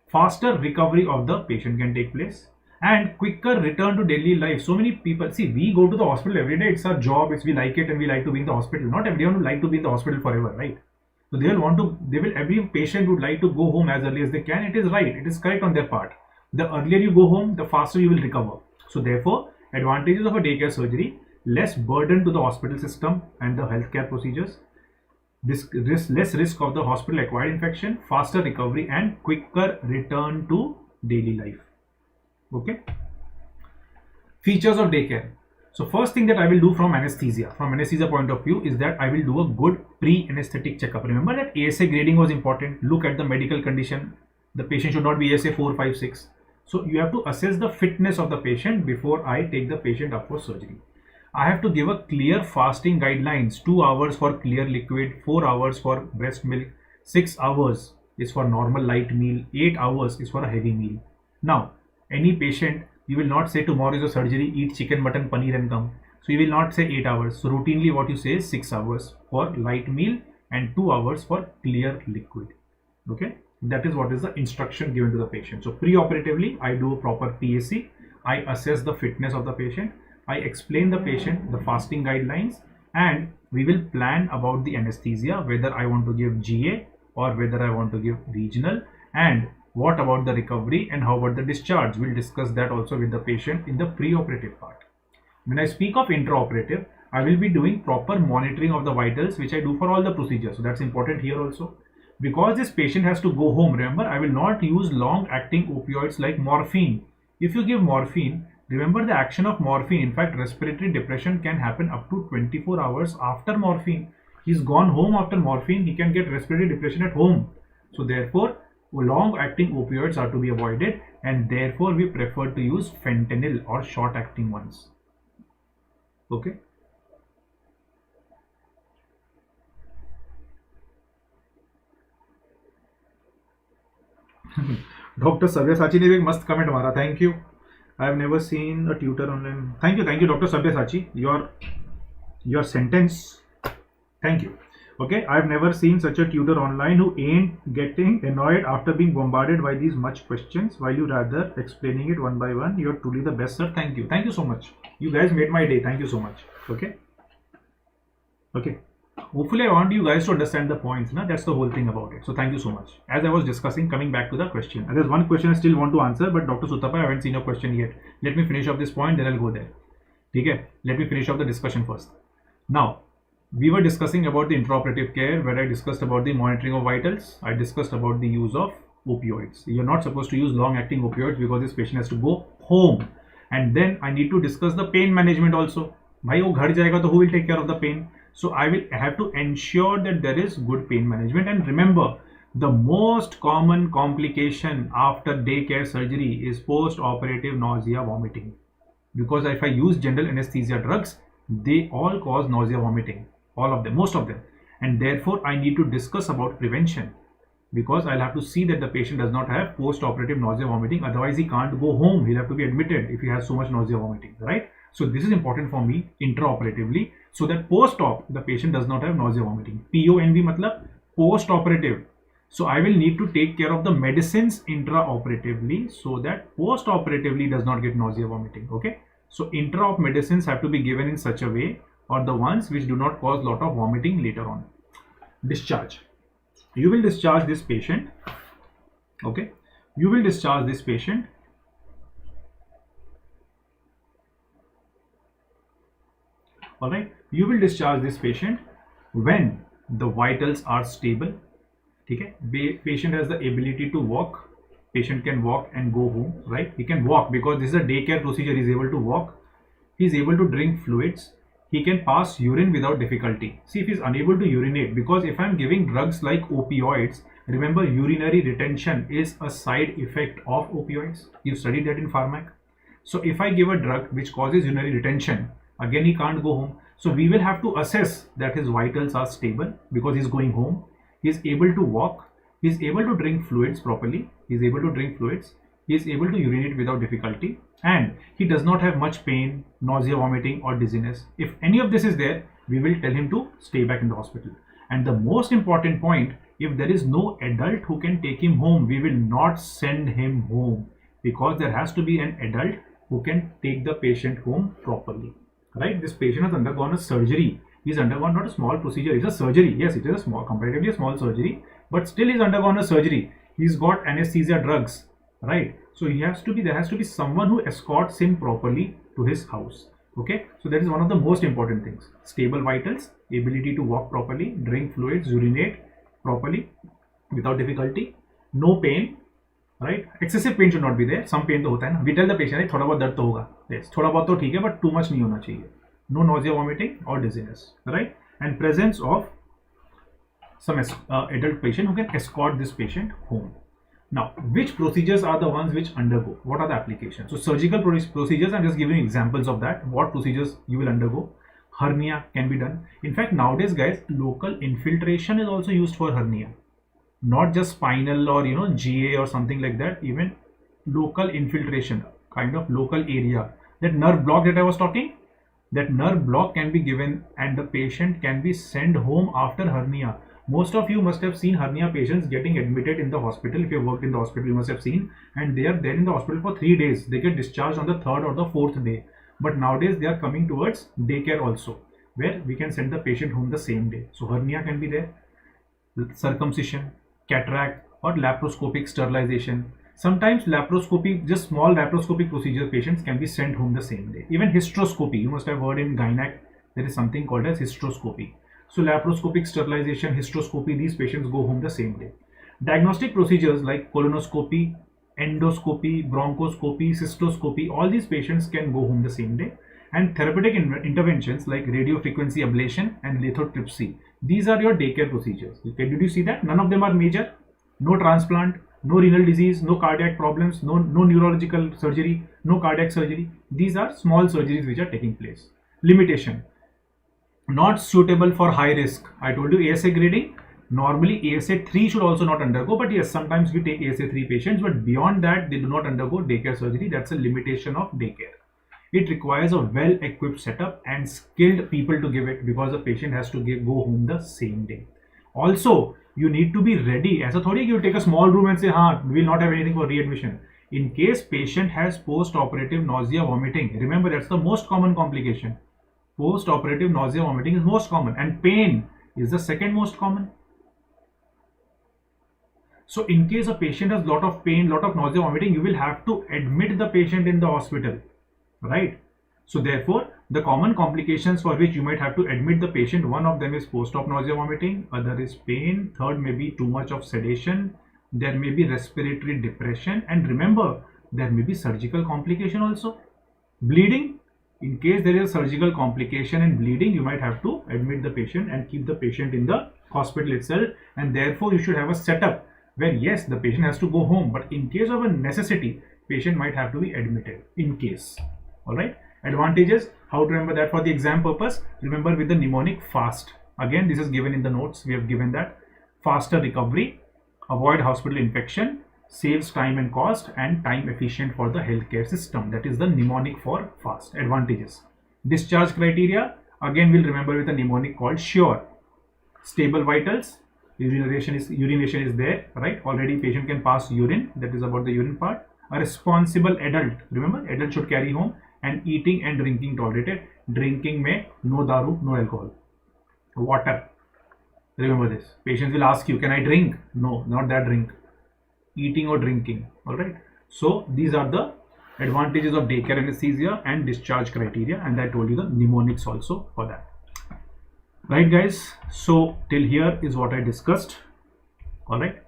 Faster recovery of the patient can take place, and quicker return to daily life. So many people, see, we go to the hospital every day. It's our job. It's, we like it and we like to be in the hospital. Not everyone would like to be in the hospital forever, right? So every patient would like to go home as early as they can. It is right. It is correct on their part. The earlier you go home, the faster you will recover. So therefore, advantages of a daycare surgery: less burden to the hospital system and the healthcare procedures, less risk of the hospital acquired infection, faster recovery, and quicker return to daily life. Okay. Features of daycare. So first thing that I will do from anesthesia point of view, is that I will do a good pre-anesthetic checkup. Remember that ASA grading was important. Look at the medical condition. The patient should not be ASA 4, 5, 6. So you have to assess the fitness of the patient before I take the patient up for surgery. I have to give a clear fasting guidelines: 2 hours for clear liquid, 4 hours for breast milk, 6 hours is for normal light meal, 8 hours is for a heavy meal. Now, any patient, you will not say tomorrow is your surgery, eat chicken, mutton, paneer and come. So you will not say 8 hours. So routinely what you say is 6 hours for light meal and 2 hours for clear liquid. Okay, that is what is the instruction given to the patient. So pre-operatively, I do a proper PAC. I assess the fitness of the patient. I explain the patient the fasting guidelines, and we will plan about the anesthesia, whether I want to give GA or whether I want to give regional, and what about the recovery and how about the discharge. We'll discuss that also with the patient in the pre-operative part. When I speak of intraoperative, I will be doing proper monitoring of the vitals, which I do for all the procedures. So that's important here also. Because this patient has to go home, remember, I will not use long acting opioids like morphine. If you give morphine, remember the action of morphine. In fact, respiratory depression can happen up to 24 hours after morphine. He's gone home after morphine, he can get respiratory depression at home. So therefore, long acting opioids are to be avoided, and therefore we prefer to use fentanyl or short acting ones. Okay. Dr. Sabyasachi ने भी एक मस्त comment मारा. Thank you. I have never seen a tutor online. Thank you, Dr. Sabyasachi. Your sentence. Thank you. Okay, I've never seen such a tutor online who ain't getting annoyed after being bombarded by these much questions while you rather explaining it one by one. You're truly the best, sir. Thank you. Thank you so much. You guys made my day. Thank you so much. Okay. Okay. Hopefully, I want you guys to understand the points. Na? That's the whole thing about it. So thank you so much. As I was discussing, coming back to the question. There's one question I still want to answer, but Dr. Sutapa, I haven't seen your question yet. Let me finish off this point, then I'll go there. Okay. Let me finish off the discussion first. Now, we were discussing about the intraoperative care where I discussed about the monitoring of vitals. I discussed about the use of opioids. You're not supposed to use long-acting opioids because this patient has to go home. And then I need to discuss the pain management also. Bhai, wo ghar jayega, so who will take care of the pain? So I will have to ensure that there is good pain management. And remember, the most common complication after daycare surgery is post-operative nausea, vomiting. Because if I use general anesthesia drugs, they all cause nausea, vomiting. All of them, most of them, and therefore I need to discuss about prevention because I'll have to see that the patient does not have post-operative nausea, vomiting. Otherwise, he can't go home. He'll have to be admitted if he has so much nausea, vomiting, right? So this is important for me intraoperatively so that post-op the patient does not have nausea, vomiting. PONV matlab post-operative. So I will need to take care of the medicines intraoperatively so that post-operatively does not get nausea, vomiting. Okay. So intra-op medicines have to be given in such a way or the ones which do not cause lot of vomiting later on. Discharge. You will discharge this patient. Okay. You will discharge this patient. Alright. You will discharge this patient when the vitals are stable. Okay. Patient has the ability to walk. Patient can walk and go home. Right. He can walk because this is a daycare procedure. He is able to walk. He is able to drink fluids. He can pass urine without difficulty. See if he is unable to urinate, because if I am giving drugs like opioids, remember urinary retention is a side effect of opioids. You studied that in pharmac. So if I give a drug which causes urinary retention, again he can't go home. So we will have to assess that his vitals are stable because he's going home. He is able to walk. He is able to drink fluids properly. He is able to drink fluids. He is able to urinate without difficulty, and he does not have much pain, nausea, vomiting or dizziness. If any of this is there, we will tell him to stay back in the hospital. And the most important point, if there is no adult who can take him home, we will not send him home because there has to be an adult who can take the patient home properly. Right? This patient has undergone a surgery. He's undergone not a small procedure, it's a surgery. Yes, it is a small, comparatively a small surgery, but still he's undergone a surgery. He's got anesthesia drugs. Right, so there has to be someone who escorts him properly to his house. Okay, so that is one of the most important things. Stable vitals, ability to walk properly, drink fluids, urinate properly without difficulty, no pain. Right, excessive pain should not be there. Some pain to hota hai na. We tell the patient, right, thoda bahut dard to hoga. Yes, thoda bahut to theek hai, but too much nahi hona chahiye. No nausea, vomiting or dizziness. Right, and presence of some adult patient who can escort this patient home. Now, which procedures are the ones which undergo? What are the applications? So surgical procedures, I'm just giving examples of that. What procedures you will undergo? Hernia can be done. In fact, nowadays, guys, local infiltration is also used for hernia. Not just spinal or, GA or something like that. Even local infiltration, kind of local area. That nerve block that I was talking, that nerve block can be given and the patient can be sent home after hernia. Most of you must have seen hernia patients getting admitted in the hospital. If you have worked in the hospital, you must have seen, and they are there in the hospital for 3 days. They get discharged on the 3rd or the 4th day. But nowadays they are coming towards daycare also, where we can send the patient home the same day. So hernia can be there, circumcision, cataract or laparoscopic sterilization. Sometimes laparoscopy, just small laparoscopic procedure patients can be sent home the same day. Even hysteroscopy, you must have heard in gynac, there is something called as hysteroscopy. So laparoscopic sterilization, hysteroscopy, these patients go home the same day. Diagnostic procedures like colonoscopy, endoscopy, bronchoscopy, cystoscopy, all these patients can go home the same day. And therapeutic interventions like radiofrequency ablation and lithotripsy, these are your daycare procedures. Okay, did you see that? None of them are major. No transplant, no renal disease, no cardiac problems, no neurological surgery, no cardiac surgery. These are small surgeries which are taking place. Limitation. Not suitable for high risk. I told you ASA grading. Normally ASA 3 should also not undergo, but yes, sometimes we take ASA 3 patients, but beyond that they do not undergo daycare surgery. That's a limitation of daycare. It requires a well-equipped setup and skilled people to give it, because the patient has to go home the same day. Also, you need to be ready. As a thodi, you take a small room and say, we will not have anything for readmission. In case patient has post-operative nausea, vomiting, remember that's the most common complication. Post-operative nausea, vomiting is most common, and pain is the second most common. So in case a patient has lot of pain, lot of nausea, vomiting, you will have to admit the patient in the hospital, right? So therefore, the common complications for which you might have to admit the patient, one of them is post-op nausea, vomiting, other is pain, third may be too much of sedation, there may be respiratory depression, and remember, there may be surgical complication also. Bleeding, in case there is a surgical complication and bleeding, you might have to admit the patient and keep the patient in the hospital itself, and therefore you should have a setup where yes, the patient has to go home, but in case of a necessity, patient might have to be admitted in case. All right. Advantages, how to remember that for the exam purpose? Remember with the mnemonic FAST. Again, this is given in the notes. We have given that. Faster recovery, avoid hospital infection, saves time and cost, and time efficient for the healthcare system. That is the mnemonic for FAST. Advantages. Discharge criteria, again we'll remember with a mnemonic called SURE. Stable vitals, urination is there, right? Already patient can pass urine. That is about the urine part. A responsible adult, remember adult should carry home, and eating and drinking tolerated. Drinking may no daru, no alcohol. Water, remember this. Patients will ask you, can I drink? No, not that drink. Eating or drinking. All right. So these are the advantages of daycare anesthesia and discharge criteria, and I told you the mnemonics also for that. Right guys, so till here is what I discussed. All right,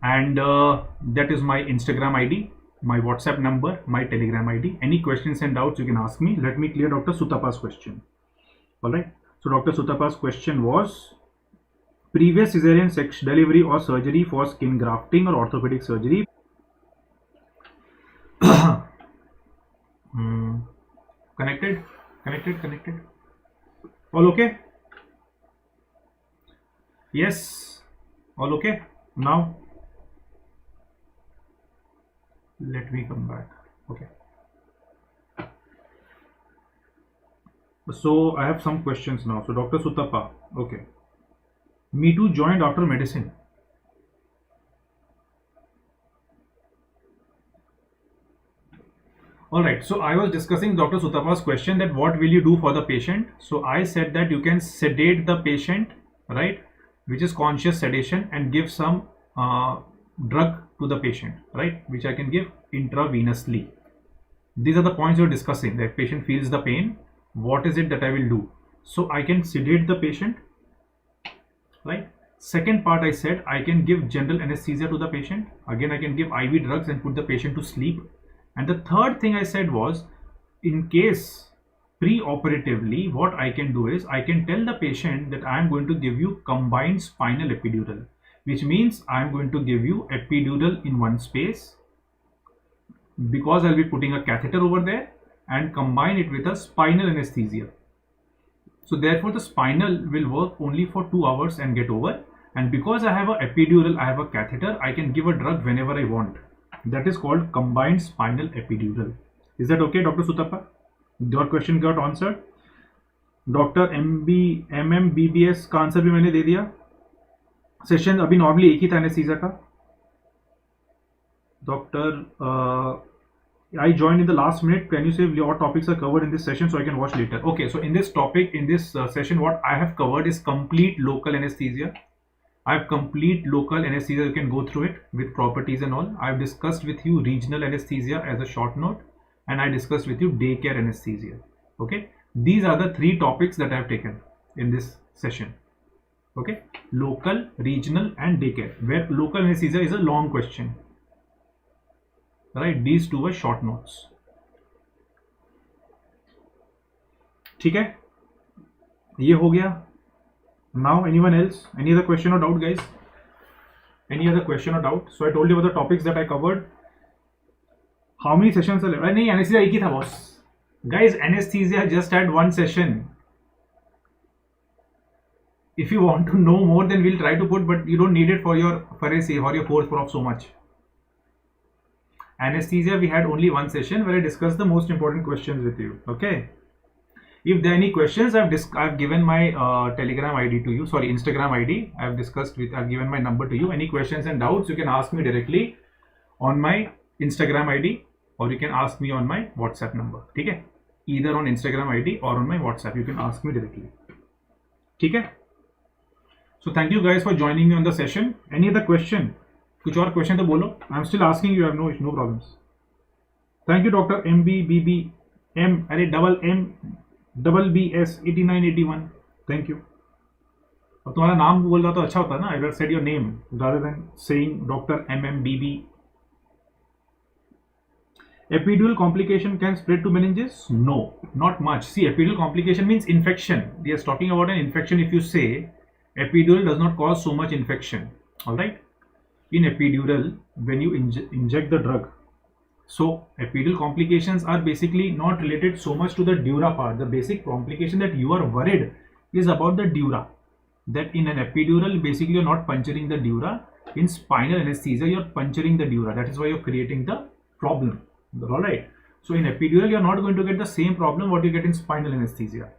and that is my Instagram ID, my WhatsApp number, my Telegram ID. Any questions and doubts you can ask me. Let me clear Dr. Sutapa's question. All right, so Dr. Sutapa's question was, previous cesarean section delivery or surgery for skin grafting or orthopedic surgery. Connected. All okay? Yes, all okay. Now let me come back. Okay, so I have some questions now. So Dr. Sutapa, okay, me too joined after medicine. All right, so I was discussing Dr. Sutapa's question that what will you do for the patient. So I said that you can sedate the patient, right, which is conscious sedation, and give some drug to the patient, right, which I can give intravenously. These are the points we're discussing. That patient feels the pain, what is it that I will do? So I can sedate the patient, right? Second part, I said I can give general anesthesia to the patient. Again, I can give IV drugs and put the patient to sleep. And the third thing I said was, in case pre-operatively, what I can do is I can tell the patient that I am going to give you combined spinal epidural, which means I am going to give you epidural in one space, because I'll be putting a catheter over there, and combine it with a spinal anesthesia. So therefore the spinal will work only for 2 hours and get over. And because I have a epidural, I have a catheter, I can give a drug whenever I want. That is called combined spinal epidural. Is that okay, Dr. Sutapa? Your question got answered. Doctor MBBS का answer भी मैंने दे दिया. Session अभी normally एक ही था anaesthesia का. Doctor I joined in the last minute. Can you say what topics are covered in this session so I can watch later? Okay, so in this topic, in this session, what I have covered is complete local anesthesia. I have complete local anesthesia. You can go through it with properties and all. I have discussed with you regional anesthesia as a short note, and I discussed with you daycare anesthesia. Okay, these are the 3 topics that I have taken in this session. Okay, local, regional, and daycare. Where local anesthesia is a long question. Right, these 2 were short notes. ठीक है, ये हो गया. Now anyone else? Any other question or doubt, guys? Any other question or doubt? So I told you about the topics that I covered. How many sessions are left? नहीं, anesthesia एक ही था boss. Guys, anesthesia just had 1 session. If you want to know more, then we'll try to put, but you don't need it for your Farre or your fourth prof so much. Anesthesia, we had only one session where I discussed the most important questions with you. Okay. If there are any questions, I've given my Telegram ID to you. Sorry, Instagram ID. I've given my number to you. Any questions and doubts, you can ask me directly on my Instagram ID, or you can ask me on my WhatsApp number. Okay? Either on Instagram ID or on my WhatsApp, you can ask me directly. Okay? So thank you guys for joining me on the session. Any other question? कुछ और question तो बोलो. I'm still asking you. I have no problems. Thank you, Dr. MBBM. अरे BBS 8981. Thank you. अब तुम्हारा नाम बोल रहा तो अच्छा होता ना. I would have said your name rather than saying Dr. MMBB. Epidural complication can spread to meninges? No, not much. See, epidural complication means infection. We are talking about an infection. If you say epidural does not cause so much infection, all right? In epidural, when you inject the drug, so epidural complications are basically not related so much to the dura part. The basic complication that you are worried is about the dura. That in an epidural, basically you're not puncturing the dura. In spinal anesthesia, you're puncturing the dura. That is why you're creating the problem. All right. So in epidural, you're not going to get the same problem what you get in spinal anesthesia.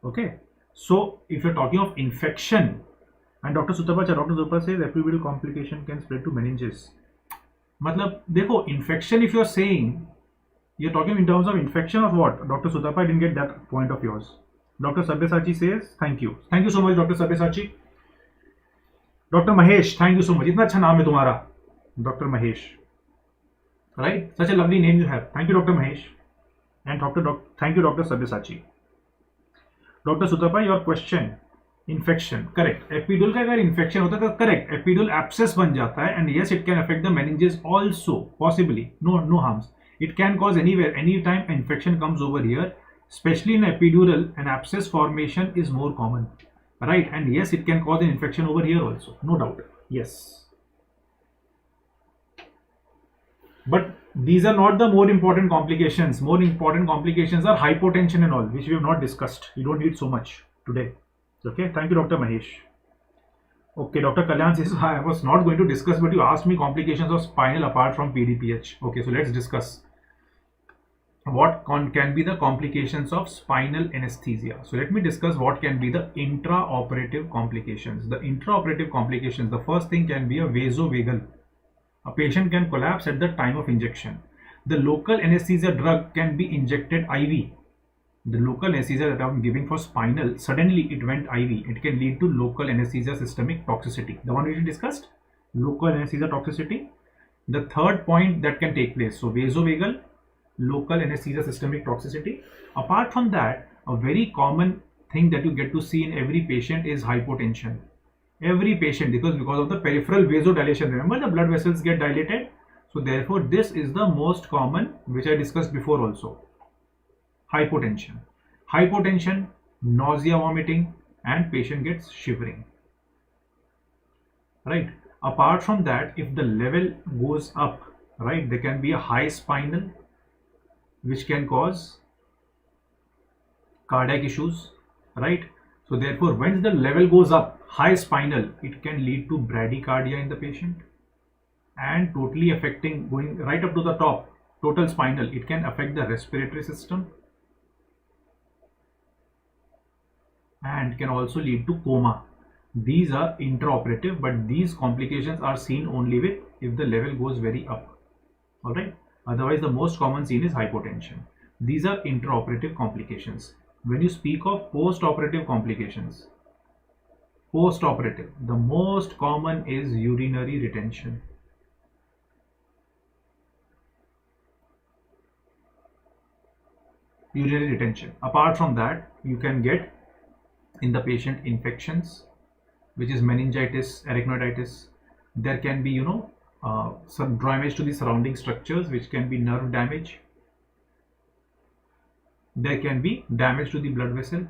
Okay. So if you're talking of infection, and Dr. Sutapa says epidural complication can spread to meninges. मतलब देखो, infection, if you're saying, you're talking in terms of infection of what? Dr. Sutapa, I didn't get that point of yours. Dr. Sabyasachi says, thank you. Thank you so much, Dr. Sabyasachi. Dr. Mahesh, thank you so much. इतना अच्छा नाम है तुम्हारा, Dr. Mahesh. Right? Such a lovely name you have. Thank you, Dr. Mahesh. And thank you, Dr. Sabyasachi. Dr. Sutapa, your question. Infection. Correct. Epidural का अगर infection होता है तो correct. Epidural abscess बन जाता है, and yes, it can affect the meninges also. Possibly. No harms. It can cause anywhere, anytime infection comes over here. Especially in epidural, an abscess formation is more common. Right? And yes, it can cause an infection over here also. No doubt. Yes. But these are not the more important complications. More important complications are hypotension and all, which we have not discussed. You don't need so much today. Okay, thank you, Dr. Mahesh. Okay, Dr. Kalyan says, I was not going to discuss, but you asked me complications of spinal apart from PDPH. Okay, so let's discuss what can be the complications of spinal anesthesia. So let me discuss what can be the intraoperative complications. The intraoperative complications, the first thing can be a vasovagal. A patient can collapse at the time of injection. The local anesthesia drug can be injected IV. The local anesthesia that I'm giving for spinal, suddenly it went IV. It can lead to local anesthesia systemic toxicity. The one we discussed, local anesthesia toxicity. The third point that can take place, so vasovagal, local anesthesia systemic toxicity. Apart from that, a very common thing that you get to see in every patient is hypotension. Every patient, because of the peripheral vasodilation, remember the blood vessels get dilated. So therefore, this is the most common, which I discussed before also. Hypotension, nausea, vomiting, and patient gets shivering. Right. Apart from that, if the level goes up, right, there can be a high spinal, which can cause cardiac issues, right? So therefore, when the level goes up, high spinal, it can lead to bradycardia in the patient, and totally affecting, going right up to the top, total spinal, it can affect the respiratory system, and can also lead to coma. These are intraoperative, but these complications are seen only with if the level goes very up. All right. Otherwise, the most common scene is hypotension. These are intraoperative complications. When you speak of postoperative complications, postoperative, the most common is urinary retention. Urinary retention. Apart from that, you can get in the patient infections, which is meningitis, arachnoiditis. There can be, some damage to the surrounding structures, which can be nerve damage. There can be damage to the blood vessel,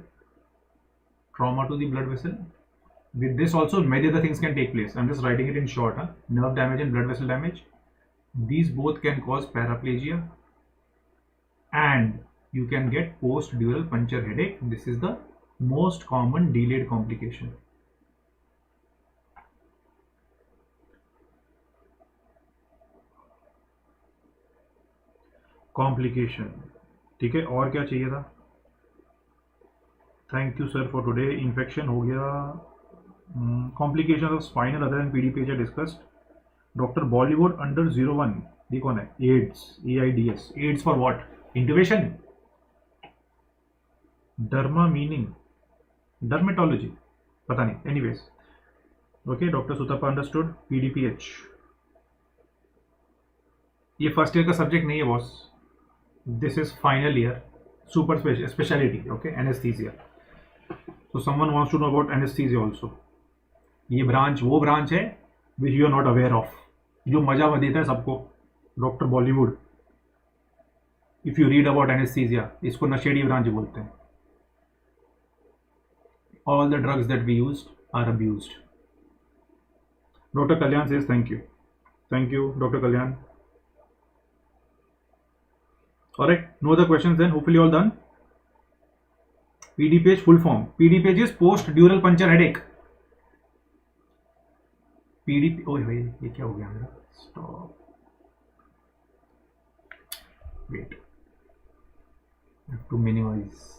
trauma to the blood vessel. With this also, many other things can take place. I'm just writing it in short. Nerve damage and blood vessel damage. These both can cause paraplegia, and you can get post-dural puncture headache. This is the most common delayed complication. Complication, ठीक है, और क्या चाहिए था? Thank you sir for today. Infection हो गया, complication of spinal other than PDPH है discussed. Doctor Bollywood under 01, ये कौन है? AIDS, AIDS, AIDS for what? Intubation, derma meaning dermatology, पता नहीं, anyways. Okay, doctor Sutappa understood. PDPH ये फर्स्ट ईयर का सब्जेक्ट नहीं है boss, this is final year super speciality. Okay, anaesthesia, so someone wants to know about anesthesia also। ये branch वो branch है which you are not aware of, जो मजा देता है सबको। Doctor Bollywood, if you read about anaesthesia, इसको नशेड़ी ब्रांच बोलते हैं। All the drugs that we used are abused. Doctor Kalyan says thank you doctor Kalyan. Alright, no other questions then, hopefully all done। PDPH full form, PDPH is post dural puncture headache। PDP, ओए भाई ये क्या हो गया मेरा? Stop, wait, have to minimise.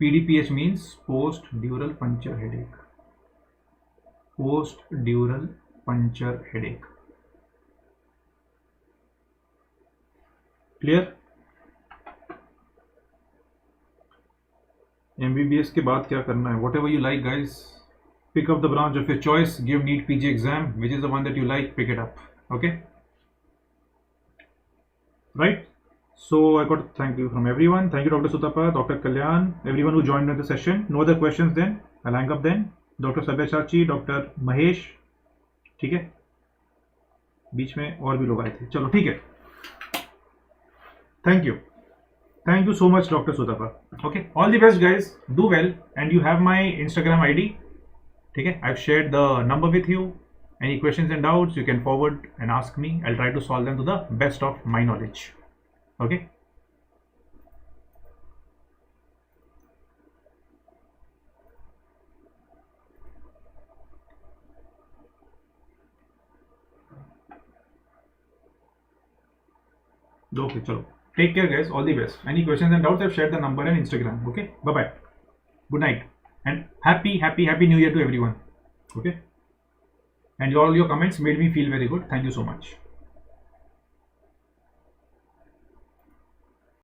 PDPH means post dural puncture headache, post dural puncture headache। Clear? MBBS के बाद क्या करना है? Whatever you like guys, pick up the branch of your choice, give NEET PG exam, which is the one that you like, pick it up, okay? Right? So I got to thank you from everyone. Thank you Dr. Sutappa, Dr. Kalyan, everyone who joined in the session। No other questions then, I'll hang up then। Doctor Sabyasachi, doctor Mahesh, ठीक है, बीच में और भी लोग आए थे, चलो ठीक है। Thank you so much doctor Sutappa. Okay, all the best guys, do well, and you have my Instagram ID, ठीक है, I have shared the number with you. Any questions and doubts you can forward and ask me, I will try to solve them to the best of my knowledge. Okay, okay, chalo, take care guys, all the best। Any questions and doubts, I've shared the number and Instagram। Okay, bye bye, good night, and happy new year to everyone। Okay, and all your comments made me feel very good, thank you so much।